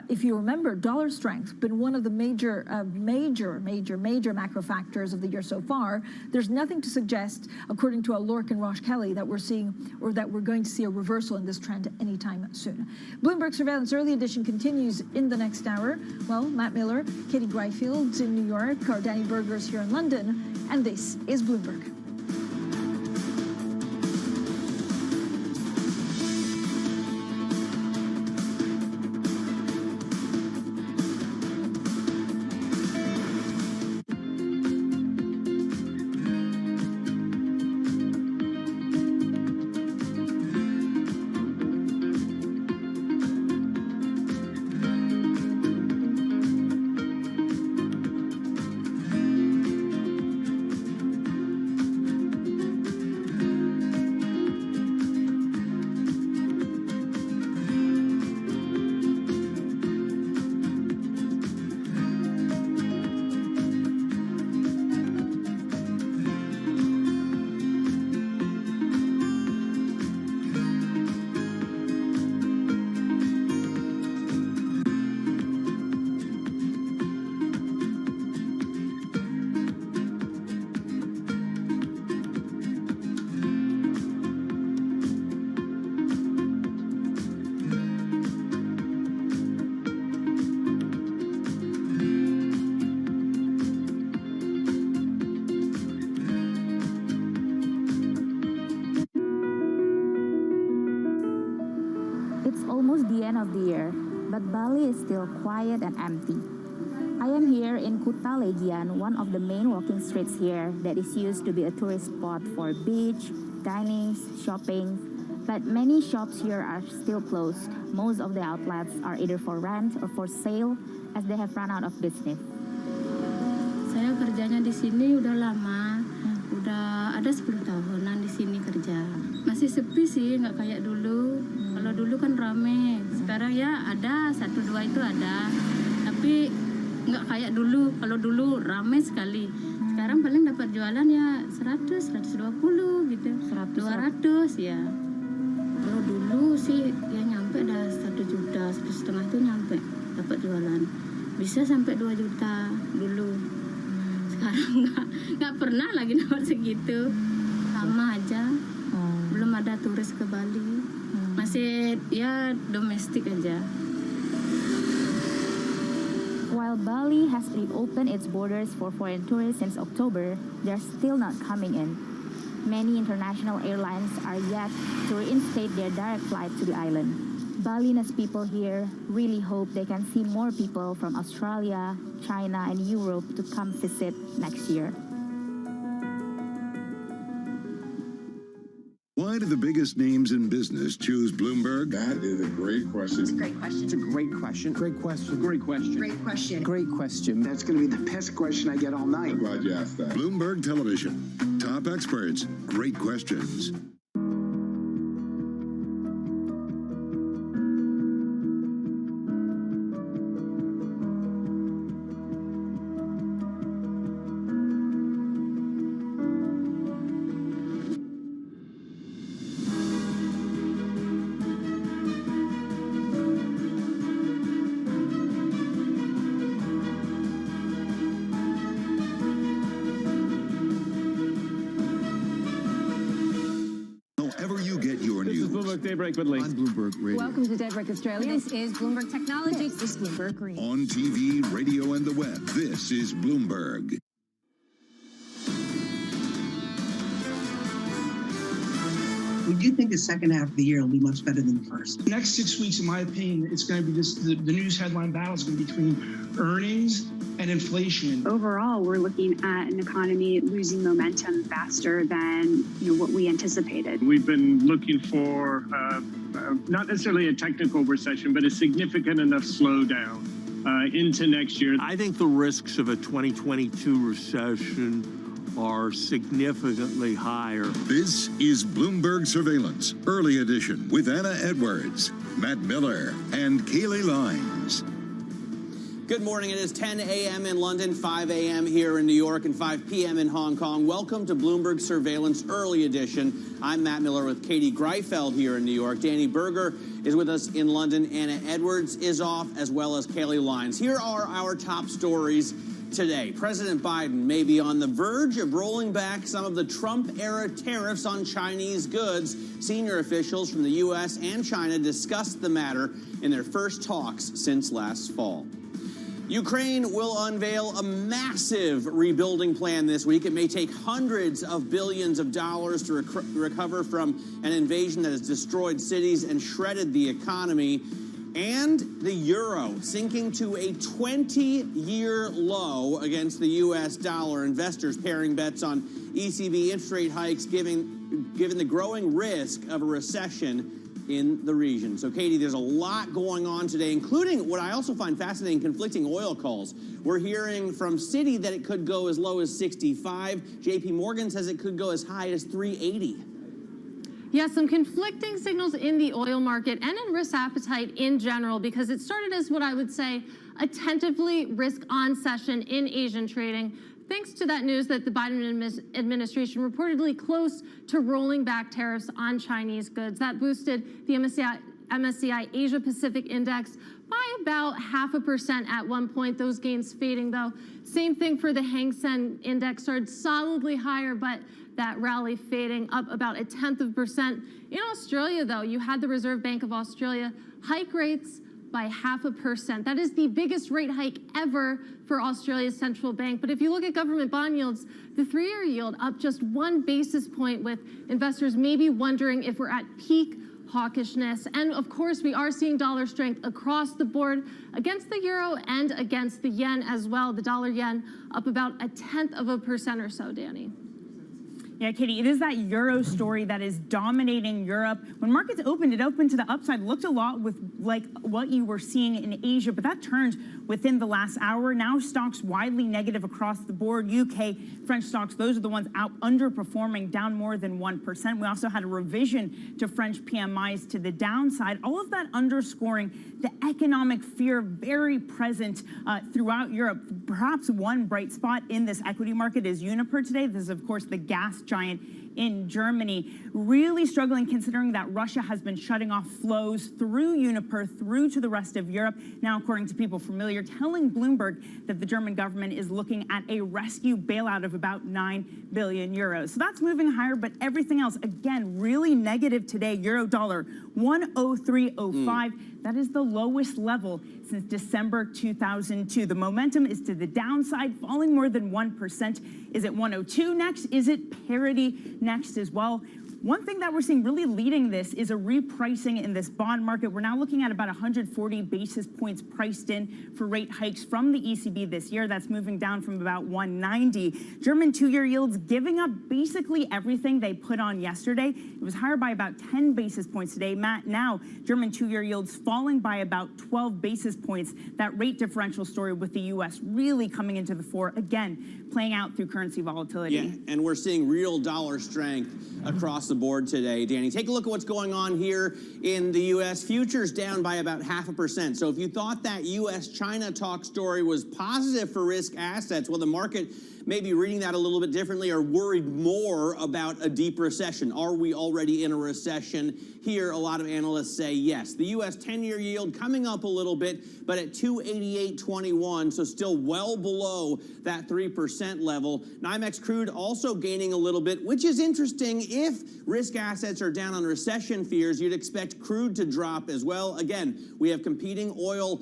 If you remember, dollar strength been one of the major macro factors of the year so far. There's nothing to suggest, according to Lork and Rosh Kelly, that we're seeing or that we're going to see a reversal in this trend anytime soon. Bloomberg Surveillance Early Edition continues in the next hour. Well, Matt Miller, Katie Greifield in New York, or Danny Berger's here in London, and this is Bloomberg. It's almost the end of the year, but Bali is still quiet and empty. I am here in Kuta Legian, one of the main walking streets here that is used to be a tourist spot for beach, dining, shopping. But many shops here are still closed. Most of the outlets are either for rent or for sale as they have run out of business. Saya kerjanya di sini udah lama, udah ada 10 tahunan di sini kerja. Masih sepi sih, nggak kayak dulu. Kalau dulu kan rame, sekarang ya ada 1-2 itu ada. Tapi nggak kayak dulu. Kalau dulu rame sekali. Sekarang paling dapat jualan ya 100, 120 gitu. 200 ya. Kalau dulu sih ya nyampe dah 1 juta, 1,5 itu nyampe dapat jualan. Bisa sampai 2 juta dulu. Sekarang nggak pernah lagi dapat segitu. Sama aja. Belum ada turis ke Bali. Masih ya domestik aja. While Bali has reopened its borders for foreign tourists since October, they're still not coming in. Many international airlines are yet to reinstate their direct flight to the island. Balinese people here really hope they can see more people from Australia, China, and Europe to come visit next year. Why do the biggest names in business choose Bloomberg? That is a great question. It's a great question. It's a great question. Great question. Great question. Great question. Great question. That's going to be the best question I get all night. I'm glad you asked that. Bloomberg Television. Top experts. Great questions. Daybreak with Lee. On Bloomberg Radio. Welcome to Daybreak Australia. This is Bloomberg Technology. This is Bloomberg Green. On TV, radio, and the web, this is Bloomberg. We do think the second half of the year will be much better than the first. The next 6 weeks, in my opinion, it's going to be this, the news headline battle is going to be between earnings and inflation. Overall, we're looking at an economy losing momentum faster than what we anticipated. We've been looking for not necessarily a technical recession, but a significant enough slowdown into next year. I think the risks of a 2022 recession are significantly higher. This is Bloomberg Surveillance, Early Edition, with Anna Edwards, Matt Miller, and Kaylee Lines. Good morning. It is 10 a.m. in London, 5 a.m. here in New York, and 5 p.m. in Hong Kong. Welcome to Bloomberg Surveillance Early Edition. I'm Matt Miller with Katie Greifeld here in New York. Danny Berger is with us in London. Anna Edwards is off, as well as Kaylee Lines. Here are our top stories today. President Biden may be on the verge of rolling back some of the Trump-era tariffs on Chinese goods. Senior officials from the U.S. and China discussed the matter in their first talks since last fall. Ukraine will unveil a massive rebuilding plan this week. It may take hundreds of billions of dollars to recover from an invasion that has destroyed cities and shredded the economy. And the euro sinking to a 20-year low against the U.S. dollar. Investors paring bets on ECB interest rate hikes, given the growing risk of a recession in the region. So, Katie, there's a lot going on today, including what I also find fascinating, conflicting oil calls. We're hearing from Citi that it could go as low as 65. JP Morgan says it could go as high as 380. Yeah, some conflicting signals in the oil market and in risk appetite in general, because it started as what I would say a tentatively risk-on session in Asian trading, thanks to that news that the Biden administration reportedly close to rolling back tariffs on Chinese goods. That boosted the MSCI Asia Pacific Index by about 0.5% at one point. Those gains fading, though. Same thing for the Hang Seng Index, started solidly higher, but that rally fading up about 0.1%. In Australia, though, you had the Reserve Bank of Australia hike rates by 0.5%. That is the biggest rate hike ever for Australia's central bank. But if you look at government bond yields, the 3-year yield up just 1 basis point, with investors maybe wondering if we're at peak hawkishness. And of course, we are seeing dollar strength across the board against the euro and against the yen as well. The dollar yen up about 0.1% or so, Danny. Yeah, Katie, it is that euro story that is dominating Europe. When markets opened, it opened to the upside, looked a lot with like what you were seeing in Asia, but that turned within the last hour. Now stocks widely negative across the board. UK, French stocks, those are the ones out underperforming, down more than 1%. We also had a revision to French PMIs to the downside. All of that underscoring the economic fear very present throughout Europe. Perhaps one bright spot in this equity market is Uniper today. This is, of course, the gas giant in Germany, really struggling considering that Russia has been shutting off flows through Uniper through to the rest of Europe. Now, according to people familiar, telling Bloomberg that the German government is looking at a rescue bailout of about 9 billion euros. So that's moving higher, but everything else, again, really negative today. Euro dollar 103.05. That is the lowest level since December 2002. The momentum is to the downside, falling more than 1%. Is it 102 next? Is it parity next as well? One thing that we're seeing really leading this is a repricing in this bond market. We're now looking at about 140 basis points priced in for rate hikes from the ECB this year. That's moving down from about 190. German two-year yields giving up basically everything they put on yesterday. It was higher by about 10 basis points today. Matt, now German two-year yields falling by about 12 basis points. That rate differential story with the U.S. really coming into the fore, again, playing out through currency volatility. Yeah, and we're seeing real dollar strength across the board today. Danny, take a look at what's going on here in the U.S. Futures down by about 0.5%. So if you thought that U.S.-China talk story was positive for risk assets, well, the market may be reading that a little bit differently or worried more about a deep recession. Are we already in a recession? Here, a lot of analysts say yes. The U.S. 10-year yield coming up a little bit, but at 288.21, so still well below that 3% level. NYMEX crude also gaining a little bit, which is interesting. If risk assets are down on recession fears, you'd expect crude to drop as well. Again, we have competing oil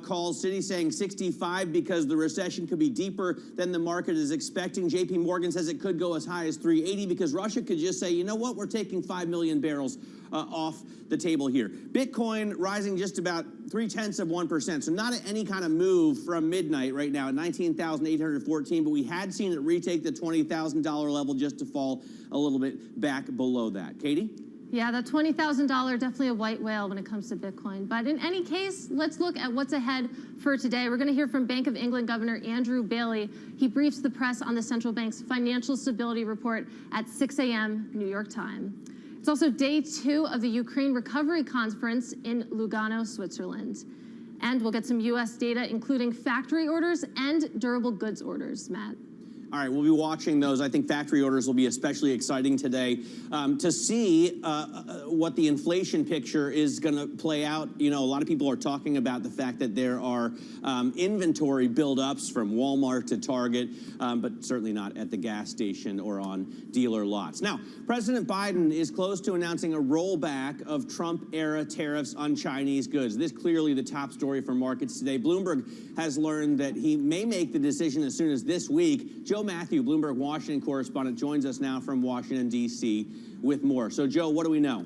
calls. Citi saying 65 because the recession could be deeper than the market is expecting. JP Morgan says it could go as high as 380 because Russia could just say, you know what, we're taking 5 million barrels off the table here. Bitcoin rising just about 0.3%. So not any kind of move from midnight right now at 19,814, but we had seen it retake the $20,000 level just to fall a little bit back below that. Katie? Yeah, that $20,000, definitely a white whale when it comes to Bitcoin. But in any case, let's look at what's ahead for today. We're going to hear from Bank of England Governor Andrew Bailey. He briefs the press on the central bank's financial stability report at 6 a.m. New York time. It's also day 2 of the Ukraine Recovery Conference in Lugano, Switzerland. And we'll get some U.S. data, including factory orders and durable goods orders, Matt. All right, we'll be watching those. I think factory orders will be especially exciting today to see what the inflation picture is going to play out. You know, a lot of people are talking about the fact that there are inventory buildups from Walmart to Target, but certainly not at the gas station or on dealer lots. Now, President Biden is close to announcing a rollback of Trump-era tariffs on Chinese goods. This clearly the top story for markets today. Bloomberg has learned that he may make the decision as soon as this week. Joe Matthew, Bloomberg Washington correspondent, joins us now from Washington, D.C. with more. So, Joe, what do we know?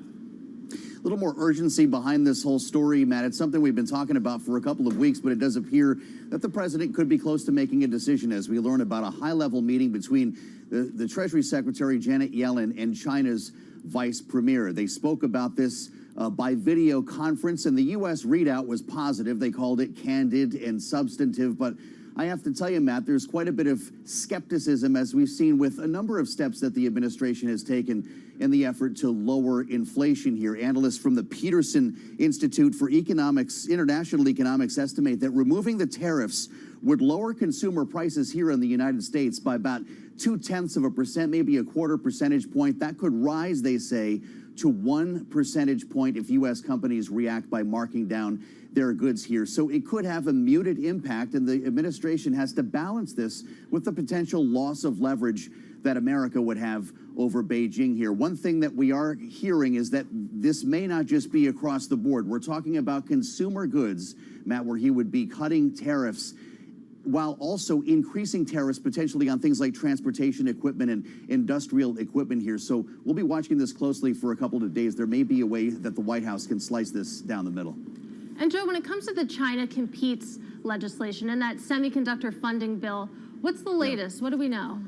A little more urgency behind this whole story, Matt. It's something we've been talking about for a couple of weeks, but it does appear that the president could be close to making a decision as we learn about a high-level meeting between the Treasury Secretary Janet Yellen and China's vice premier. They spoke about this by video conference, and the U.S. readout was positive. They called it candid and substantive, but I have to tell you, Matt, there's quite a bit of skepticism, as we've seen with a number of steps that the administration has taken in the effort to lower inflation here. Analysts from the Peterson Institute for International Economics estimate that removing the tariffs would lower consumer prices here in the United States by about 0.2%, maybe a quarter percentage point. That could rise, they say, to 1 percentage point if U.S. companies react by marking down their goods here. So it could have a muted impact, and the administration has to balance this with the potential loss of leverage that America would have over Beijing here. One thing that we are hearing is that this may not just be across the board. We're talking about consumer goods, Matt, where he would be cutting tariffs while also increasing tariffs potentially on things like transportation equipment and industrial equipment here. So we'll be watching this closely for a couple of days. There may be a way that the White House can slice this down the middle. And Joe, when it comes to the China competes legislation and that semiconductor funding bill, what's the latest? What do we know?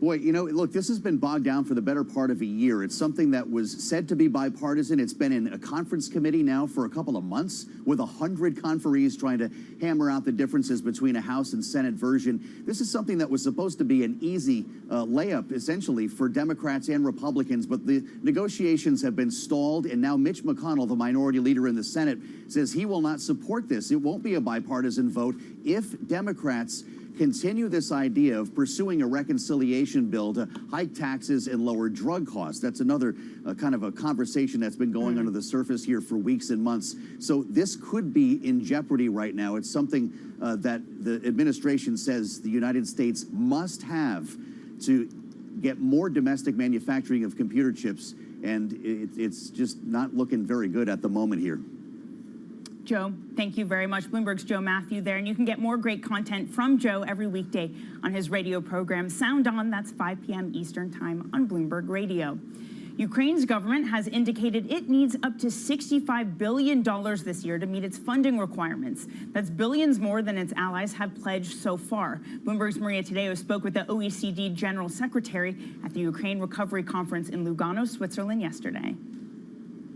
Boy, you know, look, this has been bogged down for the better part of a year. It's something that was said to be bipartisan. It's been in a conference committee now for a couple of months with 100 conferees trying to hammer out the differences between a House and Senate version. This is something that was supposed to be an easy layup, essentially, for Democrats and Republicans. But the negotiations have been stalled, and now Mitch McConnell, the minority leader in the Senate, says he will not support this. It won't be a bipartisan vote if Democrats continue this idea of pursuing a reconciliation bill to hike taxes and lower drug costs. That's another kind of a conversation that's been going under the surface here for weeks and months. So this could be in jeopardy right now. It's something that the administration says the United States must have to get more domestic manufacturing of computer chips, and it's just not looking very good at the moment here. Joe, thank you very much. Bloomberg's Joe Matthew there. And you can get more great content from Joe every weekday on his radio program, Sound On. That's 5 p.m. Eastern Time on Bloomberg Radio. Ukraine's government has indicated it needs up to $65 billion this year to meet its funding requirements. That's billions more than its allies have pledged so far. Bloomberg's Maria Tadeo spoke with the OECD General Secretary at the Ukraine Recovery Conference in Lugano, Switzerland yesterday.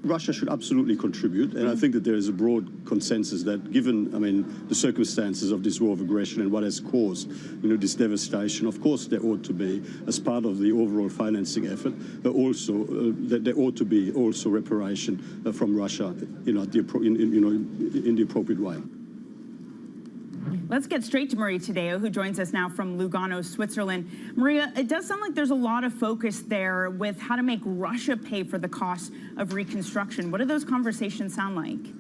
Russia should absolutely contribute, and I think that there is a broad consensus that, given, the circumstances of this war of aggression and what has caused, this devastation, of course there ought to be, as part of the overall financing effort, but also that there ought to be also reparation from Russia, in the appropriate way. Let's get straight to Maria Tadeo, who joins us now from Lugano, Switzerland. Maria, it does sound like there's a lot of focus there with how to make Russia pay for the cost of reconstruction. What do those conversations sound like?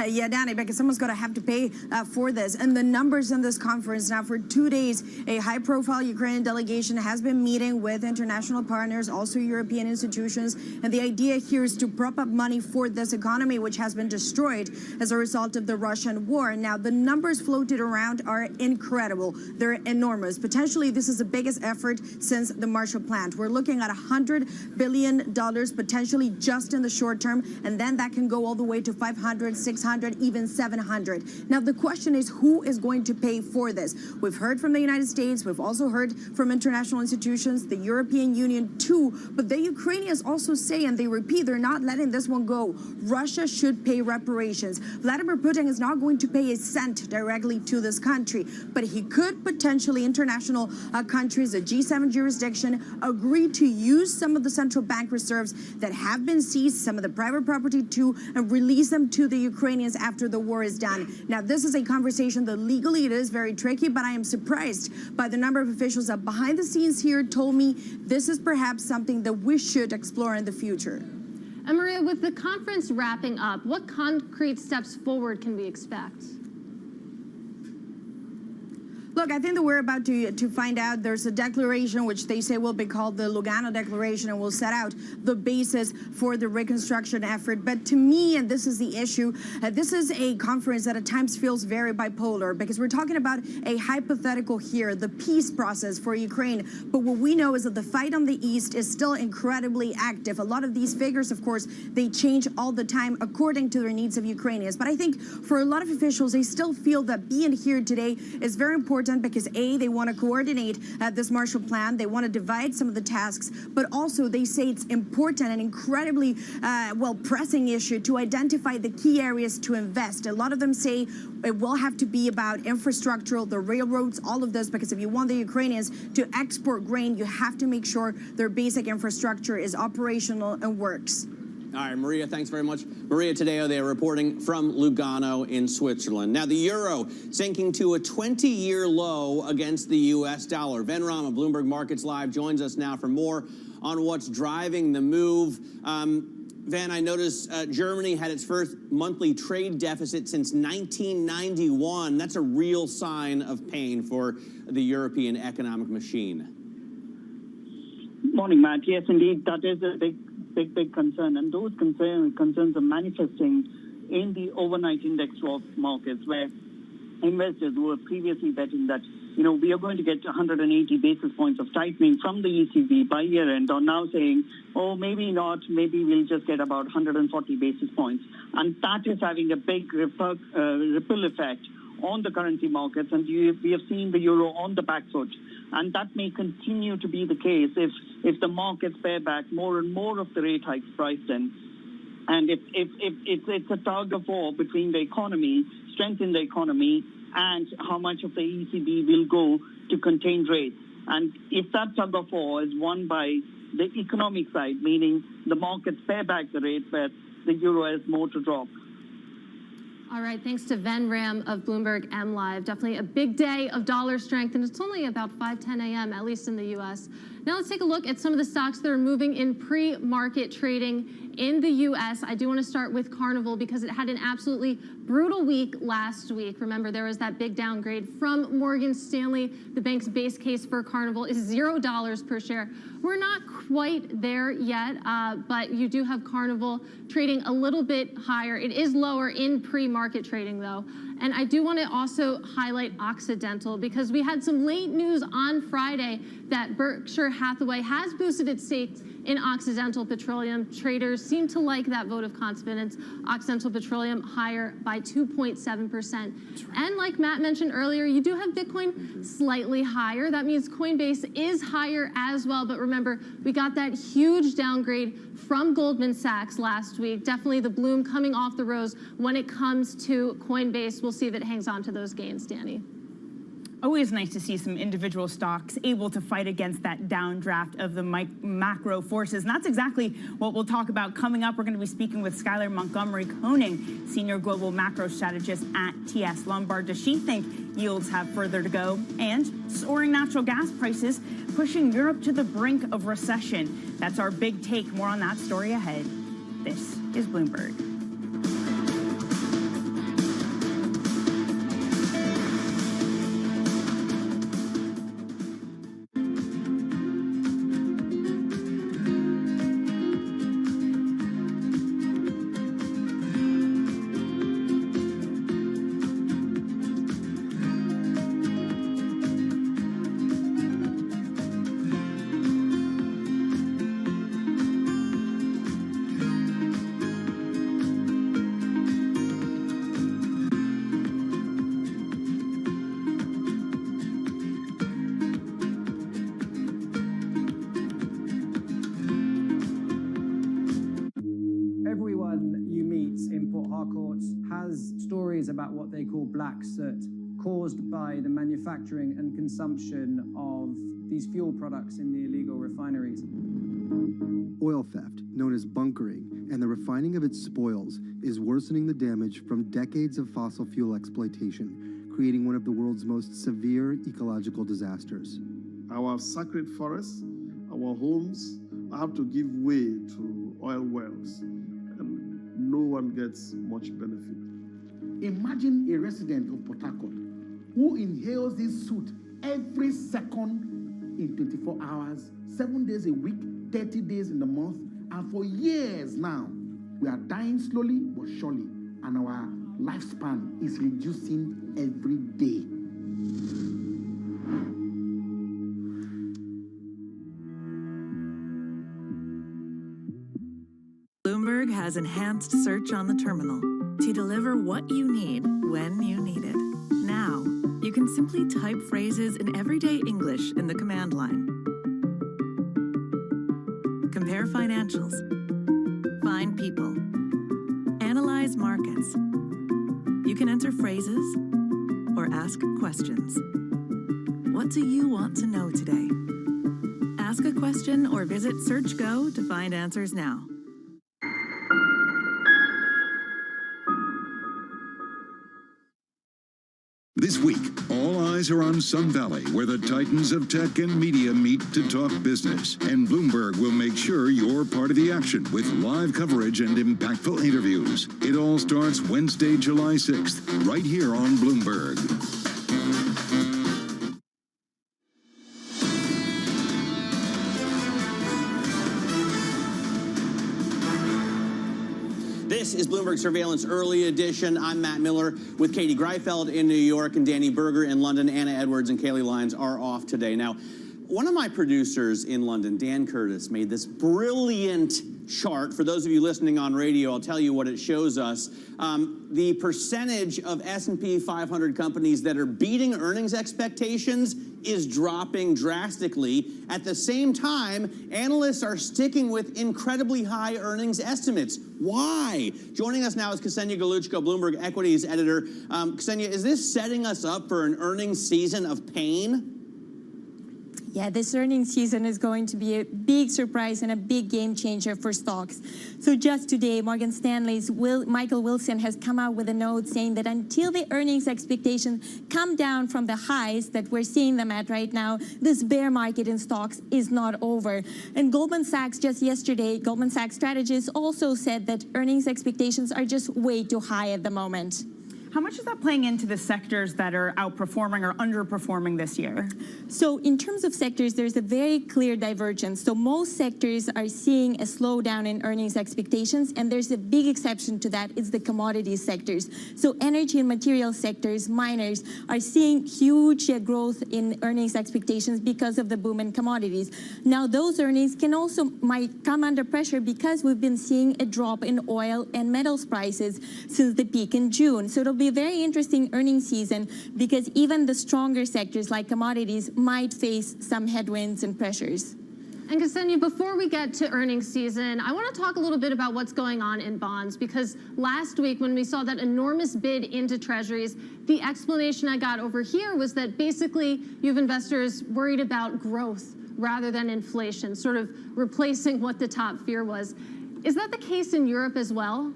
Yeah, Danny, because someone's going to have to pay for this. And the numbers in this conference now, for 2 days, a high-profile Ukrainian delegation has been meeting with international partners, also European institutions. And the idea here is to prop up money for this economy, which has been destroyed as a result of the Russian war. Now, the numbers floated around are incredible. They're enormous. Potentially, this is the biggest effort since the Marshall Plan. We're looking at $100 billion, potentially just in the short term. And then that can go all the way to 500, 600, even 700. Now, the question is, who is going to pay for this? We've heard from the United States. We've also heard from international institutions, the European Union too. But the Ukrainians also say, and they repeat, they're not letting this one go. Russia should pay reparations. Vladimir Putin is not going to pay a cent directly to this country, but he could potentially, international countries, a G7 jurisdiction, agree to use some of the central bank reserves that have been seized, some of the private property too, and release them to the Ukrainians after the war is done. Now, this is a conversation that legally it is very tricky, but I am surprised by the number of officials that behind the scenes here told me this is perhaps something that we should explore in the future. And Maria, with the conference wrapping up, what concrete steps forward can we expect? Look, I think that we're about to find out. There's a declaration which they say will be called the Lugano Declaration and will set out the basis for the reconstruction effort. But to me, and this is the issue, this is a conference that at times feels very bipolar because we're talking about a hypothetical here, the peace process for Ukraine. But what we know is that the fight on the east is still incredibly active. A lot of these figures, of course, they change all the time according to the needs of Ukrainians. But I think for a lot of officials, they still feel that being here today is very important because A, they want to coordinate this Marshall Plan. They want to divide some of the tasks, but also they say it's important and incredibly, pressing issue to identify the key areas to invest. A lot of them say it will have to be about infrastructural, the railroads, all of this, because if you want the Ukrainians to export grain, you have to make sure their basic infrastructure is operational and works. All right, Maria, thanks very much. Maria Tadeo there reporting from Lugano in Switzerland. Now, the euro sinking to a 20-year low against the U.S. dollar. Van Ram of Bloomberg Markets Live joins us now for more on what's driving the move. Van, I noticed Germany had its first monthly trade deficit since 1991. That's a real sign of pain for the European economic machine. Morning, Matt. Yes, indeed, that is a big concern, and those concerns are manifesting in the overnight index swap markets, where investors who were previously betting that, we are going to get 180 basis points of tightening from the ECB by year end are now saying, oh, maybe not, maybe we'll just get about 140 basis points. And that is having a big ripple effect on the currency markets, and we have seen the euro on the back foot. And that may continue to be the case if the markets pare back more and more of the rate hikes priced in. And if it's a tug of war between the economy, strength in the economy, and how much of the ECB will go to contain rates. And if that tug of war is won by the economic side, meaning the markets pare back the rates, but the euro has more to drop. All right, thanks to Ven Ram of Bloomberg M Live. Definitely a big day of dollar strength, and it's only about 5:10 a.m., at least in the U.S. Now let's take a look at some of the stocks that are moving in pre-market trading in the U.S. I do want to start with Carnival because it had an absolutely brutal week last week. Remember, there was that big downgrade from Morgan Stanley. The bank's base case for Carnival is $0 per share. We're not quite there yet, but you do have Carnival trading a little bit higher. It is lower in pre-market trading, though. And I do want to also highlight Occidental because we had some late news on Friday that Berkshire Hathaway has boosted its stakes in Occidental Petroleum. Traders seem to like that vote of confidence. Occidental Petroleum higher by 2.7%. And like Matt mentioned earlier, you do have Bitcoin slightly higher. That means Coinbase is higher as well. But remember, we got that huge downgrade from Goldman Sachs last week. Definitely the bloom coming off the rose when it comes to Coinbase. We'll see if it hangs on to those gains, Danny. Always nice to see some individual stocks able to fight against that downdraft of the macro forces. And that's exactly what we'll talk about coming up. We're going to be speaking with Skylar Montgomery-Koning, Senior Global Macro Strategist at TS Lombard. Does she think yields have further to go? And soaring natural gas prices pushing Europe to the brink of recession. That's our big take. More on that story ahead. This is Bloomberg. About what they call black soot caused by the manufacturing and consumption of these fuel products in the illegal refineries. Oil theft, known as bunkering, and the refining of its spoils is worsening the damage from decades of fossil fuel exploitation, creating one of the world's most severe ecological disasters. Our sacred forests, our homes have to give way to oil wells, and no one gets much benefit. Imagine a resident of Port Harcourt who inhales this soot every second in 24 hours, 7 days a week, 30 days in the month, and for years now, we are dying slowly but surely, and our lifespan is reducing every day. Bloomberg has enhanced search on the terminal to deliver what you need when you need it. Now, you can simply type phrases in everyday English in the command line. Compare financials. Find people. Analyze markets. You can enter phrases or ask questions. What do you want to know today? Ask a question or visit SearchGo to find answers now. This week, all eyes are on Sun Valley, where the titans of tech and media meet to talk business. And Bloomberg will make sure you're part of the action with live coverage and impactful interviews. It all starts Wednesday, July 6th, right here on Bloomberg. This This is Bloomberg Surveillance Early Edition. I'm Matt Miller with Katie Greifeld in New York and Danny Berger in London. Anna Edwards and Kaylee Lyons are off today. Now, one of my producers in London, Dan Curtis, made this brilliant chart. For those of you listening on radio, I'll tell you what it shows us. The percentage of S&P 500 companies that are beating earnings expectations is dropping drastically. At the same time, analysts are sticking with incredibly high earnings estimates. Why? Joining us now is Ksenia Galuchko, Bloomberg Equities editor. Ksenia, is this setting us up for an earnings season of pain? Yeah, this earnings season is going to be a big surprise and a big game changer for stocks. So just today, Morgan Stanley's Michael Wilson has come out with a note saying that until the earnings expectations come down from the highs that we're seeing them at right now, this bear market in stocks is not over. And Goldman Sachs just yesterday, Goldman Sachs strategists also said that earnings expectations are just way too high at the moment. How much is that playing into the sectors that are outperforming or underperforming this year? So in terms of sectors, there's a very clear divergence. So most sectors are seeing a slowdown in earnings expectations, and there's a big exception to that. It's the commodities sectors. So energy and material sectors, miners, are seeing huge growth in earnings expectations because of the boom in commodities. Now those earnings might come under pressure because we've been seeing a drop in oil and metals prices since the peak in June. So it'll be a very interesting earnings season because even the stronger sectors like commodities might face some headwinds and pressures. And Ksenia, before we get to earnings season, I want to talk a little bit about what's going on in bonds, because last week when we saw that enormous bid into treasuries, the explanation I got over here was that basically you have investors worried about growth rather than inflation, sort of replacing what the top fear was. Is that the case in Europe as well?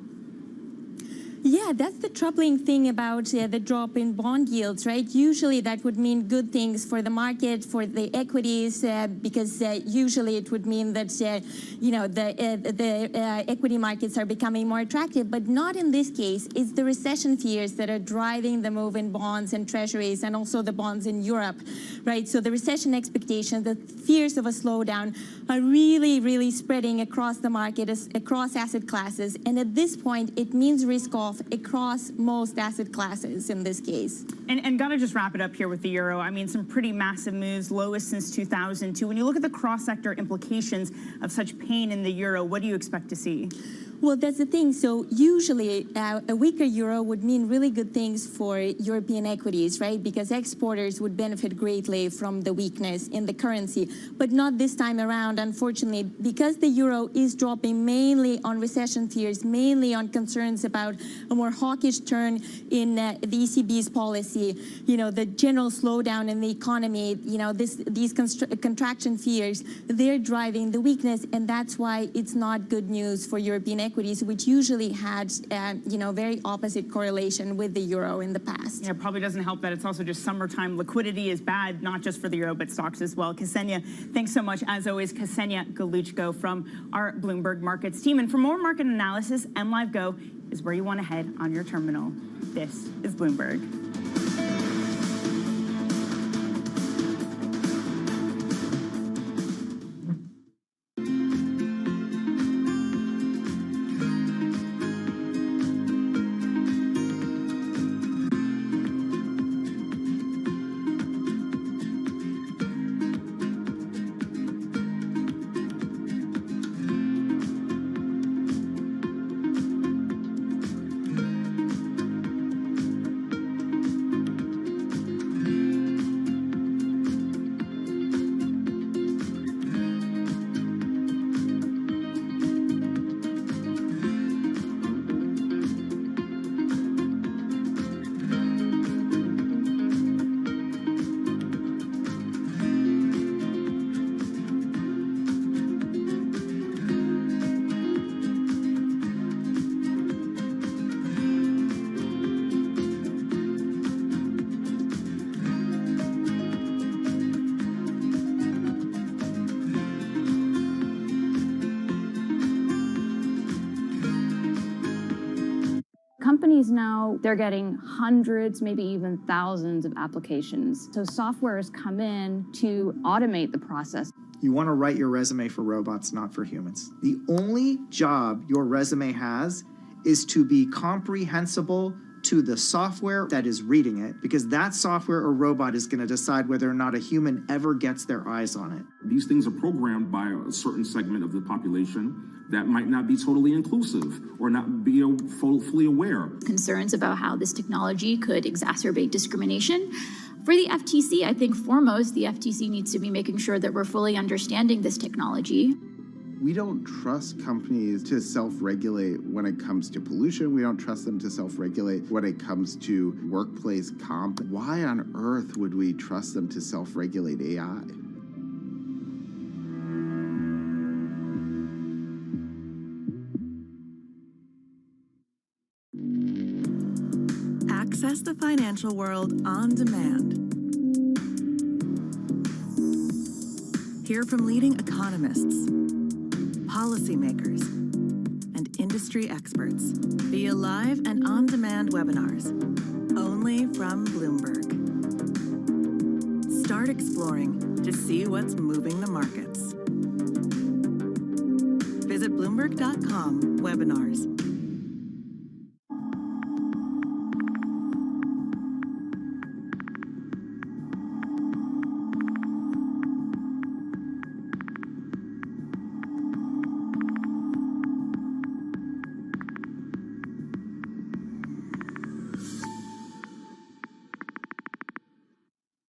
Yeah, that's the troubling thing about the drop in bond yields, right? Usually that would mean good things for the market, for the equities, because usually it would mean that, the equity markets are becoming more attractive, but not in this case. It's the recession fears that are driving the move in bonds and treasuries and also the bonds in Europe, right? So the recession expectations, the fears of a slowdown are really, really spreading across the market, across asset classes. And at this point, it means risk off across most asset classes in this case. And gotta just wrap it up here with the euro. I mean, some pretty massive moves, lowest since 2002. When you look at the cross-sector implications of such pain in the euro, what do you expect to see? Well, that's the thing. So usually a weaker euro would mean really good things for European equities, right? Because exporters would benefit greatly from the weakness in the currency. But not this time around, unfortunately, because the euro is dropping mainly on recession fears, mainly on concerns about a more hawkish turn in the ECB's policy, the general slowdown in the economy, these contraction fears, they're driving the weakness. And that's why it's not good news for European equities, which usually had, very opposite correlation with the euro in the past. Yeah, it probably doesn't help that it's also just summertime. Liquidity is bad, not just for the euro, but stocks as well. Ksenia, thanks so much. As always, Ksenia Galuchko from our Bloomberg Markets team. And for more market analysis, MLive Go is where you want to head on your terminal. This is Bloomberg. Companies now, they're getting hundreds, maybe even thousands of applications. So software has come in to automate the process. You want to write your resume for robots, not for humans. The only job your resume has is to be comprehensible to the software that is reading it, because that software or robot is going to decide whether or not a human ever gets their eyes on it. These things are programmed by a certain segment of the population that might not be totally inclusive or not be fully aware. Concerns about how this technology could exacerbate discrimination. For the FTC, I think foremost, the FTC needs to be making sure that we're fully understanding this technology. We don't trust companies to self-regulate when it comes to pollution. We don't trust them to self-regulate when it comes to workplace comp. Why on earth would we trust them to self-regulate AI? Access the financial world on demand. Hear from leading economists, policymakers, and industry experts via live and on-demand webinars, only from Bloomberg. Start exploring to see what's moving the markets. Visit Bloomberg.com/webinars.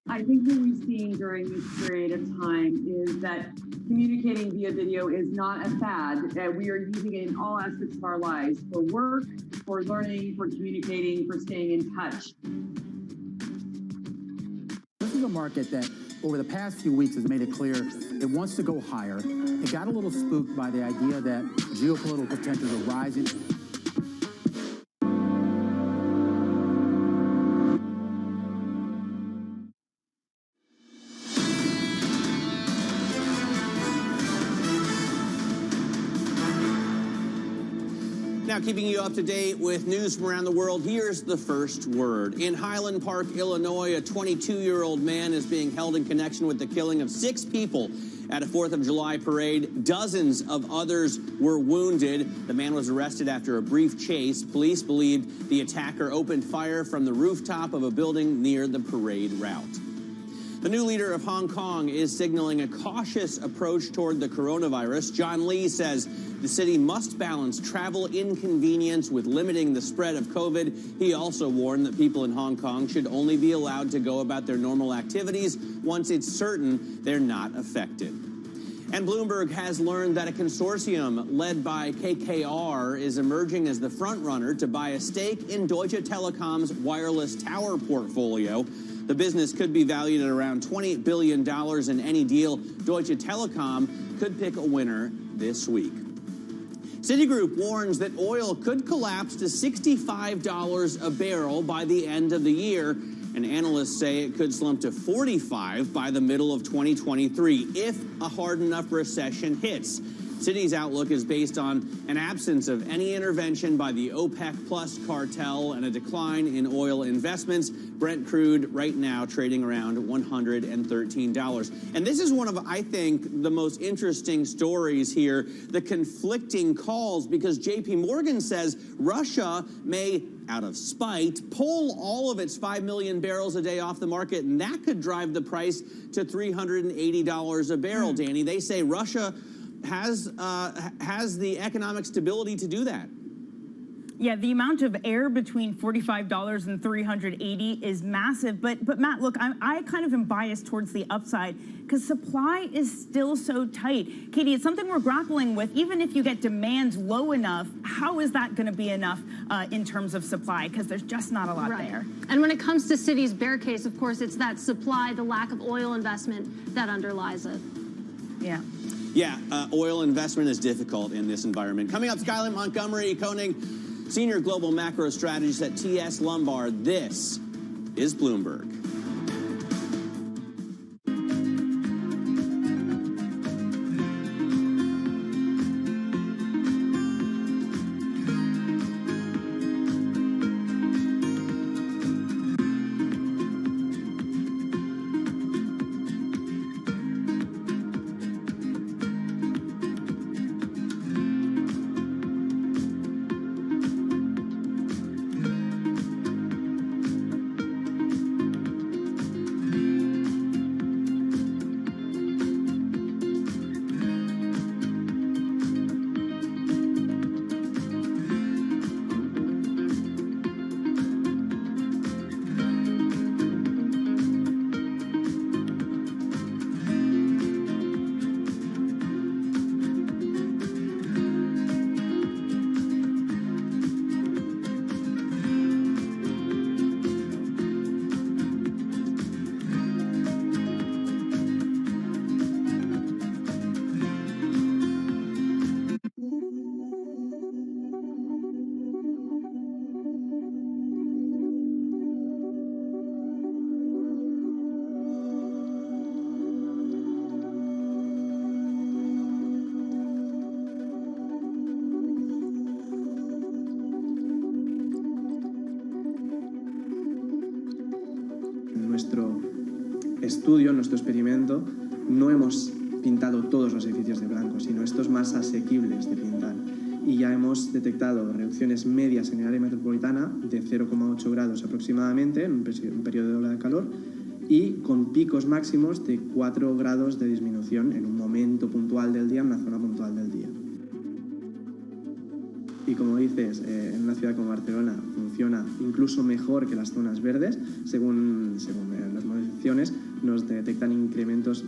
I think what we've seen during this period of time is that communicating via video is not a fad. We are using it in all aspects of our lives, for work, for learning, for communicating, for staying in touch. This is a market that over the past few weeks has made it clear it wants to go higher. It got a little spooked by the idea that geopolitical tensions are rising. Now, keeping you up to date with news from around the world, here's the first word. In Highland Park, Illinois, a 22-year-old man is being held in connection with the killing of 6 people at a 4th of July parade. Dozens of others were wounded. The man was arrested after a brief chase. Police believed the attacker opened fire from the rooftop of a building near the parade route. The new leader of Hong Kong is signaling a cautious approach toward the coronavirus. John Lee says the city must balance travel inconvenience with limiting the spread of COVID. He also warned that people in Hong Kong should only be allowed to go about their normal activities once it's certain they're not affected. And Bloomberg has learned that a consortium led by KKR is emerging as the frontrunner to buy a stake in Deutsche Telekom's wireless tower portfolio. The business could be valued at around $28 billion in any deal. Deutsche Telekom could pick a winner this week. Citigroup warns that oil could collapse to $65 a barrel by the end of the year, and analysts say it could slump to $45 by the middle of 2023 if a hard enough recession hits. Citi's outlook is based on an absence of any intervention by the OPEC Plus cartel and a decline in oil investments. Brent crude right now trading around $113. And this is one of, I think, the most interesting stories here, the conflicting calls, because JP Morgan says Russia may, out of spite, pull all of its 5 million barrels a day off the market, and that could drive the price to $380 a barrel, Danny. They say Russia has the economic stability to do that. Yeah, the amount of air between $45 and $380 is massive. But Matt, look, I kind of am biased towards the upside because supply is still so tight. Katie, it's something we're grappling with. Even if you get demand low enough, how is that going to be enough in terms of supply? Because there's just not a lot there. And when it comes to Citi's bear case, of course, it's that supply, the lack of oil investment that underlies it. Yeah. Yeah, oil investment is difficult in this environment. Coming up, Skyland Montgomery Koenig, Senior Global Macro Strategist at TS Lombard. This is Bloomberg. nuestro estudio, nuestro experimento, no hemos pintado todos los edificios de blanco, sino estos más asequibles de pintar. Y ya hemos detectado reducciones medias en el área metropolitana de 0,8 grados aproximadamente en un periodo de ola de calor y con picos máximos de 4 grados de disminución en un momento puntual del día, en una zona puntual del día. Y como dices, en una ciudad como Barcelona funciona incluso mejor que las zonas verdes. Según las modelizaciones, nos detectan incrementos,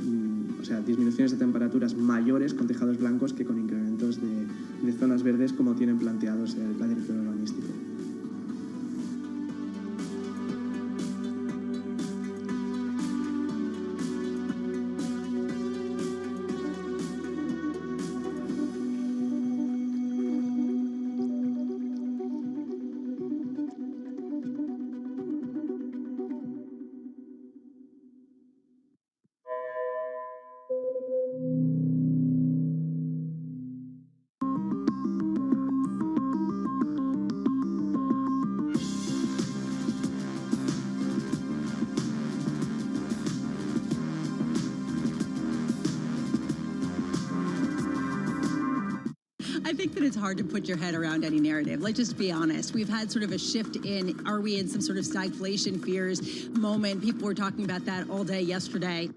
o sea, disminuciones de temperaturas mayores con tejados blancos que con incrementos de zonas verdes como tienen planteados el plan director urbanístico. I think that it's hard to put your head around any narrative. Let's just be honest. We've had sort of a shift in, are we in some sort of stagflation fears moment? People were talking about that all day yesterday.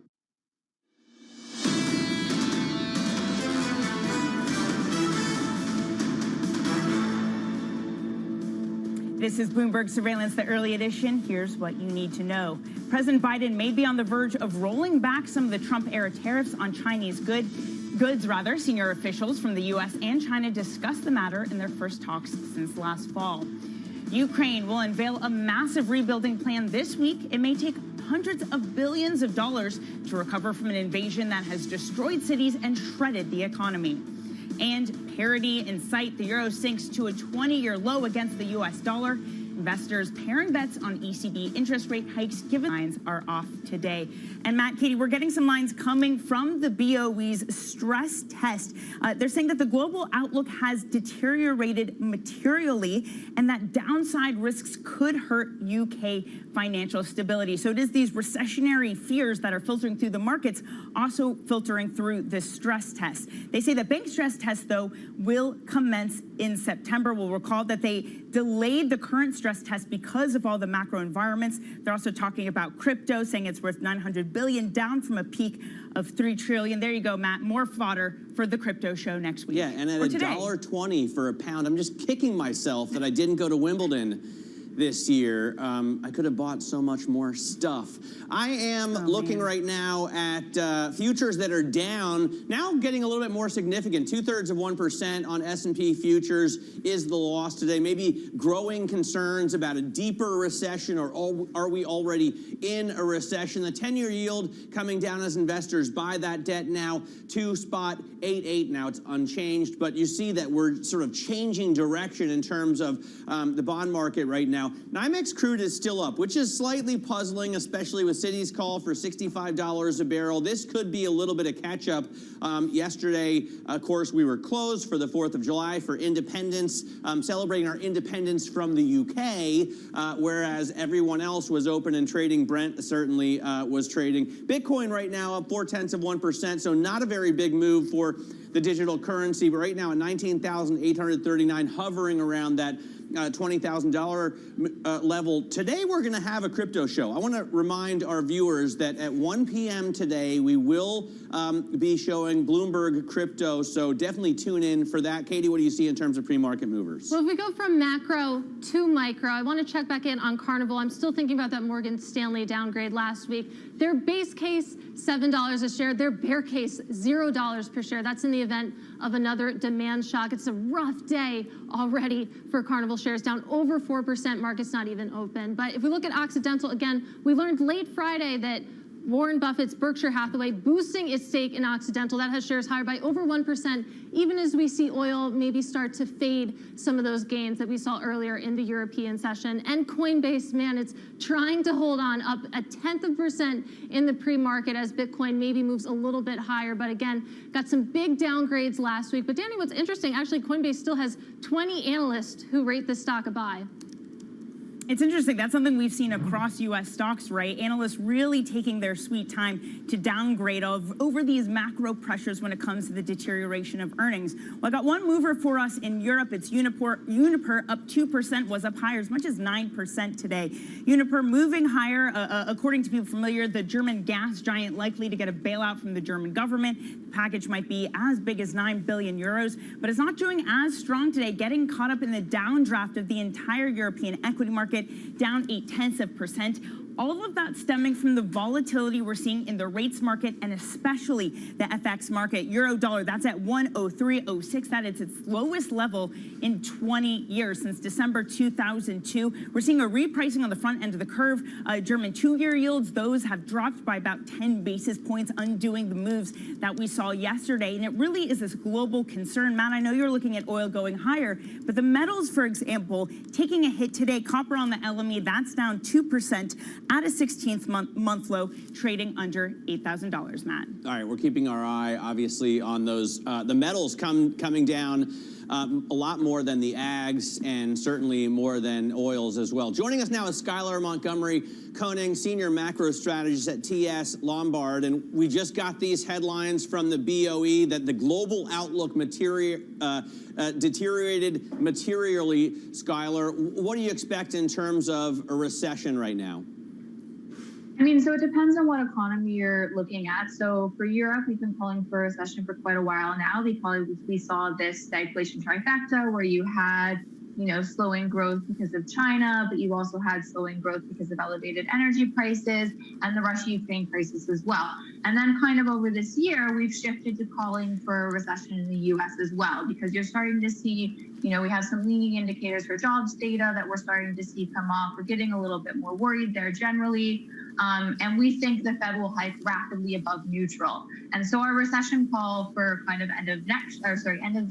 This is Bloomberg Surveillance, the early edition. Here's what you need to know. President Biden may be on the verge of rolling back some of the Trump-era tariffs on Chinese goods. Senior officials from the U.S. and China discussed the matter in their first talks since last fall. Ukraine will unveil a massive rebuilding plan this week. It may take hundreds of billions of dollars to recover from an invasion that has destroyed cities and shredded the economy. And parity in sight, the euro sinks to a 20-year low against the U.S. dollar. Investors paring bets on ECB interest rate hikes given lines are off today. And Matt, Katie, we're getting some lines coming from the BOE's stress test. They're saying that the global outlook has deteriorated materially and that downside risks could hurt UK financial stability. So it is these recessionary fears that are filtering through the markets, also filtering through the stress test. They say the bank stress test, though, will commence in September. We'll recall that they delayed the current stress test because of all the macro environments. They're also talking about crypto, saying it's worth $900 billion, down from a peak of $3 trillion. There you go, Matt. More fodder for the crypto show next week. Yeah, and at $1.20 for a pound, I'm just kicking myself that I didn't go to Wimbledon this year. I could have bought so much more stuff. I am looking right now at futures that are down, now getting a little bit more significant. 0.2% on S&P futures is the loss today. Maybe growing concerns about a deeper recession, or are we already in a recession? The 10-year yield coming down as investors buy that debt now, 2.88. Now it's unchanged, but you see that we're sort of changing direction in terms of the bond market right now. NYMEX crude is still up, which is slightly puzzling, especially with Citi's call for $65 a barrel. This could be a little bit of catch-up. Yesterday, of course, we were closed for the 4th of July for independence, celebrating our independence from the UK, whereas everyone else was open and trading. Brent certainly was trading. Bitcoin right now up 0.4%, so not a very big move for the digital currency, but right now at 19,839, hovering around that $20,000 level. Today we're going to have a crypto show. I want to remind our viewers that at 1 p.m. today we will be showing Bloomberg Crypto, so definitely tune in for that. Katie, what do you see in terms of pre-market movers? Well, if we go from macro to micro, I want to check back in on Carnival. I'm still thinking about that Morgan Stanley downgrade last week. Their base case, $7 a share. Their bear case, $0 per share. That's in the event of another demand shock. It's a rough day already for Carnival shares, down over 4%. Market's not even open. But if we look at Occidental, again, we learned late Friday that Warren Buffett's Berkshire Hathaway boosting its stake in Occidental. That has shares higher by over 1%, even as we see oil maybe start to fade some of those gains that we saw earlier in the European session. And Coinbase, man, it's trying to hold on, up 0.1% in the pre-market as Bitcoin maybe moves a little bit higher. But again, got some big downgrades last week. But Danny, what's interesting, actually, Coinbase still has 20 analysts who rate the stock a buy. It's interesting. That's something we've seen across U.S. stocks, right? Analysts really taking their sweet time to downgrade over these macro pressures when it comes to the deterioration of earnings. Well, I got one mover for us in Europe. It's Uniper. Uniper up 2%, was up higher as much as 9% today. Uniper moving higher, according to people familiar, the German gas giant likely to get a bailout from the German government. The package might be as big as 9 billion euros, but it's not doing as strong today, getting caught up in the downdraft of the entire European equity market, down 0.8%. All of that stemming from the volatility we're seeing in the rates market and especially the FX market. Euro dollar, that's at 103.06. That is its lowest level in 20 years, since December 2002. We're seeing a repricing on the front end of the curve. German two-year yields, those have dropped by about 10 basis points, undoing the moves that we saw yesterday. And it really is this global concern. Matt, I know you're looking at oil going higher, but the metals, for example, taking a hit today. Copper on the LME, that's down 2%. At a 16th month low, trading under $8,000, Matt. All right, we're keeping our eye, obviously, on those. The metals coming down a lot more than the ags and certainly more than oils as well. Joining us now is Skylar Montgomery Koenig, Senior Macro Strategist at TS Lombard. And we just got these headlines from the BOE that the global outlook deteriorated materially. Skylar, what do you expect in terms of a recession right now? I mean, so it depends on what economy you're looking at. So for Europe, we've been calling for a recession for quite a while now because we saw this stagflation trifecta where you had, slowing growth because of China, but you also had slowing growth because of elevated energy prices and the Russia-Ukraine crisis as well. And then kind of over this year, we've shifted to calling for a recession in the U.S. as well, because you're starting to see, we have some leading indicators for jobs data that we're starting to see come off. We're getting a little bit more worried there generally. And we think the Fed will hike rapidly above neutral. And so our recession call for kind of end of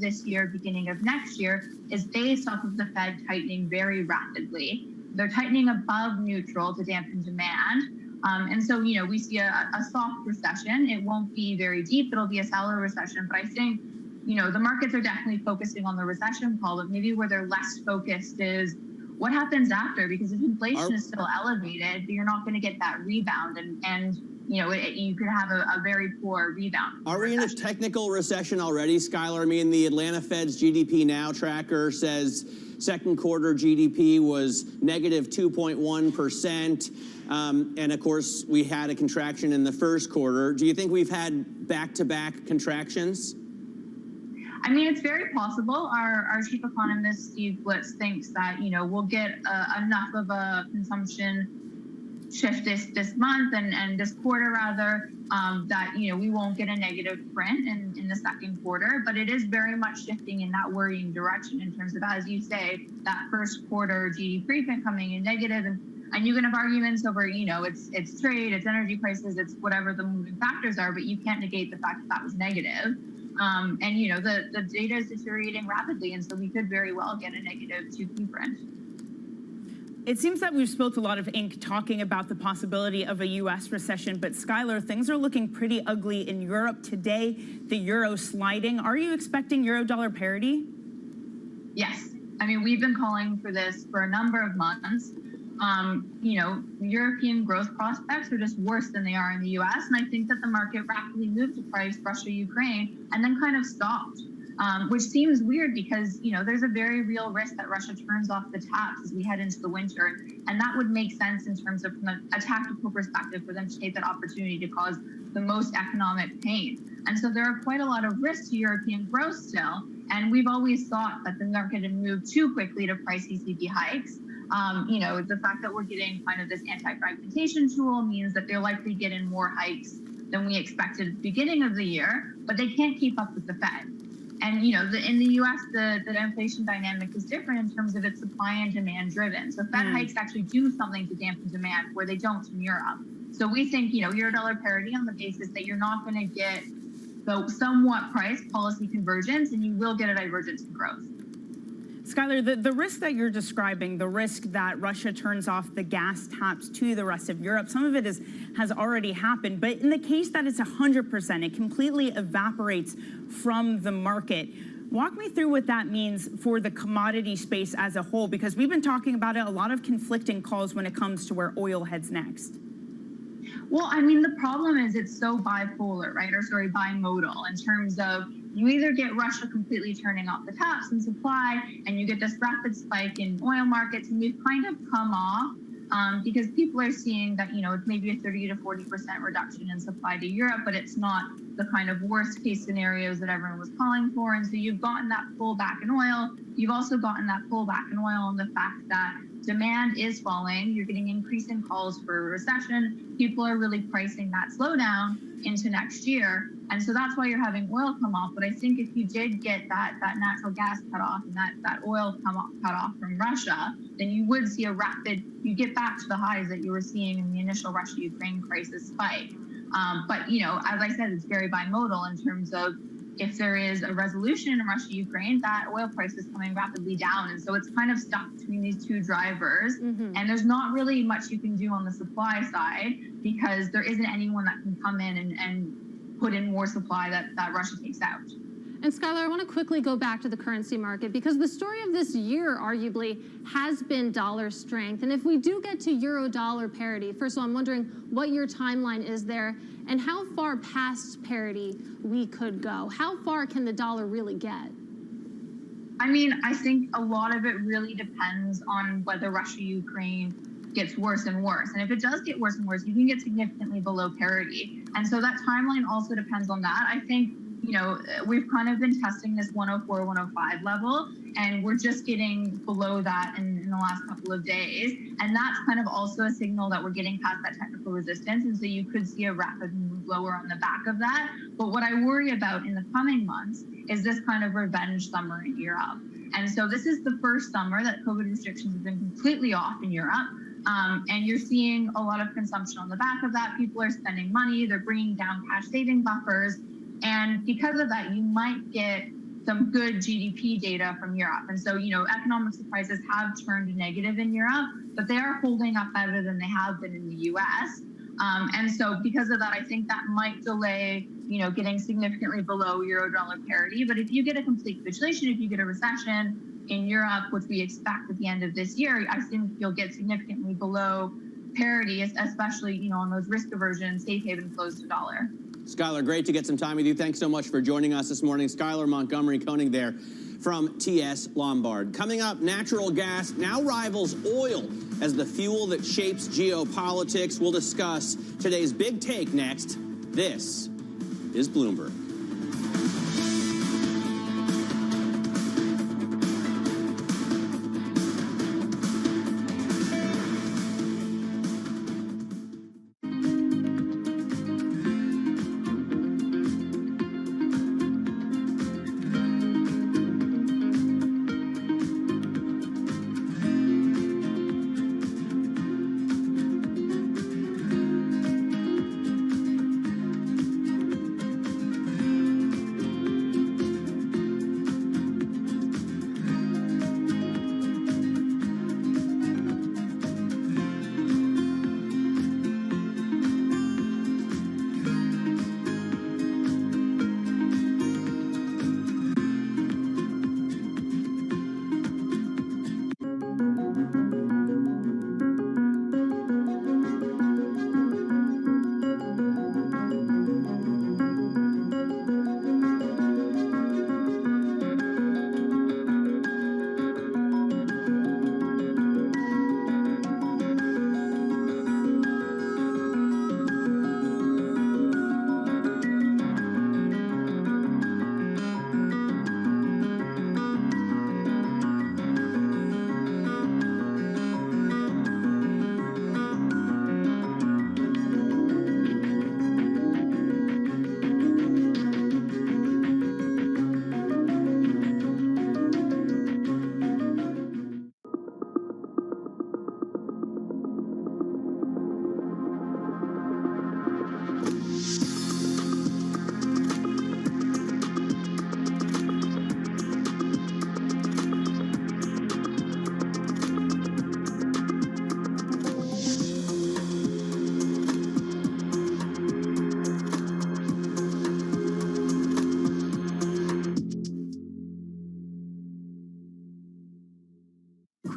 this year, beginning of next year, is based off of the Fed tightening very rapidly. They're tightening above neutral to dampen demand. And so, we see a soft recession. It won't be very deep. It'll be a shallow recession. But I think, the markets are definitely focusing on the recession call, but maybe where they're less focused is what happens after, because if inflation is still elevated, you're not going to get that rebound, and you could have a very poor rebound. Are we in a technical recession already, Skylar? I mean, the Atlanta Fed's GDP Now tracker says second quarter GDP was negative 2.1%. And of course, we had a contraction in the first quarter. Do you think we've had back-to-back contractions? I mean, it's very possible. Our chief economist, Steve Blitz, thinks that, we'll get enough of a consumption shift this month and this quarter, rather, that, we won't get a negative print in the second quarter. But it is very much shifting in that worrying direction in terms of, as you say, that first quarter GDP print coming in negative. And you can have arguments over, it's trade, it's energy prices, it's whatever the moving factors are, but you can't negate the fact that was negative. And, the data is deteriorating rapidly, and so we could very well get a negative 2Q print. It seems that we've spilled a lot of ink talking about the possibility of a U.S. recession, but Skylar, things are looking pretty ugly in Europe today, the euro sliding. Are you expecting euro-dollar parity? Yes. I mean, we've been calling for this for a number of months. European growth prospects are just worse than they are in the U.S. And I think that the market rapidly moved to price Russia-Ukraine and then kind of stopped, which seems weird because, there's a very real risk that Russia turns off the taps as we head into the winter. And that would make sense in terms of, from a tactical perspective, for them to take that opportunity to cause the most economic pain. And so there are quite a lot of risks to European growth still. And we've always thought that they're not going to move too quickly to price ECB hikes. The fact that we're getting kind of this anti-fragmentation tool means that they're likely getting more hikes than we expected at the beginning of the year, but they can't keep up with the Fed. And, in the U.S., the inflation dynamic is different in terms of it's supply and demand driven. So Fed hikes actually do something to dampen demand where they don't in Europe. So we think, euro-dollar parity on the basis that you're not going to get the somewhat price policy convergence, and you will get a divergence in growth. Skylar, the risk that you're describing, the risk that Russia turns off the gas taps to the rest of Europe, some of it has already happened. But in the case that it's 100%, it completely evaporates from the market. Walk me through what that means for the commodity space as a whole, because we've been talking about it, a lot of conflicting calls when it comes to where oil heads next. Well, I mean, the problem is it's so bipolar, right? Or sorry, bimodal in terms of you either get Russia completely turning off the taps and supply, and you get this rapid spike in oil markets, and we've kind of come off because people are seeing that, you know, it's maybe a 30 to 40% reduction in supply to Europe, but it's not the kind of worst case scenarios that everyone was calling for. And so you've gotten that pullback in oil. You've also gotten that pullback in oil on the fact that demand is falling. You're getting increasing calls for a recession. People are really pricing that slowdown into next year. And so that's why you're having oil come off. But I think if you did get that natural gas cut off and that oil cut off from Russia, then you would see you get back to the highs that you were seeing in the initial Russia-Ukraine crisis spike. But, you know, as I said, it's very bimodal in terms of if there is a resolution in Russia-Ukraine, that oil price is coming rapidly down. And so it's kind of stuck between these two drivers. And there's not really much you can do on the supply side because there isn't anyone that can come in and put in more supply that Russia takes out. And Skylar, I want to quickly go back to the currency market because the story of this year arguably has been dollar strength. And if we do get to euro-dollar parity, first of all, I'm wondering what your timeline is there and how far past parity we could go. How far can the dollar really get? I mean, I think a lot of it really depends on whether Russia-Ukraine gets worse and worse. And if it does get worse and worse, you can get significantly below parity. And so that timeline also depends on that. I think, you know, we've kind of been testing this 104, 105 level, and we're just getting below that in the last couple of days. And that's kind of also a signal that we're getting past that technical resistance. And so you could see a rapid move lower on the back of that. But what I worry about in the coming months is this kind of revenge summer in Europe. And so this is the first summer that COVID restrictions have been completely off in Europe. And you're seeing a lot of consumption on the back of that. People are spending money, they're bringing down cash saving buffers. And because of that, you might get some good GDP data from Europe. And so, you know, economic surprises have turned negative in Europe, but they are holding up better than they have been in the US. And so because of that, I think that might delay, you know, getting significantly below euro-dollar parity. But if you get a complete capitulation, if you get a recession in Europe, which we expect at the end of this year, I think you'll get significantly below parity, especially, you know, on those risk aversion, safe haven flows to dollar. Skylar, great to get some time with you. Thanks so much for joining us this morning. Skylar Montgomery Koenig there from TS Lombard. Coming up, natural gas now rivals oil as the fuel that shapes geopolitics. We'll discuss today's big take next. This is Bloomberg.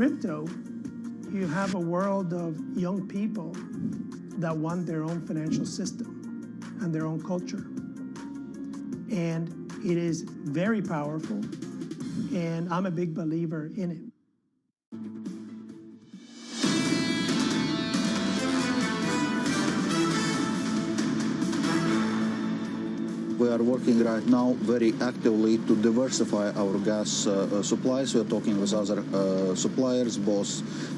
crypto, you have a world of young people that want their own financial system and their own culture. And it is very powerful, and I'm a big believer in it. We are working right now very actively to diversify our gas supplies. We are talking with other suppliers, both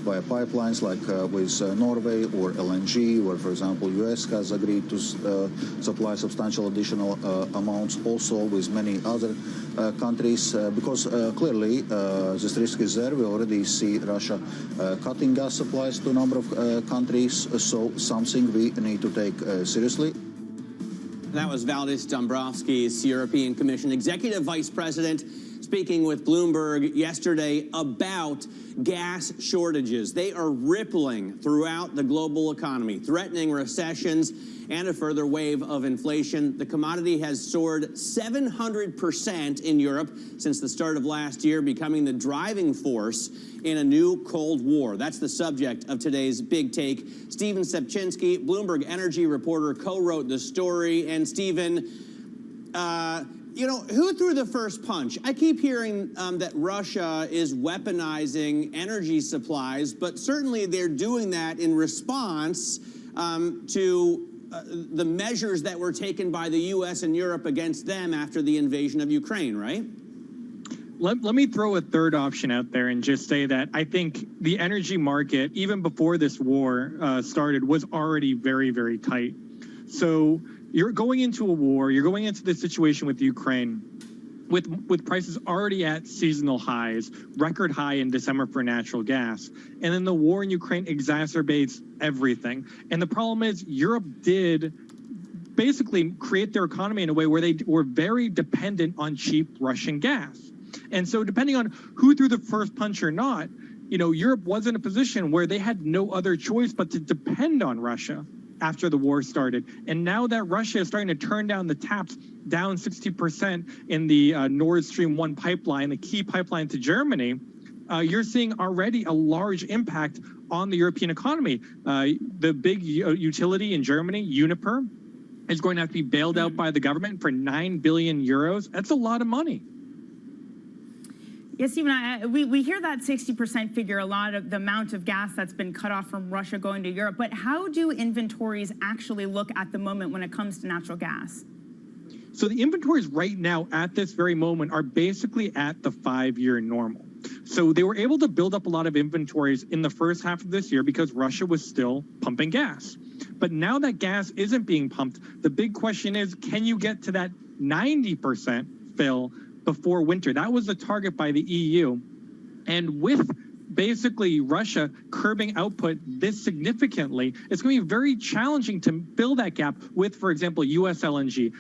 via pipelines like with Norway or LNG, where, for example, US has agreed to supply substantial additional amounts, also with many other countries, because clearly this risk is there. We already see Russia cutting gas supplies to a number of countries, so something we need to take seriously. That was Valdis Dombrovskis, European Commission Executive Vice President, speaking with Bloomberg yesterday about gas shortages. They are rippling throughout the global economy, threatening recessions and a further wave of inflation. The commodity has soared 700% in Europe since the start of last year, becoming the driving force in a new Cold War. That's the subject of today's Big Take. Stephen Sepchinsky, Bloomberg energy reporter, co-wrote the story. And Stephen, you know, who threw the first punch? I keep hearing that Russia is weaponizing energy supplies, but certainly they're doing that in response to the measures that were taken by the U.S. and Europe against them after the invasion of Ukraine, right? Let me throw a third option out there and just say that I think the energy market, even before this war started, was already very, very tight. So you're going into a war, you're going into this situation with Ukraine, with prices already at seasonal highs, record high in December for natural gas. And then the war in Ukraine exacerbates everything. And the problem is Europe did basically create their economy in a way where they were very dependent on cheap Russian gas. And so depending on who threw the first punch or not, you know, Europe was in a position where they had no other choice but to depend on Russia after the war started. And now that Russia is starting to turn down the taps, down 60% in the Nord Stream 1 pipeline, the key pipeline to Germany, you're seeing already a large impact on the European economy. The big utility in Germany, Uniper, is going to have to be bailed out by the government for 9 billion euros. That's a lot of money. Yes, Stephen, we hear that 60% figure, a lot of the amount of gas that's been cut off from Russia going to Europe. But how do inventories actually look at the moment when it comes to natural gas? So the inventories right now at this very moment are basically at the 5-year normal. So they were able to build up a lot of inventories in the first half of this year because Russia was still pumping gas. But now that gas isn't being pumped, the big question is, can you get to that 90% fill before winter? That was the target by the EU. And with basically Russia curbing output this significantly, it's going to be very challenging to fill that gap with, for example, US LNG,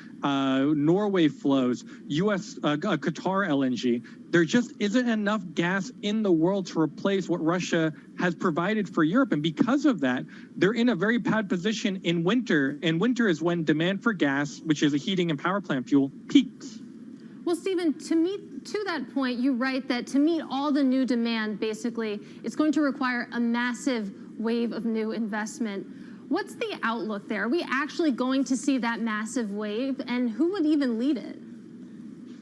Norway flows, Qatar LNG. There just isn't enough gas in the world to replace what Russia has provided for Europe. And because of that, they're in a very bad position in winter. And winter is when demand for gas, which is a heating and power plant fuel, peaks. Well, Stephen, to that point, you write that to meet all the new demand, basically, it's going to require a massive wave of new investment. What's the outlook there? Are we actually going to see that massive wave, and who would even lead it?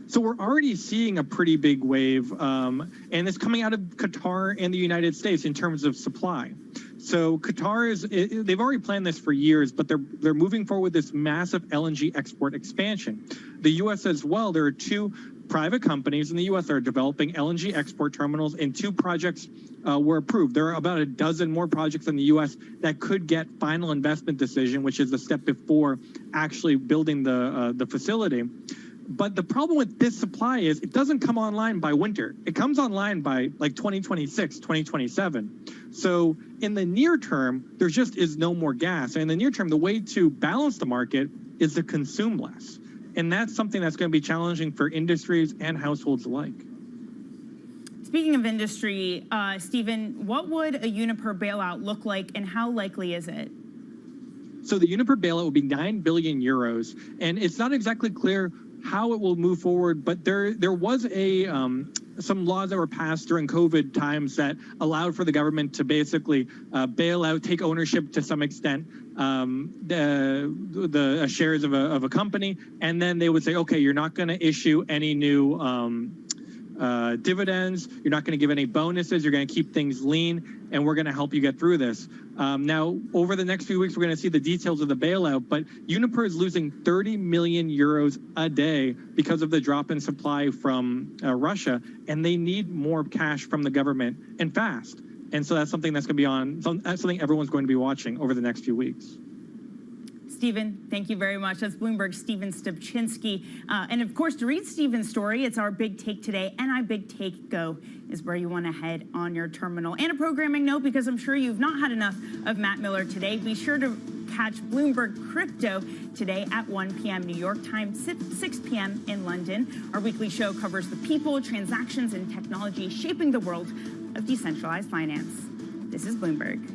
So we're already seeing a pretty big wave, and it's coming out of Qatar and the United States in terms of supply. So Qatar they've already planned this for years, but they're moving forward with this massive LNG export expansion. The U.S. as well, there are 2 private companies in the U.S. that are developing LNG export terminals, and 2 projects were approved. There are about a dozen more projects in the U.S. that could get final investment decision, which is the step before actually building the facility. But the problem with this supply is it doesn't come online by winter. It comes online by like 2026, 2027. So in the near term, there just is no more gas. And in the near term, the way to balance the market is to consume less. And that's something that's going to be challenging for industries and households alike. Speaking of industry, Stephen, what would a Uniper bailout look like, and how likely is it? So the Uniper bailout will be 9 billion euros, and it's not exactly clear how it will move forward, but there was some laws that were passed during COVID times that allowed for the government to basically bail out, take ownership to some extent, the shares of a company, and then they would say, okay, you're not going to issue any new dividends, you're not going to give any bonuses, you're going to keep things lean, and we're going to help you get through this. Now, over the next few weeks, we're going to see the details of the bailout, but Uniper is losing 30 million euros a day because of the drop in supply from Russia, and they need more cash from the government, and fast. And so that's something that's going to be that's something everyone's going to be watching over the next few weeks. Stephen, thank you very much. That's Bloomberg's Stephen Stupczynski. And of course, to read Stephen's story, it's our Big Take today. NI Big Take Go is where you want to head on your terminal. And a programming note, because I'm sure you've not had enough of Matt Miller today. Be sure to catch Bloomberg Crypto today at 1 p.m. New York time, 6 p.m. in London. Our weekly show covers the people, transactions, and technology shaping the world of decentralized finance. This is Bloomberg.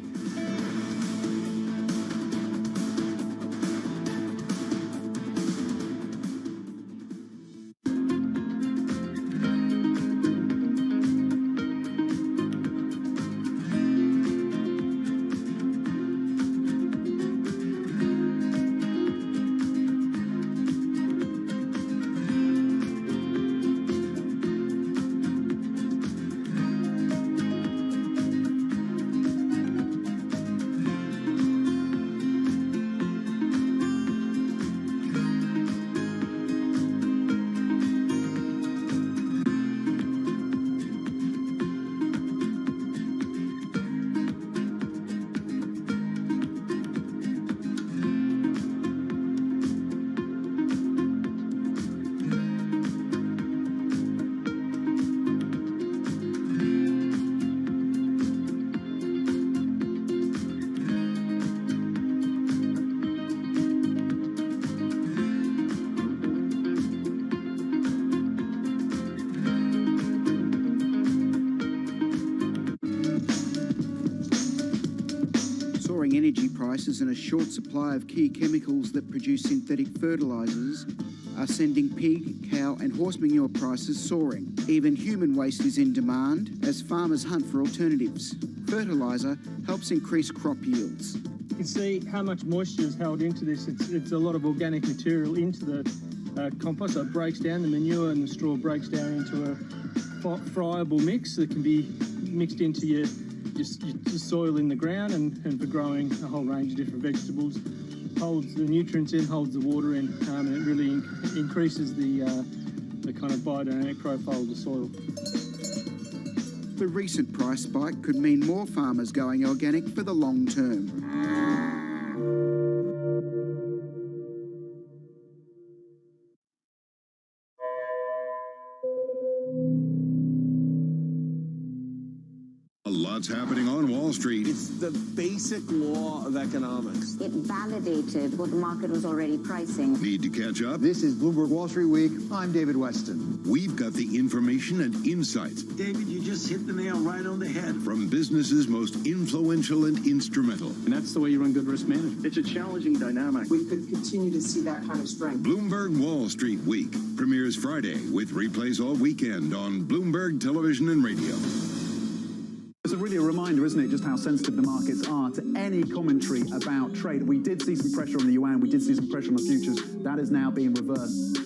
Energy prices and a short supply of key chemicals that produce synthetic fertilisers are sending pig, cow and horse manure prices soaring. Even human waste is in demand as farmers hunt for alternatives. Fertiliser helps increase crop yields. You can see how much moisture is held into this. It's a lot of organic material into the compost, so it breaks down, the manure and the straw breaks down into a friable mix that can be mixed into your soil in the ground and for growing a whole range of different vegetables. Holds the nutrients in, holds the water in, and it really increases the kind of biodynamic profile of the soil. The recent price spike could mean more farmers going organic for the long term. Lots happening on Wall Street. It's the basic law of economics. It validated what the market was already pricing. Need to catch up? This is Bloomberg Wall Street Week. I'm David Weston. We've got the information and insights. David, you just hit the nail right on the head. From businesses most influential and instrumental. And that's the way you run good risk management. It's a challenging dynamic. We could continue to see that kind of strength. Bloomberg Wall Street Week premieres Friday with replays all weekend on Bloomberg Television and Radio. It's really a reminder, isn't it, just how sensitive the markets are to any commentary about trade. We did see some pressure on the yuan, we did see some pressure on the futures. That is now being reversed.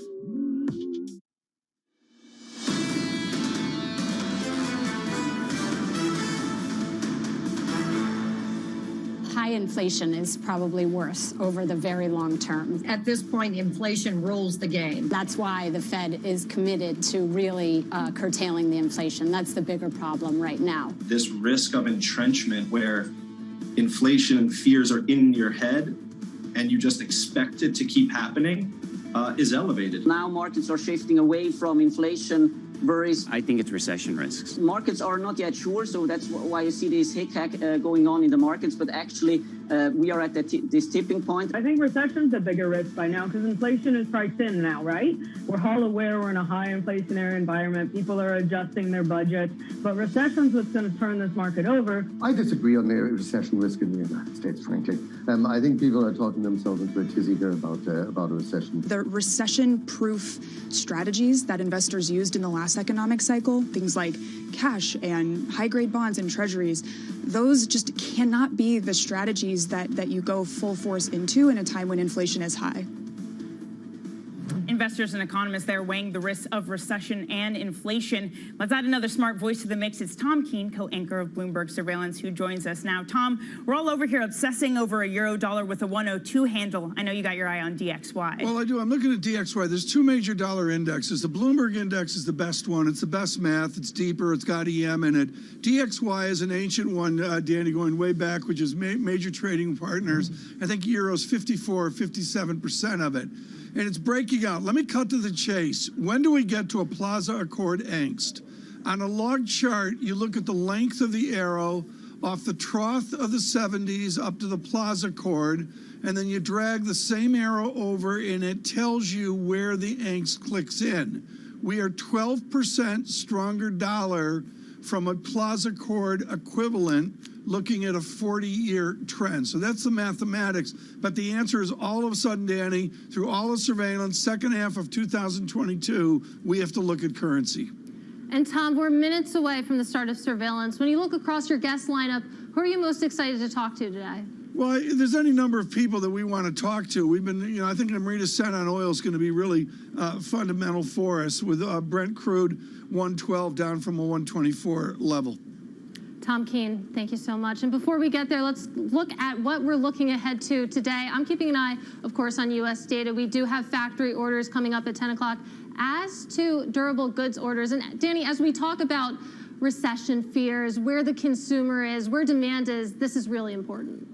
High inflation is probably worse over the very long term. At this point, inflation rules the game. That's why the Fed is committed to really curtailing the inflation. That's the bigger problem right now. This risk of entrenchment where inflation fears are in your head and you just expect it to keep happening is elevated. Now markets are shifting away from inflation worries. I think it's recession risks. Markets are not yet sure, so that's why you see this hick-hack going on in the markets, but actually we are at this tipping point. I think recession's a bigger risk by now because inflation is priced in now, right? We're all aware we're in a high inflationary environment. People are adjusting their budgets, but recession's what's going to turn this market over. I disagree on the recession risk in the United States, frankly. I think people are talking themselves into a tizzy there about a recession. The recession-proof strategies that investors used in the last economic cycle, things like cash and high-grade bonds and treasuries, those just cannot be the strategies that you go full force into in a time when inflation is high. Investors and economists there weighing the risks of recession and inflation. Let's add another smart voice to the mix. It's Tom Keene, co-anchor of Bloomberg Surveillance, who joins us now. Tom, we're all over here obsessing over a euro dollar with a 102 handle. I know you got your eye on DXY. Well, I do. I'm looking at DXY. There's two major dollar indexes. The Bloomberg index is the best one. It's the best math. It's deeper. It's got EM in it. DXY is an ancient one, Danny, going way back, which is major trading partners. I think euro's 54 or 57% of it. And it's breaking out. Let me cut to the chase. When do we get to a Plaza Accord angst? On a log chart, you look at the length of the arrow off the trough of the 70s up to the Plaza Accord, and then you drag the same arrow over, and it tells you where the angst clicks in. We are 12% stronger dollar from a Plaza Accord equivalent, looking at a 40-year trend. So that's the mathematics. But the answer is all of a sudden, Danny, through all the surveillance, second half of 2022, we have to look at currency. And Tom, we're minutes away from the start of surveillance. When you look across your guest lineup, who are you most excited to talk to today? Well, there's any number of people that we want to talk to. We've been, I think Amrita Sen on oil is going to be really fundamental for us with Brent crude 112 down from a 124 level. Tom Keene, thank you so much. And before we get there, let's look at what we're looking ahead to today. I'm keeping an eye, of course, on U.S. data. We do have factory orders coming up at 10 o'clock. As to durable goods orders, and Danny, as we talk about recession fears, where the consumer is, where demand is, this is really important.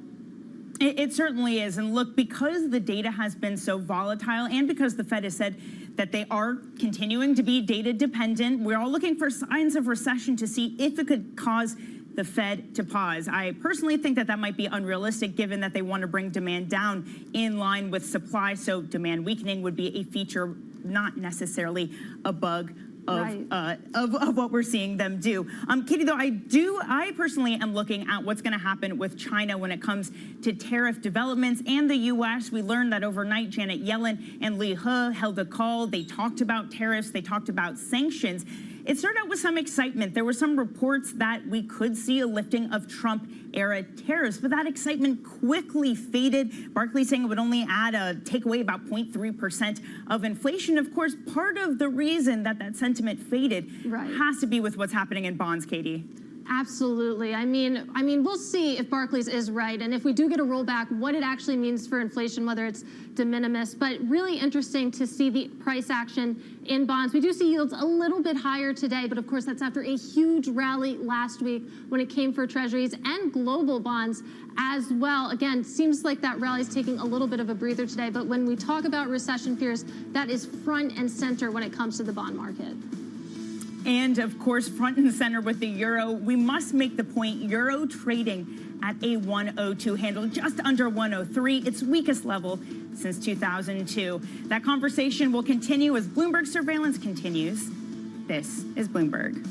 It certainly is. And look, because the data has been so volatile and because the Fed has said that they are continuing to be data dependent, we're all looking for signs of recession to see if it could cause the Fed to pause. I personally think that that might be unrealistic given that they want to bring demand down in line with supply. So demand weakening would be a feature, not necessarily a bug of what we're seeing them do. Katie, though, I personally am looking at what's going to happen with China when it comes to tariff developments and the U.S. We learned that overnight Janet Yellen and Li He held a call. They talked about tariffs. They talked about sanctions. It started out with some excitement. There were some reports that we could see a lifting of Trump-era tariffs, but that excitement quickly faded. Barclays saying it would only take away about 0.3% of inflation. Of course, part of the reason that that sentiment faded has to be with what's happening in bonds, Katie. Absolutely. I mean, we'll see if Barclays is right, and if we do get a rollback, what it actually means for inflation, whether it's de minimis. But really interesting to see the price action in bonds. We do see yields a little bit higher today, but of course that's after a huge rally last week when it came for treasuries and global bonds as well. Again, seems like that rally is taking a little bit of a breather today, but when we talk about recession fears, that is front and center when it comes to the bond market. And of course, front and center with the euro, we must make the point, euro trading at a 102 handle, just under 103, its weakest level since 2002. That conversation will continue as Bloomberg Surveillance continues. This is Bloomberg.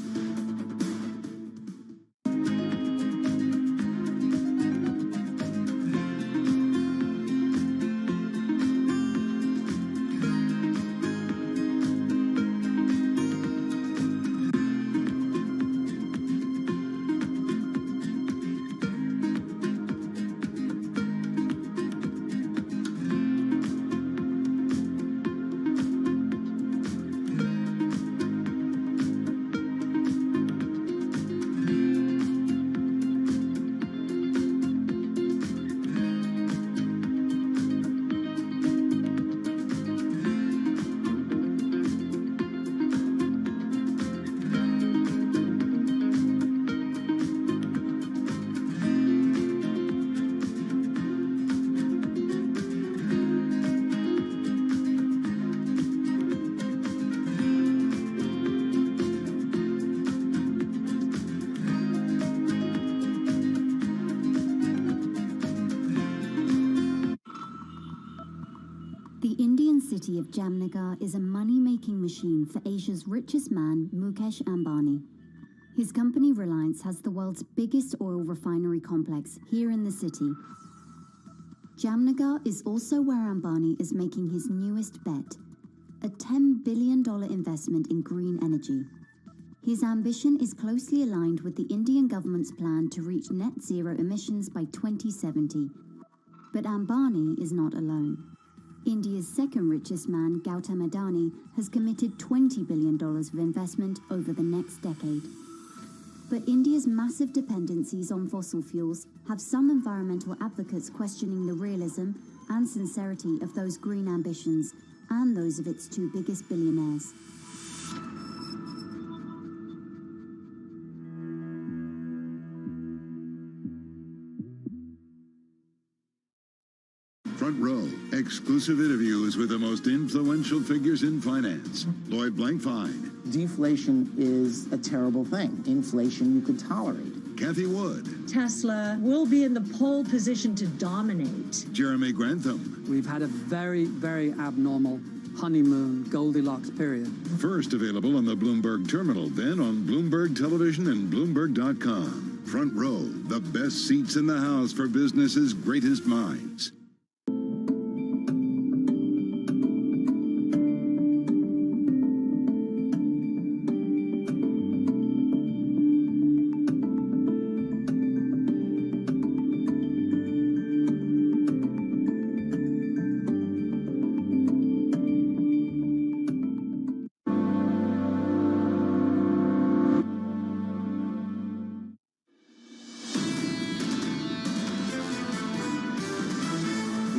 The Indian city of Jamnagar is a money-making machine for Asia's richest man, Mukesh Ambani. His company Reliance has the world's biggest oil refinery complex here in the city. Jamnagar is also where Ambani is making his newest bet, a $10 billion investment in green energy. His ambition is closely aligned with the Indian government's plan to reach net zero emissions by 2070. But Ambani is not alone. India's second richest man, Gautam Adani, has committed $20 billion of investment over the next decade. But India's massive dependencies on fossil fuels have some environmental advocates questioning the realism and sincerity of those green ambitions and those of its two biggest billionaires. Front Row, exclusive interviews with the most influential figures in finance. Lloyd Blankfein. Deflation is a terrible thing. Inflation you could tolerate. Kathy Wood. Tesla will be in the pole position to dominate. Jeremy Grantham. We've had a very, very abnormal honeymoon Goldilocks period. First available on the Bloomberg Terminal, then on Bloomberg Television and Bloomberg.com. Front Row, the best seats in the house for business's greatest minds.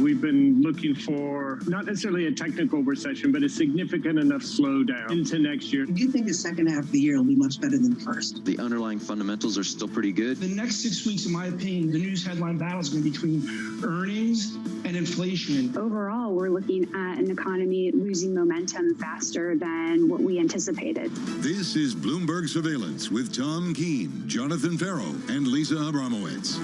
We've been looking for not necessarily a technical recession, but a significant enough slowdown into next year. I do think the second half of the year will be much better than the first. The underlying fundamentals are still pretty good. The next 6 weeks, in my opinion, the news headline battle is going to be between earnings and inflation. Overall, we're looking at an economy losing momentum faster than what we anticipated. This is Bloomberg Surveillance with Tom Keene, Jonathan Farrow, and Lisa Abramowitz.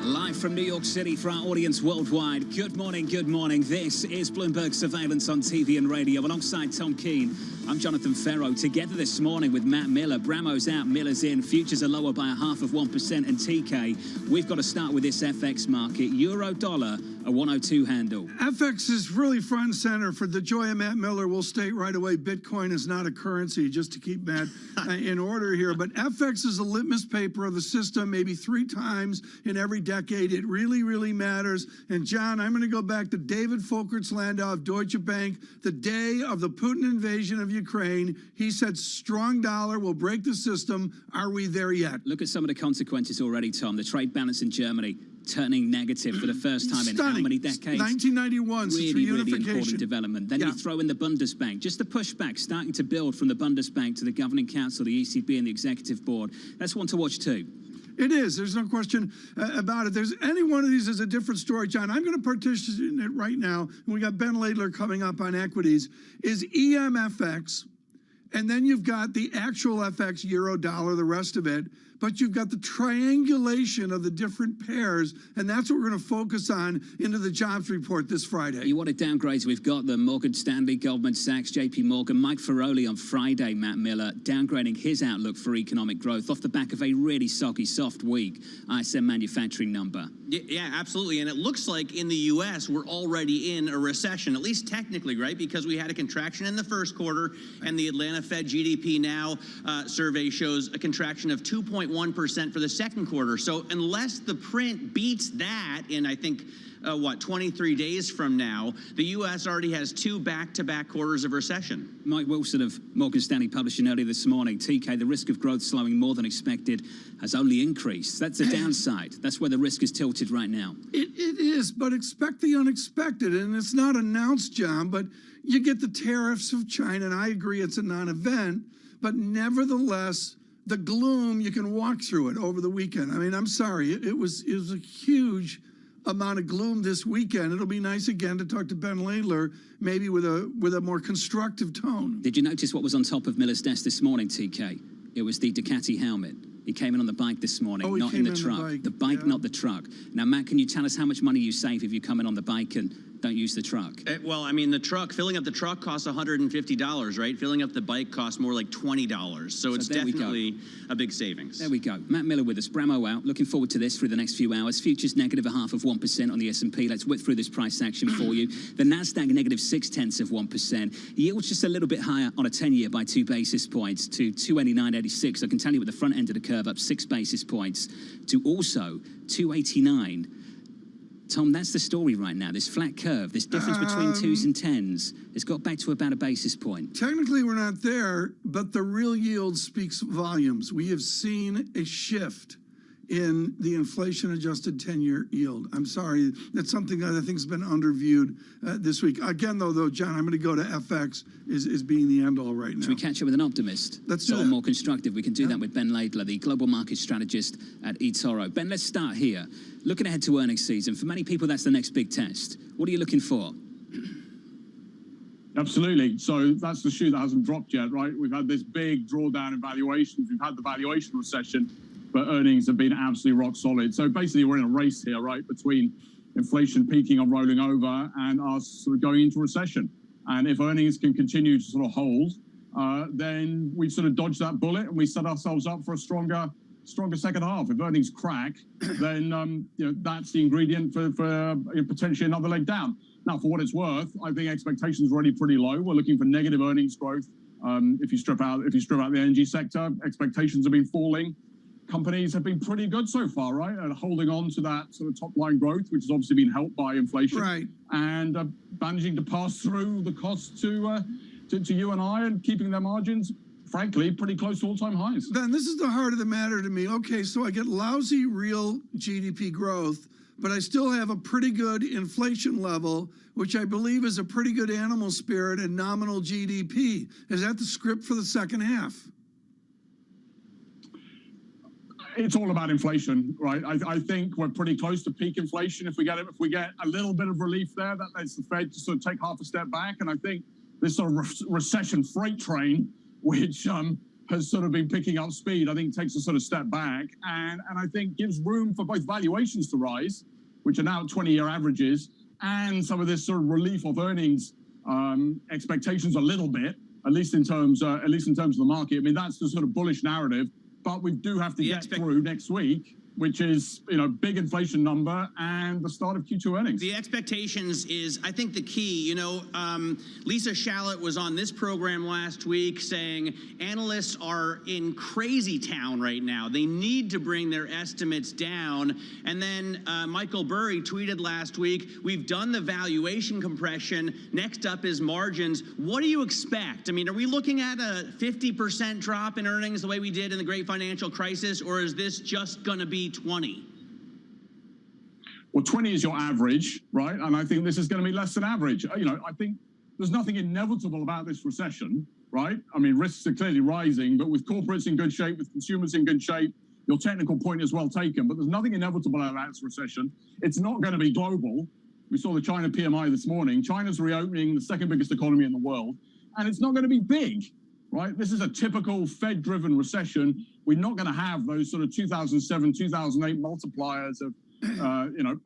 Live from New York City for our audience worldwide. Good morning, good morning. This is Bloomberg Surveillance on TV and radio. Alongside Tom Keene, I'm Jonathan Farrow. Together this morning with Matt Miller. Bramo's out, Miller's in. Futures are lower by 0.5%. And TK, we've got to start with this FX market. Euro dollar, a 102 handle. FX is really front and center. For the joy of Matt Miller, we'll state right away, Bitcoin is not a currency, just to keep Matt in order here. But FX is a litmus paper of the system, maybe 3 times in every decade. It really, really matters. And John, I'm going to go back to David Folkerts-Landau of Deutsche Bank, the day of the Putin invasion of Ukraine. He said, strong dollar will break the system. Are we there yet? Look at some of the consequences already, Tom. The trade balance in Germany turning negative for the first time in how many decades? 1991, really important development. Then you throw in the Bundesbank, just the pushback starting to build from the Bundesbank to the Governing Council, the ECB and the Executive Board. That's one to watch too. It is. There's no question about it. There's any one of these is a different story, John. I'm going to partition it right now. And we got Ben Laidler coming up on equities. Is EMFX, and then you've got the actual FX, euro, dollar, the rest of it. But you've got the triangulation of the different pairs, and that's what we're going to focus on into the jobs report this Friday. You wanted downgrades. We've got the Morgan Stanley, Goldman Sachs, JP Morgan, Mike Ferroli on Friday, Matt Miller, downgrading his outlook for economic growth off the back of a really soggy, soft week ISM manufacturing number. Yeah, absolutely. And it looks like in the U.S. we're already in a recession, at least technically, right? Because we had a contraction in the first quarter, and the Atlanta Fed GDP Now survey shows a contraction of 2.1% for the second quarter. So unless the print beats that in, I think, 23 days from now, the U.S. already has 2 back-to-back quarters of recession. Mike Wilson of Morgan Stanley publishing earlier this morning, TK, the risk of growth slowing more than expected has only increased. That's the downside. That's where the risk is tilted right now. It is, but expect the unexpected. And it's not announced, John, but you get the tariffs of China, and I agree it's a non-event, but nevertheless, the gloom, you can walk through it over the weekend. I mean, I'm sorry, it was a huge amount of gloom this weekend. It'll be nice again to talk to Ben Laidler, maybe with a more constructive tone. Did you notice what was on top of Miller's desk this morning, TK? It was the Ducati helmet. He came in on the bike this morning, not in the truck. The bike, not the truck. Now, Matt, can you tell us how much money you save if you come in on the bike and don't use the truck. Well, I mean, filling up the truck costs $150, right? Filling up the bike costs more like $20. So it's definitely a big savings. There we go. Matt Miller with us. Bramo out. Looking forward to this through the next few hours. Futures negative 0.5% on the S&P. Let's whip through this price action for you. The Nasdaq negative 0.6%. Yields just a little bit higher on a 10-year by 2 basis points to 289.86. I can tell you at the front end of the curve up 6 basis points to also 289. Tom, that's the story right now. This flat curve, this difference between 2s and 10s, it's got back to about a basis point. Technically, we're not there, but the real yield speaks volumes. We have seen a shift in the inflation-adjusted 10-year yield. I'm sorry, that's something that I think has been underviewed this week. Again, though, John, I'm going to go to FX is being the end-all right now. Should we catch up with an optimist? Let's do that. More constructive. We can do that with Ben Laidler, the global market strategist at eToro. Ben, let's start here. Looking ahead to earnings season, for many people, that's the next big test. What are you looking for? Absolutely. So that's the shoe that hasn't dropped yet, right? We've had this big drawdown in valuations. We've had the valuation recession, but earnings have been absolutely rock solid. So basically, we're in a race here, right, between inflation peaking and rolling over and us sort of going into recession. And if earnings can continue to sort of hold, then we sort of dodge that bullet and we set ourselves up for a stronger second half. If earnings crack, then that's the ingredient for potentially another leg down. Now, for what it's worth, I think expectations are already pretty low. We're looking for negative earnings growth. If you strip out the energy sector, expectations have been falling. Companies have been pretty good so far, right? And holding on to that sort of top line growth, which has obviously been helped by inflation, right? And managing to pass through the costs to you and I, and keeping their margins, frankly, pretty close to all-time highs. Ben, this is the heart of the matter to me. Okay, so I get lousy real GDP growth, but I still have a pretty good inflation level, which I believe is a pretty good animal spirit and nominal GDP. Is that the script for the second half? It's all about inflation, right? I think we're pretty close to peak inflation. If we get a little bit of relief there, that lets the Fed to sort of take half a step back. And I think this sort of recession freight train, which has sort of been picking up speed, I think takes a sort of step back, and I think gives room for both valuations to rise, which are now at 20-year averages, and some of this sort of relief of earnings expectations a little bit, at least in terms of the market. I mean, that's the sort of bullish narrative. But we do have to get through next week, which is, big inflation number and the start of Q2 earnings. The expectations is, I think, the key. Lisa Shallot was on this program last week saying analysts are in crazy town right now. They need to bring their estimates down. And then Michael Burry tweeted last week, we've done the valuation compression. Next up is margins. What do you expect? I mean, are we looking at a 50% drop in earnings the way we did in the great financial crisis, or is this just going to be 20? Well, 20 is your average, right? And I think this is going to be less than average. I think there's nothing inevitable about this recession, right? I mean, risks are clearly rising, but with corporates in good shape, with consumers in good shape, your technical point is well taken, but there's nothing inevitable about this recession. It's not going to be global. We saw the China PMI this morning. China's reopening, the second biggest economy in the world, and it's not going to be big. Right? This is a typical Fed-driven recession. We're not going to have those sort of 2007, 2008 multipliers of,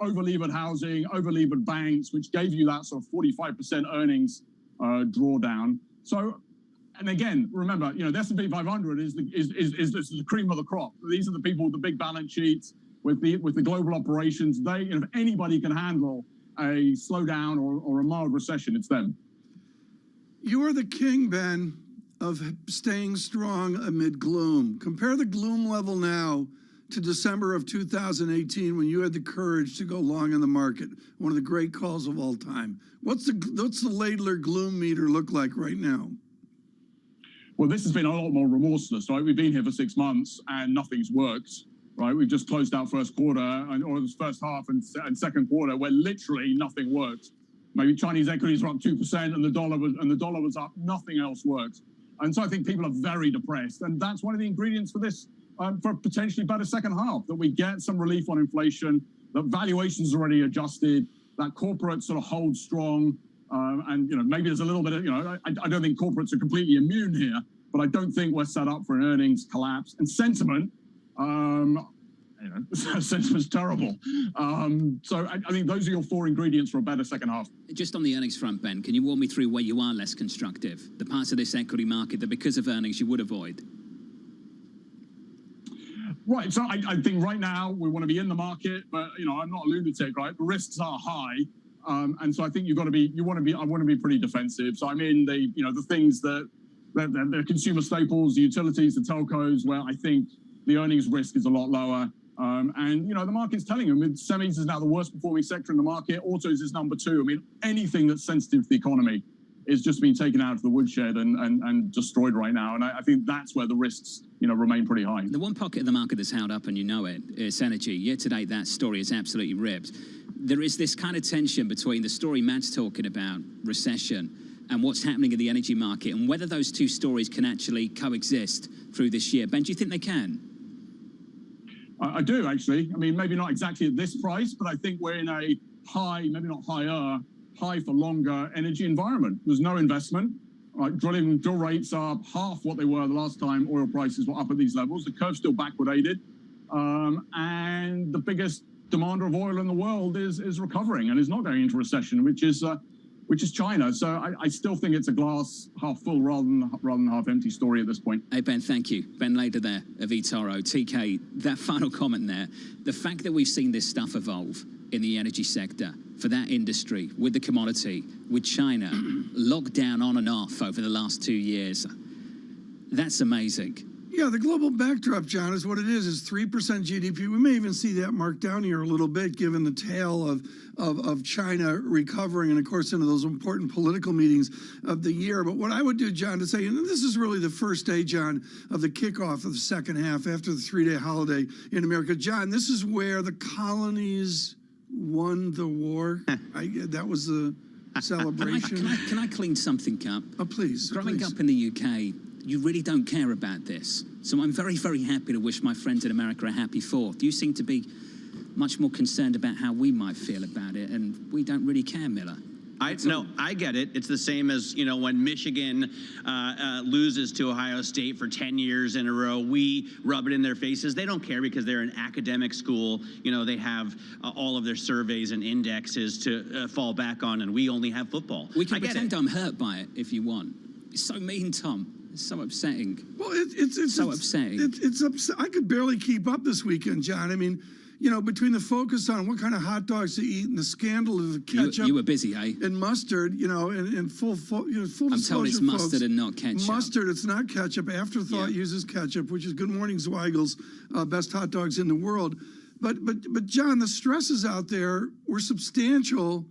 over-levered housing, over-levered banks, which gave you that sort of 45% earnings drawdown. So, and again, remember, the S&P 500 is the cream of the crop. These are the people with the big balance sheets, with the global operations. They, if anybody can handle a slowdown or a mild recession, it's them. You are the king, Ben, of staying strong amid gloom. Compare the gloom level now to December of 2018 when you had the courage to go long in the market, one of the great calls of all time. What's the Laidler gloom meter look like right now? Well, this has been a lot more remorseless, right? We've been here for 6 months and nothing's worked, right? We've just closed out first quarter, or the first half and second quarter, where literally nothing worked. Maybe Chinese equities were up 2% and the dollar was up. Nothing else worked. And so I think people are very depressed. And that's one of the ingredients for this, for a potentially better second half, that we get some relief on inflation, that valuations are already adjusted, that corporates sort of hold strong. And, maybe there's a little bit of, I don't think corporates are completely immune here, but I don't think we're set up for an earnings collapse. And sentiment, Sentiment's terrible. So I think those are your four ingredients for a better second half. Just on the earnings front, Ben, can you walk me through where you are less constructive? The parts of this equity market that because of earnings you would avoid? Right, so I think right now we want to be in the market, but I'm not a lunatic, right? The risks are high, and so I think I want to be pretty defensive. So I'm in the things that the consumer staples, the utilities, the telcos, where I think the earnings risk is a lot lower. And the market's telling them semis is now the worst performing sector in the market. Autos is number 2. I mean, anything that's sensitive to the economy is just being taken out of the woodshed and destroyed right now. And I think that's where the risks, remain pretty high. The one pocket of the market that's held up, and it's energy. Year to date, that story is absolutely ripped. There is this kind of tension between the story Matt's talking about, recession, and what's happening in the energy market, and whether those two stories can actually coexist through this year. Ben, do you think they can? I do, actually. I mean, maybe not exactly at this price, but I think we're in a high, maybe not higher, high for longer energy environment. There's no investment. Drill rates are half what they were the last time oil prices were up at these levels. The curve's still backwardated. And the biggest demander of oil in the world is recovering and is not going into recession, which is China. So I still think it's a glass half full rather than half empty story at this point. Hey, Ben, thank you. Ben Lader there of eToro. TK, that final comment there, the fact that we've seen this stuff evolve in the energy sector for that industry, with the commodity, with China, locked down on and off over the last 2 years, that's amazing. Yeah, the global backdrop, John, is what it is 3% GDP. We may even see that marked down here a little bit, given the tale of China recovering and, of course, into those important political meetings of the year. But what I would do, John, to say, and this is really the first day, John, of the kickoff of the second half after the 3-day holiday in America. John, this is where the colonies won the war. That was the celebration. Can I clean something up? Oh, please. Growing up in the UK, you really don't care about this. So I'm very, very happy to wish my friends in America a happy 4th. You seem to be much more concerned about how we might feel about it, and we don't really care, Miller. I get it. It's the same as, when Michigan loses to Ohio State for 10 years in a row, we rub it in their faces. They don't care because they're an academic school. They have all of their surveys and indexes to fall back on, and we only have football. We can pretend I'm hurt by it if you want. It's so mean, Tom. It's so upsetting. Well, it's so upsetting. It's upset. I could barely keep up this weekend, John. I mean, between the focus on what kind of hot dogs to eat and the scandal of the ketchup. You were busy, eh? And mustard, and full disclosure, I'm told it's mustard and not ketchup. Mustard, it's not ketchup. Afterthought uses ketchup, which is Good Morning Zweigel's best hot dogs in the world. But John, the stresses out there were substantial.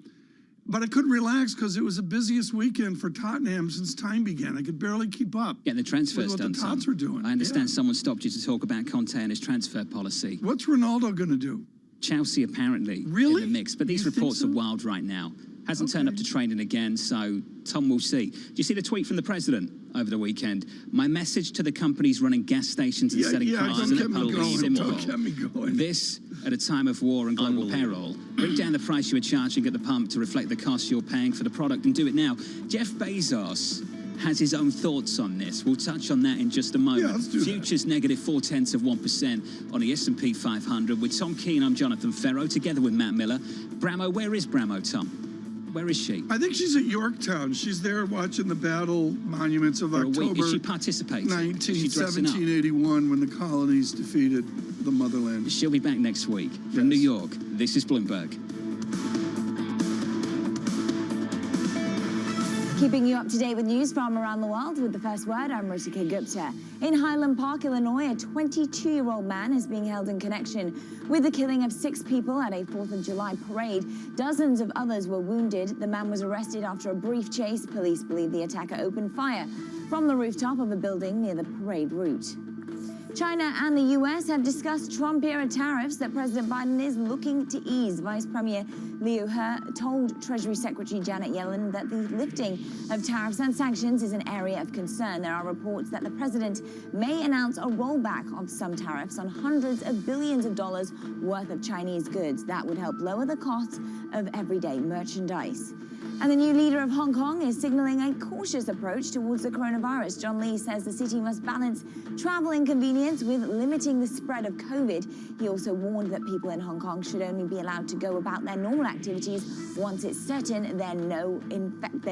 But I couldn't relax because it was the busiest weekend for Tottenham since time began. I could barely keep up. Yeah, the transfers with done. What the Tots were doing. I understand someone stopped you to talk about Conte and his transfer policy. What's Ronaldo going to do? Chelsea apparently in the mix, but these reports are wild right now. Hasn't turned up to training again, so Tom will see. Do you see the tweet from the president over the weekend? My message to the companies running gas stations and selling prices at the pump is simple. Don't get me going. This, at a time of war and global peril, bring down the price you are charging at the pump to reflect the cost you're paying for the product and do it now. Jeff Bezos has his own thoughts on this. We'll touch on that in just a moment. Yeah, let's do Futures negative 0.4% on the S&P 500. With Tom Keane, I'm Jonathan Ferro, together with Matt Miller. Bramo, where is Bramo, Tom? Where is she? I think she's at Yorktown. She's there watching the battle monuments of October Is she participating? 1781, when the colonies defeated the motherland. She'll be back next week. From New York, this is Bloomberg. Keeping you up to date with news from around the world with the first word, I'm Ritika Gupta. In Highland Park, Illinois, a 22-year-old man is being held in connection with the killing of 6 people at a 4th of July parade. Dozens of others were wounded. The man was arrested after a brief chase. Police believe the attacker opened fire from the rooftop of a building near the parade route. China and the U.S. have discussed Trump-era tariffs that President Biden is looking to ease. Vice Premier Liu He told Treasury Secretary Janet Yellen that the lifting of tariffs and sanctions is an area of concern. There are reports that the president may announce a rollback of some tariffs on hundreds of billions of dollars worth of Chinese goods. That would help lower the cost of everyday merchandise. And the new leader of Hong Kong is signaling a cautious approach towards the coronavirus. John Lee says the city must balance travel inconvenience with limiting the spread of COVID. He also warned that people in Hong Kong should only be allowed to go about their normal activities once it's certain they're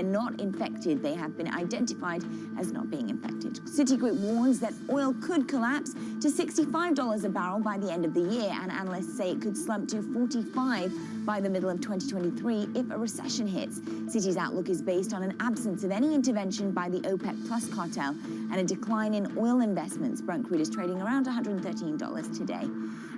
not infected. They have been identified as not being infected. Citigroup warns that oil could collapse to $65 a barrel by the end of the year, and analysts say it could slump to $45 by the middle of 2023 if a recession hits. Citi's outlook is based on an absence of any intervention by the OPEC Plus cartel and a decline in oil investments. Brent crude is trading around $113 today.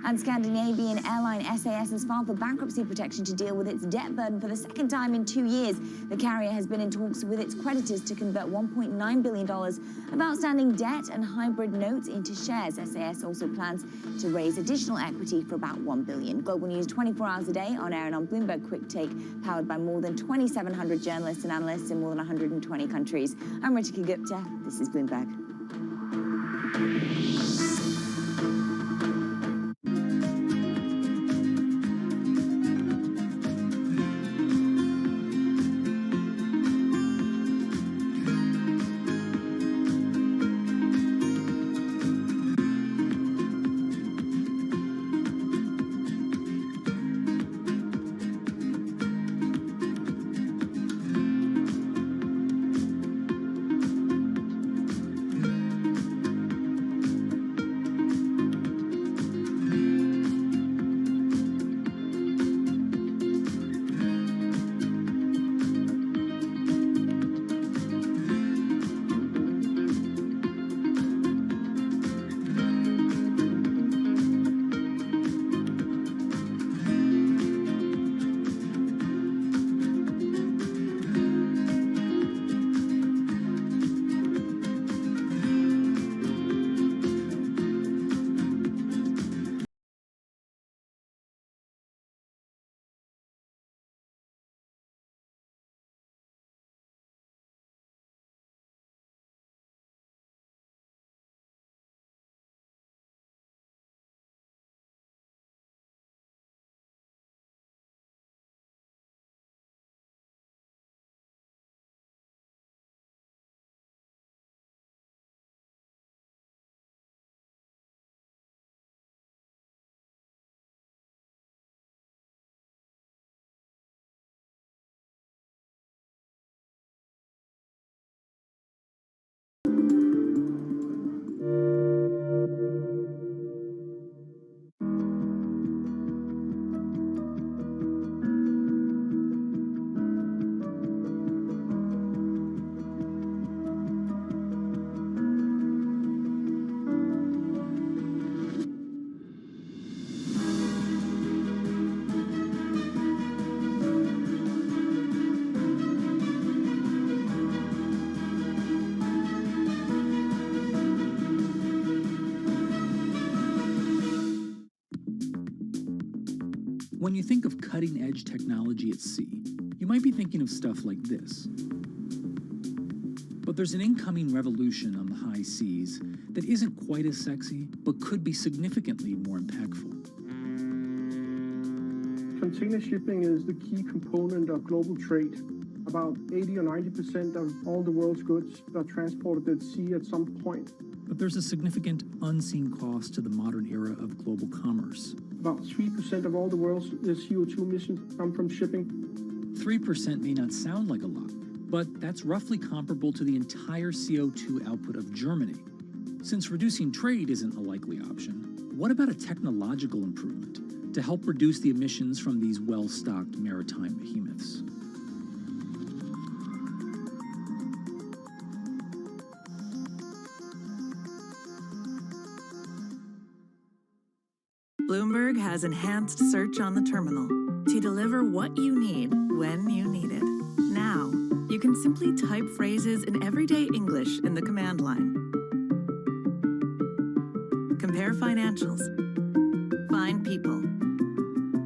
And Scandinavian airline SAS has filed for bankruptcy protection to deal with its debt burden for the second time in 2 years. The carrier has been in talks with its creditors to convert $1.9 billion of outstanding debt and hybrid notes into shares. SAS also plans to raise additional equity for about $1 billion. Global news 24 hours a day on air and on Bloomberg Quick Take, powered by more than 2,700 journalists and analysts in more than 120 countries. I'm Ritika Gupta. This is Bloomberg. When you think of cutting-edge technology at sea, you might be thinking of stuff like this. But there's an incoming revolution on the high seas that isn't quite as sexy, but could be significantly more impactful. Container shipping is the key component of global trade. About 80 or 90% of all the world's goods are transported at sea at some point. But there's a significant unseen cost to the modern era of global commerce. About 3% of all the world's CO2 emissions come from shipping. 3% may not sound like a lot, but that's roughly comparable to the entire CO2 output of Germany. Since reducing trade isn't a likely option, what about a technological improvement to help reduce the emissions from these well-stocked maritime behemoths? Bloomberg has enhanced search on the terminal to deliver what you need when you need it. Now, you can simply type phrases in everyday English in the command line. Compare financials. Find people.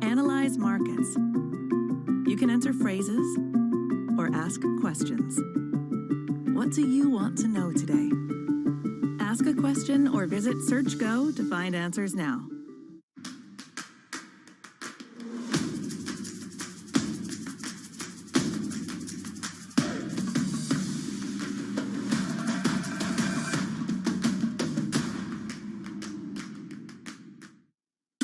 Analyze markets. You can enter phrases or ask questions. What do you want to know today? Ask a question or visit SearchGo to find answers now.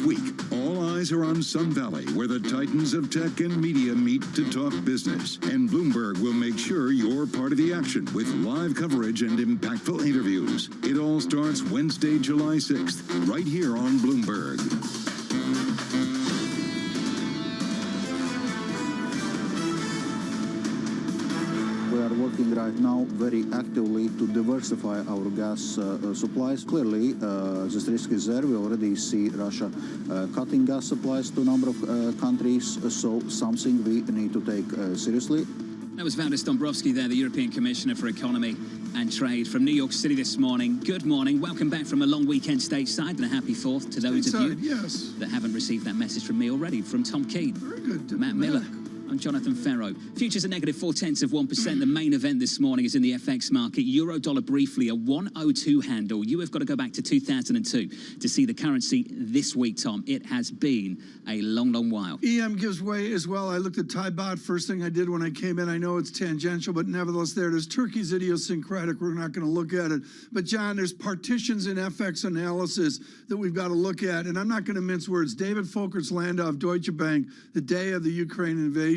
week, all eyes are on Sun Valley, where the titans of tech and media meet to talk business. And Bloomberg will make sure you're part of the action with live coverage and impactful interviews. It all starts Wednesday, July 6th, right here on Bloomberg. We are working right now very actively to diversify our gas supplies. Clearly, this risk is there. We already see Russia cutting gas supplies to a number of countries, so something we need to take seriously. That was Valdis Dombrovskis there, the European Commissioner for Economy and Trade from New York City this morning. Good morning. Welcome back from a long weekend stateside and a happy 4th to those of you that haven't received that message from me already. From Tom Keene, Very good. Matt Miller. I'm Jonathan Ferro. Futures are negative 0.4%. The main event this morning is in the FX market. Euro dollar briefly, a 102 handle. You have got to go back to 2002 to see the currency this week, Tom. It has been a long, long while. EM gives way as well. I looked at Thai baht first thing I did when I came in. I know it's tangential, but nevertheless there it is. Turkey's idiosyncratic. We're not going to look at it. But, John, there's partitions in FX analysis that we've got to look at. And I'm not going to mince words. David Folkers-Landau of Deutsche Bank, the day of the Ukraine invasion,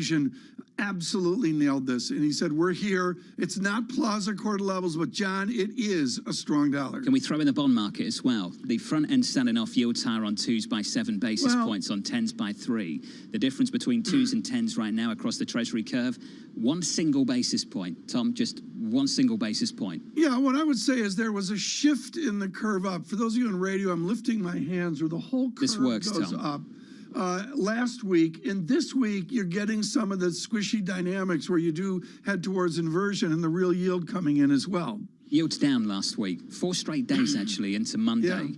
absolutely nailed this. And he said, we're here. It's not Plaza Accord levels, but, John, it is a strong dollar. Can we throw in the bond market as well? The front end selling off, yields higher on 2s by 7 basis points, on 10s by 3. The difference between 2s and 10s right now across the Treasury curve, 1 single basis point. Tom, just 1 single basis point. Yeah, what I would say is there was a shift in the curve up. For those of you on radio, I'm lifting my hands where the whole curve goes up. Last week, and this week, you're getting some of the squishy dynamics where you do head towards inversion and the real yield coming in as well. Yields down last week, 4 straight days actually into Monday,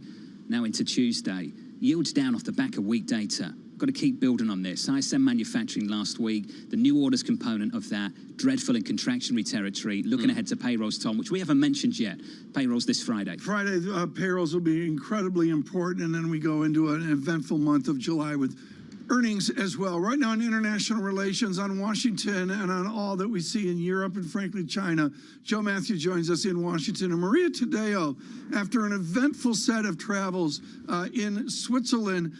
now into Tuesday. Yields down off the back of weak data. Got to keep building on this. ISM manufacturing last week, the new orders component of that, dreadful in contractionary territory. Looking ahead to payrolls, Tom, which we haven't mentioned yet. Payrolls this Friday. Friday, payrolls will be incredibly important, and then we go into an eventful month of July with earnings as well. Right now in international relations, on Washington and on all that we see in Europe and frankly China, Joe Matthew joins us in Washington. And Maria Tadeo, after an eventful set of travels in Switzerland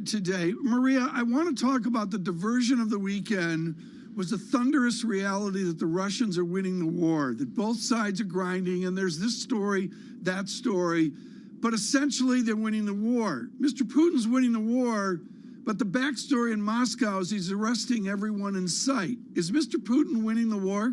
today. Maria, I want to talk about the diversion of the weekend. Was the thunderous reality that the Russians are winning the war, that both sides are grinding, and there's this story, that story, but essentially they're winning the war. Mr. Putin's winning the war, but the backstory in Moscow is he's arresting everyone in sight. Is Mr. Putin winning the war?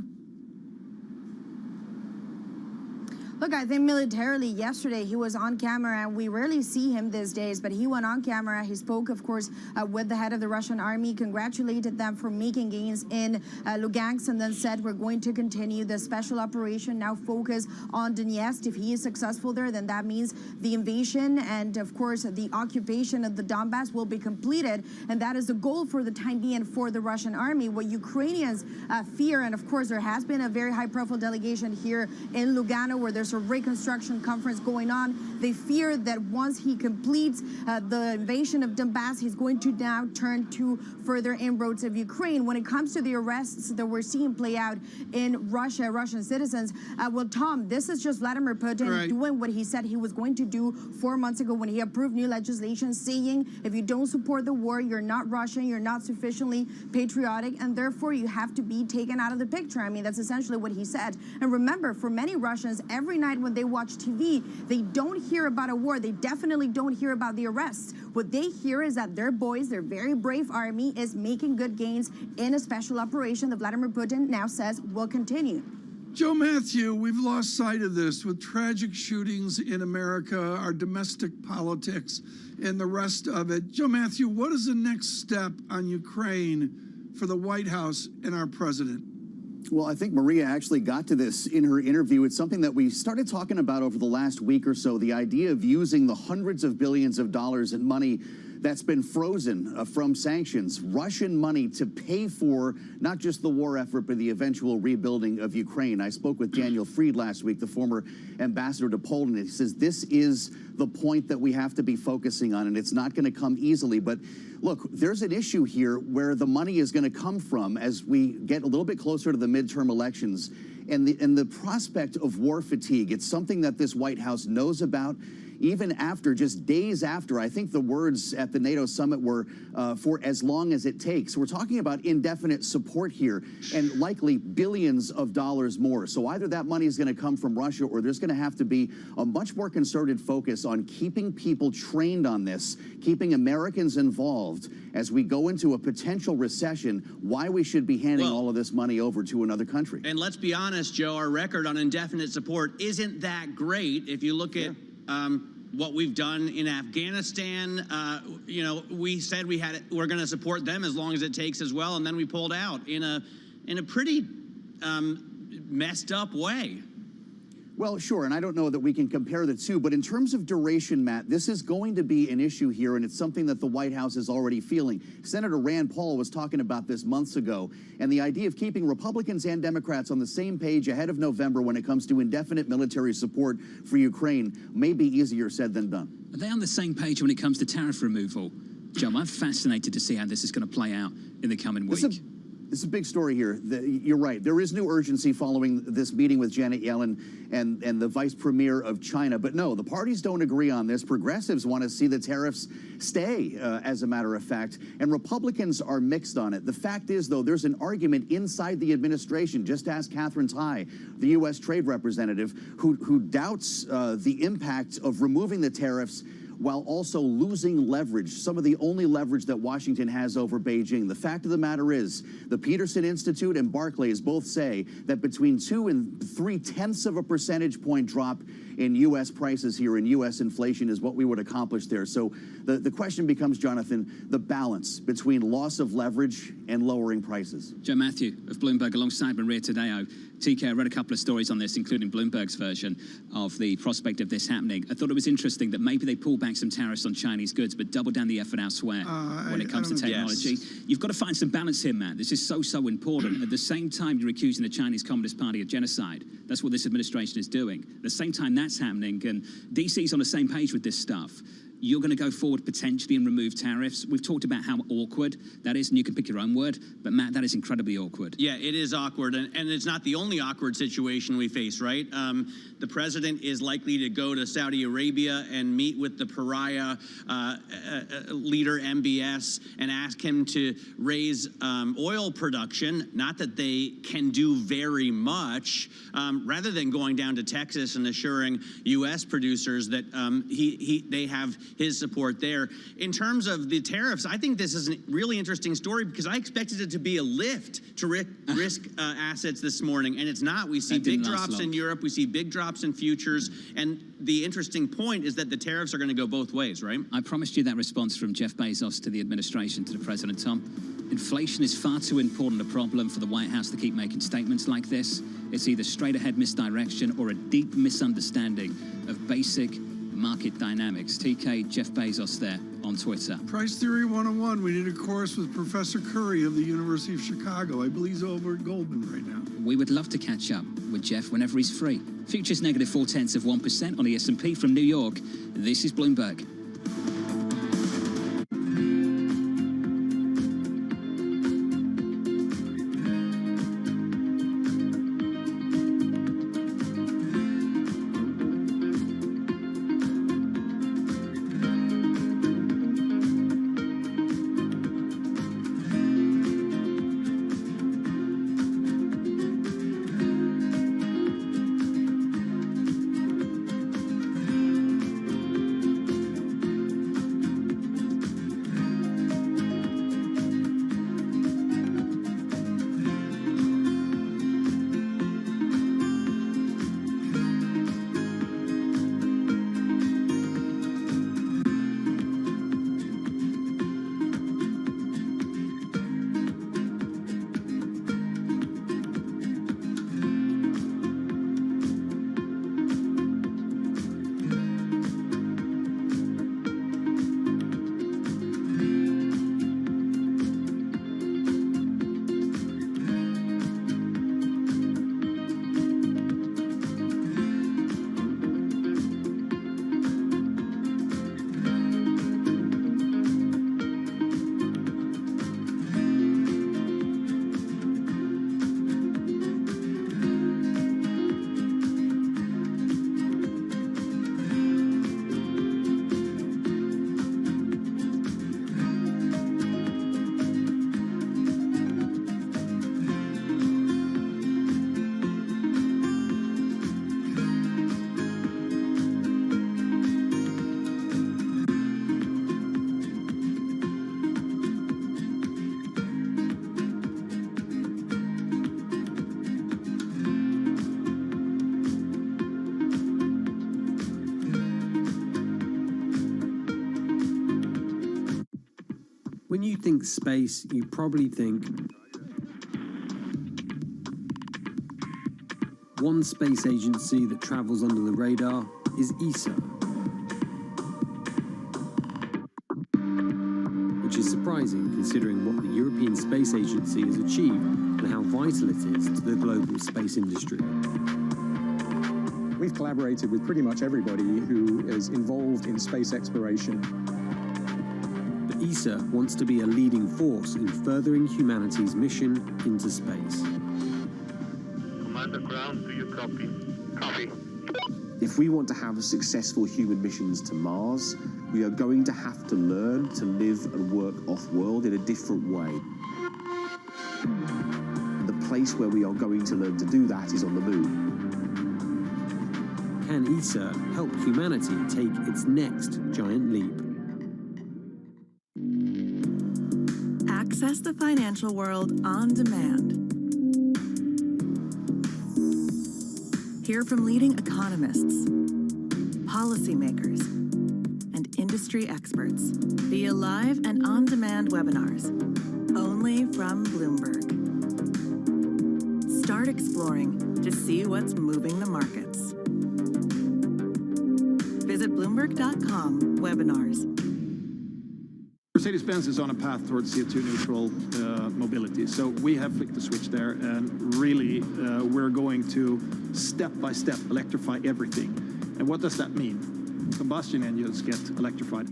Look, I think militarily yesterday he was on camera, and we rarely see him these days, but he went on camera. He spoke, of course, with the head of the Russian army, congratulated them for making gains in Lugansk, and then said we're going to continue the special operation, now focus on Donetsk. If he is successful there, then that means the invasion and, of course, the occupation of the Donbass will be completed, and that is the goal for the time being for the Russian army. What Ukrainians fear, and of course there has been a very high-profile delegation here in Lugano where there's a reconstruction conference going on. They fear that once he completes the invasion of Donbass, he's going to now turn to further inroads of Ukraine. When it comes to the arrests that we're seeing play out in Russia, Russian citizens, well, Tom, this is just Vladimir Putin doing what he said he was going to do 4 months ago when he approved new legislation saying if you don't support the war, you're not Russian, you're not sufficiently patriotic, and therefore you have to be taken out of the picture. I mean, that's essentially what he said. And remember, for many Russians, every night when they watch TV, they don't hear about a war. They definitely don't hear about the arrests. What they hear is that their boys, their very brave army, is making good gains in a special operation that Vladimir Putin now says will continue. Joe Matthew, we've lost sight of this with tragic shootings in America, our domestic politics, and the rest of it. Joe Matthew, what is the next step on Ukraine for the White House and our president? Well, I think Maria actually got to this in her interview. It's something that we started talking about over the last week or so, the idea of using the hundreds of billions of dollars in money that's been frozen from sanctions, Russian money to pay for not just the war effort, but the eventual rebuilding of Ukraine. I spoke with Daniel Fried last week, the former ambassador to Poland, and he says this is the point that we have to be focusing on, and it's not going to come easily. But look, there's an issue here where the money is going to come from as we get a little bit closer to the midterm elections and the prospect of war fatigue. It's something that this White House knows about. even after, just days after, I think the words at the NATO summit were for as long as it takes. We're talking about indefinite support here and likely billions of dollars more. So either that money is going to come from Russia or there's going to have to be a much more concerted focus on keeping people trained on this, keeping Americans involved as we go into a potential recession, why we should be handing all of this money over to another country. And let's be honest, Joe, our record on indefinite support isn't that great. If you look at what we've done in Afghanistan, you know, we said we're going to support them as long as it takes as well, and then we pulled out in a pretty messed up way. Well, sure, and I don't know that we can compare the two, but in terms of duration, Matt, this is going to be an issue here, and it's something that the White House is already feeling. Senator Rand Paul was talking about this months ago, and the idea of keeping Republicans and Democrats on the same page ahead of November when it comes to indefinite military support for Ukraine may be easier said than done. Are they on the same page when it comes to tariff removal? Joe, I'm fascinated to see how this is going to play out in the coming week. This is a big story here. You're right. There is new urgency following this meeting with Janet Yellen and the vice premier of China. But no, the parties don't agree on this. Progressives want to see the tariffs stay, as a matter of fact. And Republicans are mixed on it. The fact is, though, there's an argument inside the administration. Just ask Catherine Tai, the U.S. trade representative, who doubts the impact of removing the tariffs while also losing leverage, some of the only leverage that Washington has over Beijing. The fact of the matter is, the Peterson Institute and Barclays both say that between 2 and 3/10 of a percentage point drop in U.S. prices here and U.S. inflation is what we would accomplish there. So the question becomes, Jonathan, the balance between loss of leverage and lowering prices. Joe Matthew of Bloomberg alongside Maria Tadeo. TK, I read a couple of stories on this, including Bloomberg's version of the prospect of this happening. I thought it was interesting that maybe they pull back some tariffs on Chinese goods, but double down the effort elsewhere when it comes to technology. Yes. You've got to find some balance here, Matt. This is so important. At the same time, you're accusing the Chinese Communist Party of genocide. That's what this administration is doing. At the same time that's happening, and DC's on the same page with this stuff. You're going to go forward potentially and remove tariffs. We've talked about how awkward that is, and you can pick your own word. But, Matt, that is incredibly awkward. Yeah, it is awkward, and it's not the only awkward situation we face, right? The president is likely to go to Saudi Arabia and meet with the pariah leader, MBS, and ask him to raise oil production. Not that they can do very much, rather than going down to Texas and assuring U.S. producers that they have his support there. In terms of the tariffs, I think this is a really interesting story because I expected it to be a lift to risk assets this morning, and it's not. We see big drops in Europe. We see big drops in futures, and the interesting point is that the tariffs are going to go both ways, right? I promised you that response from Jeff Bezos to the administration, to the president, Tom. Inflation is far too important a problem for the White House to keep making statements like this. It's either straight-ahead misdirection or a deep misunderstanding of basic market dynamics. TK, Jeff Bezos there on Twitter. Price Theory 101. We did a course with Professor Curry of the University of Chicago. I believe he's over at Goldman right now. We would love to catch up with Jeff whenever he's free. Futures negative 0.4% on the S&P from New York. This is Bloomberg. When you think space, you probably think one space agency that travels under the radar is ESA, which is surprising considering what the European Space Agency has achieved and how vital it is to the global space industry. We've collaborated with pretty much everybody who is involved in space exploration. But ESA wants to be a leading force in furthering humanity's mission into space. Commander Ground, do you copy? Copy. If we want to have successful human missions to Mars, we are going to have to learn to live and work off-world in a different way. The place where we are going to learn to do that is on the moon. Can ESA help humanity take its next giant leap? Access the financial world on demand. Hear from leading economists, policymakers, and industry experts via live and on-demand webinars, only from Bloomberg. Start exploring to see what's moving the markets. Visit Bloomberg.com/webinars. Mercedes-Benz is on a path towards CO2 neutral mobility. So we have flicked the switch there, and really we're going to step by step electrify everything. And what does that mean? Combustion engines get electrified.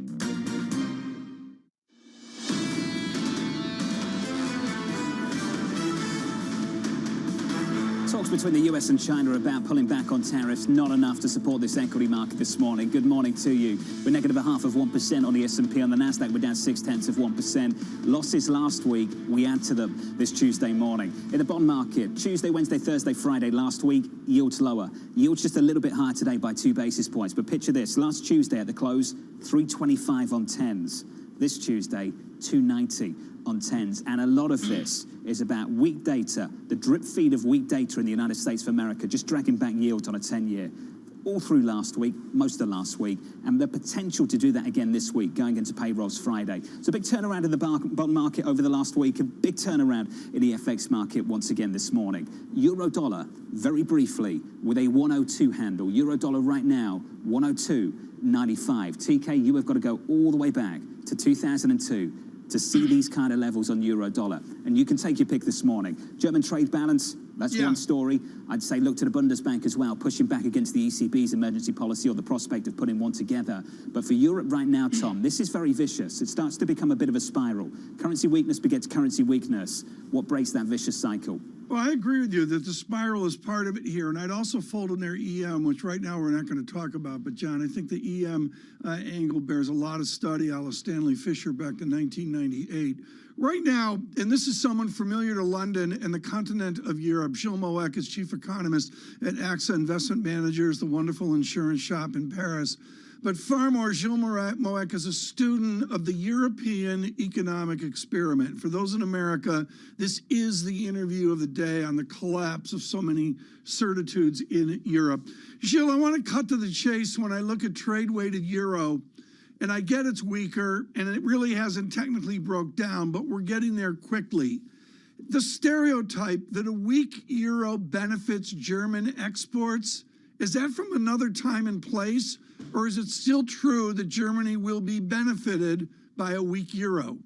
Talks between the US and China about pulling back on tariffs, not enough to support this equity market this morning. Good morning to you. We're negative 0.5% on the S&P. On the Nasdaq, we're down 0.6%. Losses last week, we add to them this Tuesday morning. In the bond market, Tuesday, Wednesday, Thursday, Friday last week, yields lower. Yields just a little bit higher today by 2 basis points. But picture this, last Tuesday at the close, 325 on 10s. This Tuesday, 290 on 10s. And a lot of this is about weak data, the drip feed of weak data in the United States of America, just dragging back yields on a 10-year. All through last week, most of last week, and the potential to do that again this week, going into payrolls Friday. So a big turnaround in the bond market over the last week, a big turnaround in the FX market once again this morning. Euro dollar, very briefly, with a 102 handle. Euro dollar right now, 102.95. TK, you have got to go all the way back to 2002 to see these kind of levels on euro dollar. And you can take your pick this morning. German trade balance, that's one story. I'd say look to the Bundesbank as well, pushing back against the ECB's emergency policy or the prospect of putting one together. But for Europe right now, Tom, this is very vicious. It starts to become a bit of a spiral. Currency weakness begets currency weakness. What breaks that vicious cycle? Well, I agree with you that the spiral is part of it here. And I'd also fold in there EM, which right now we're not going to talk about. But, John, I think the EM angle bears a lot of study, a la Stanley Fischer back in 1998. Right now, and this is someone familiar to London and the continent of Europe, Gilles Moek is chief economist at AXA Investment Managers, the wonderful insurance shop in Paris. But far more, Gilles Moek is a student of the European economic experiment. For those in America, this is the interview of the day on the collapse of so many certitudes in Europe. Gilles, I want to cut to the chase when I look at trade-weighted euro. And I get it's weaker, and it really hasn't technically broke down, but we're getting there quickly. The stereotype that a weak euro benefits German exports, is that from another time and place, or is it still true that Germany will be benefited by a weak euro?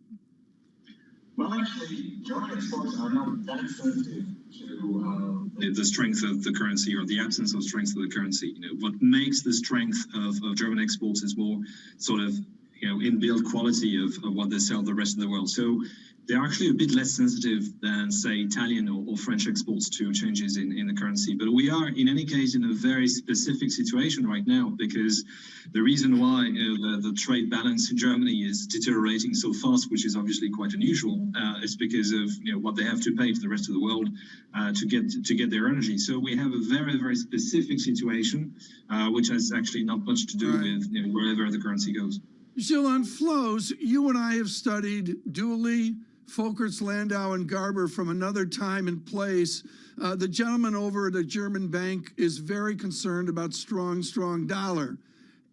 Well, actually, German exports are not that sensitive to the strength of the currency or the absence of strength of the currency. What makes the strength of German exports is more sort of, inbuilt quality of what they sell the rest of the world. So they're actually a bit less sensitive than, say, Italian or French exports to changes in the currency. But we are, in any case, in a very specific situation right now, because the reason why the trade balance in Germany is deteriorating so fast, which is obviously quite unusual, is because of what they have to pay to the rest of the world to get their energy. So we have a very, very specific situation, which has actually not much to do with wherever the currency goes. Gilles, on flows, you and I have studied dually Folkerts, Landau, and Garber from another time and place. The gentleman over at a German bank is very concerned about strong dollar.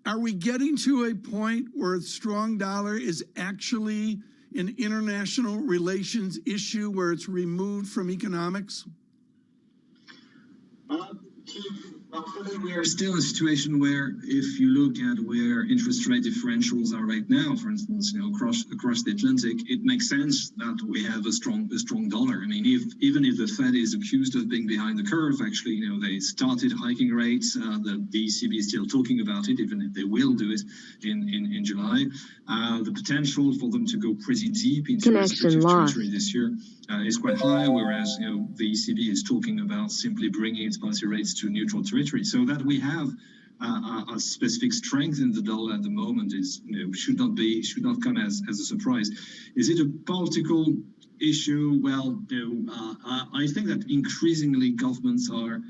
Are we getting to a point where a strong dollar is actually an international relations issue where it's removed from economics? We are still in a situation where, if you look at where interest rate differentials are right now, for instance, across the Atlantic, it makes sense that we have a strong dollar. I mean, even if the Fed is accused of being behind the curve, actually, they started hiking rates. The ECB is still talking about it, even if they will do it in July. The potential for them to go pretty deep into restrictive territory this year is quite high, whereas the ECB is talking about simply bringing its policy rates to neutral territory. So that we have a specific strength in the dollar at the moment is should not come as a surprise. Is it a political issue? Well, I think that increasingly governments are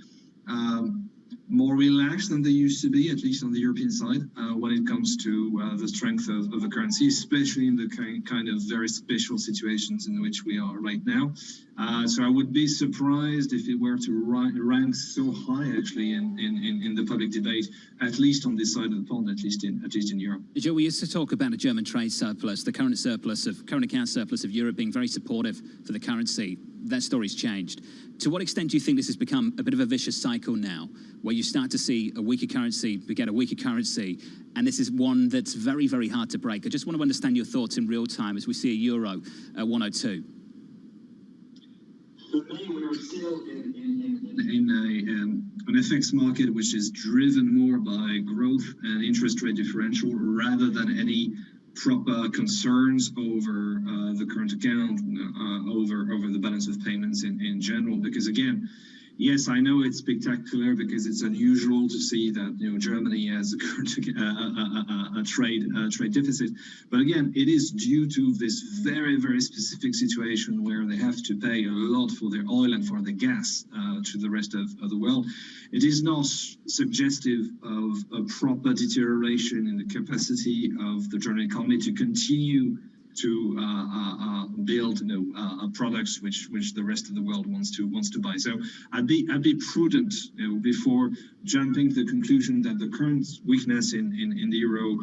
more relaxed than they used to be, at least on the European side, when it comes to the strength of the currency, especially in the kind of very special situations in which we are right now. So I would be surprised if it were to rank so high, actually, in the public debate, at least on this side of the pond, at least in Europe. Joe, we used to talk about a German trade surplus, the current account surplus of Europe being very supportive for the currency. That story's changed. To what extent do you think this has become a bit of a vicious cycle now, where you start to see a weaker currency beget a weaker currency, and this is one that's very, very hard to break? I just want to understand your thoughts in real time as we see a euro at 102. For me, we are still in an FX market which is driven more by growth and interest rate differential rather than any proper concerns over the current account, over the balance of payments in general. Because again, yes, I know it's spectacular because it's unusual to see that Germany has a trade deficit, but again, it is due to this very, very specific situation where they have to pay a lot for their oil and for the gas to the rest of the world. It is not suggestive of a proper deterioration in the capacity of the German economy to continue to build products which the rest of the world wants to buy. So I'd be prudent before jumping to the conclusion that the current weakness in the euro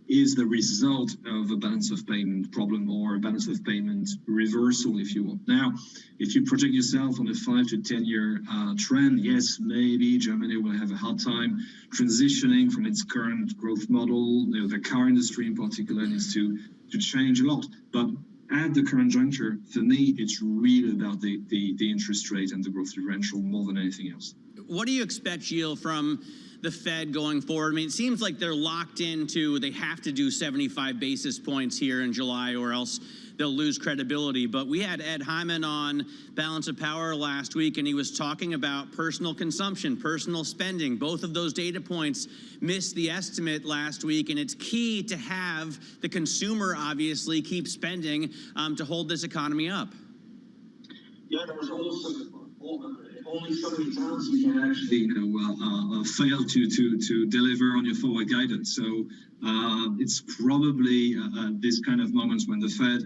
is the result of a balance of payment problem or a balance of payment reversal, if you will. Now, if you project yourself on a 5 to 10 year trend, yes, maybe Germany will have a hard time transitioning from its current growth model. The car industry in particular needs to change a lot. But at the current juncture, for me, it's really about the interest rate and the growth differential more than anything else. What do you expect, Gilles, from the Fed going forward? I mean, it seems like they're locked into, they have to do 75 basis points here in July or else they'll lose credibility. But we had Ed Hyman on Balance of Power last week, and he was talking about personal consumption, personal spending. Both of those data points missed the estimate last week, and it's key to have the consumer obviously keep spending to hold this economy up. Yeah, there was also only so many times you can actually fail to deliver on your forward guidance. So it's probably this kind of moments when the Fed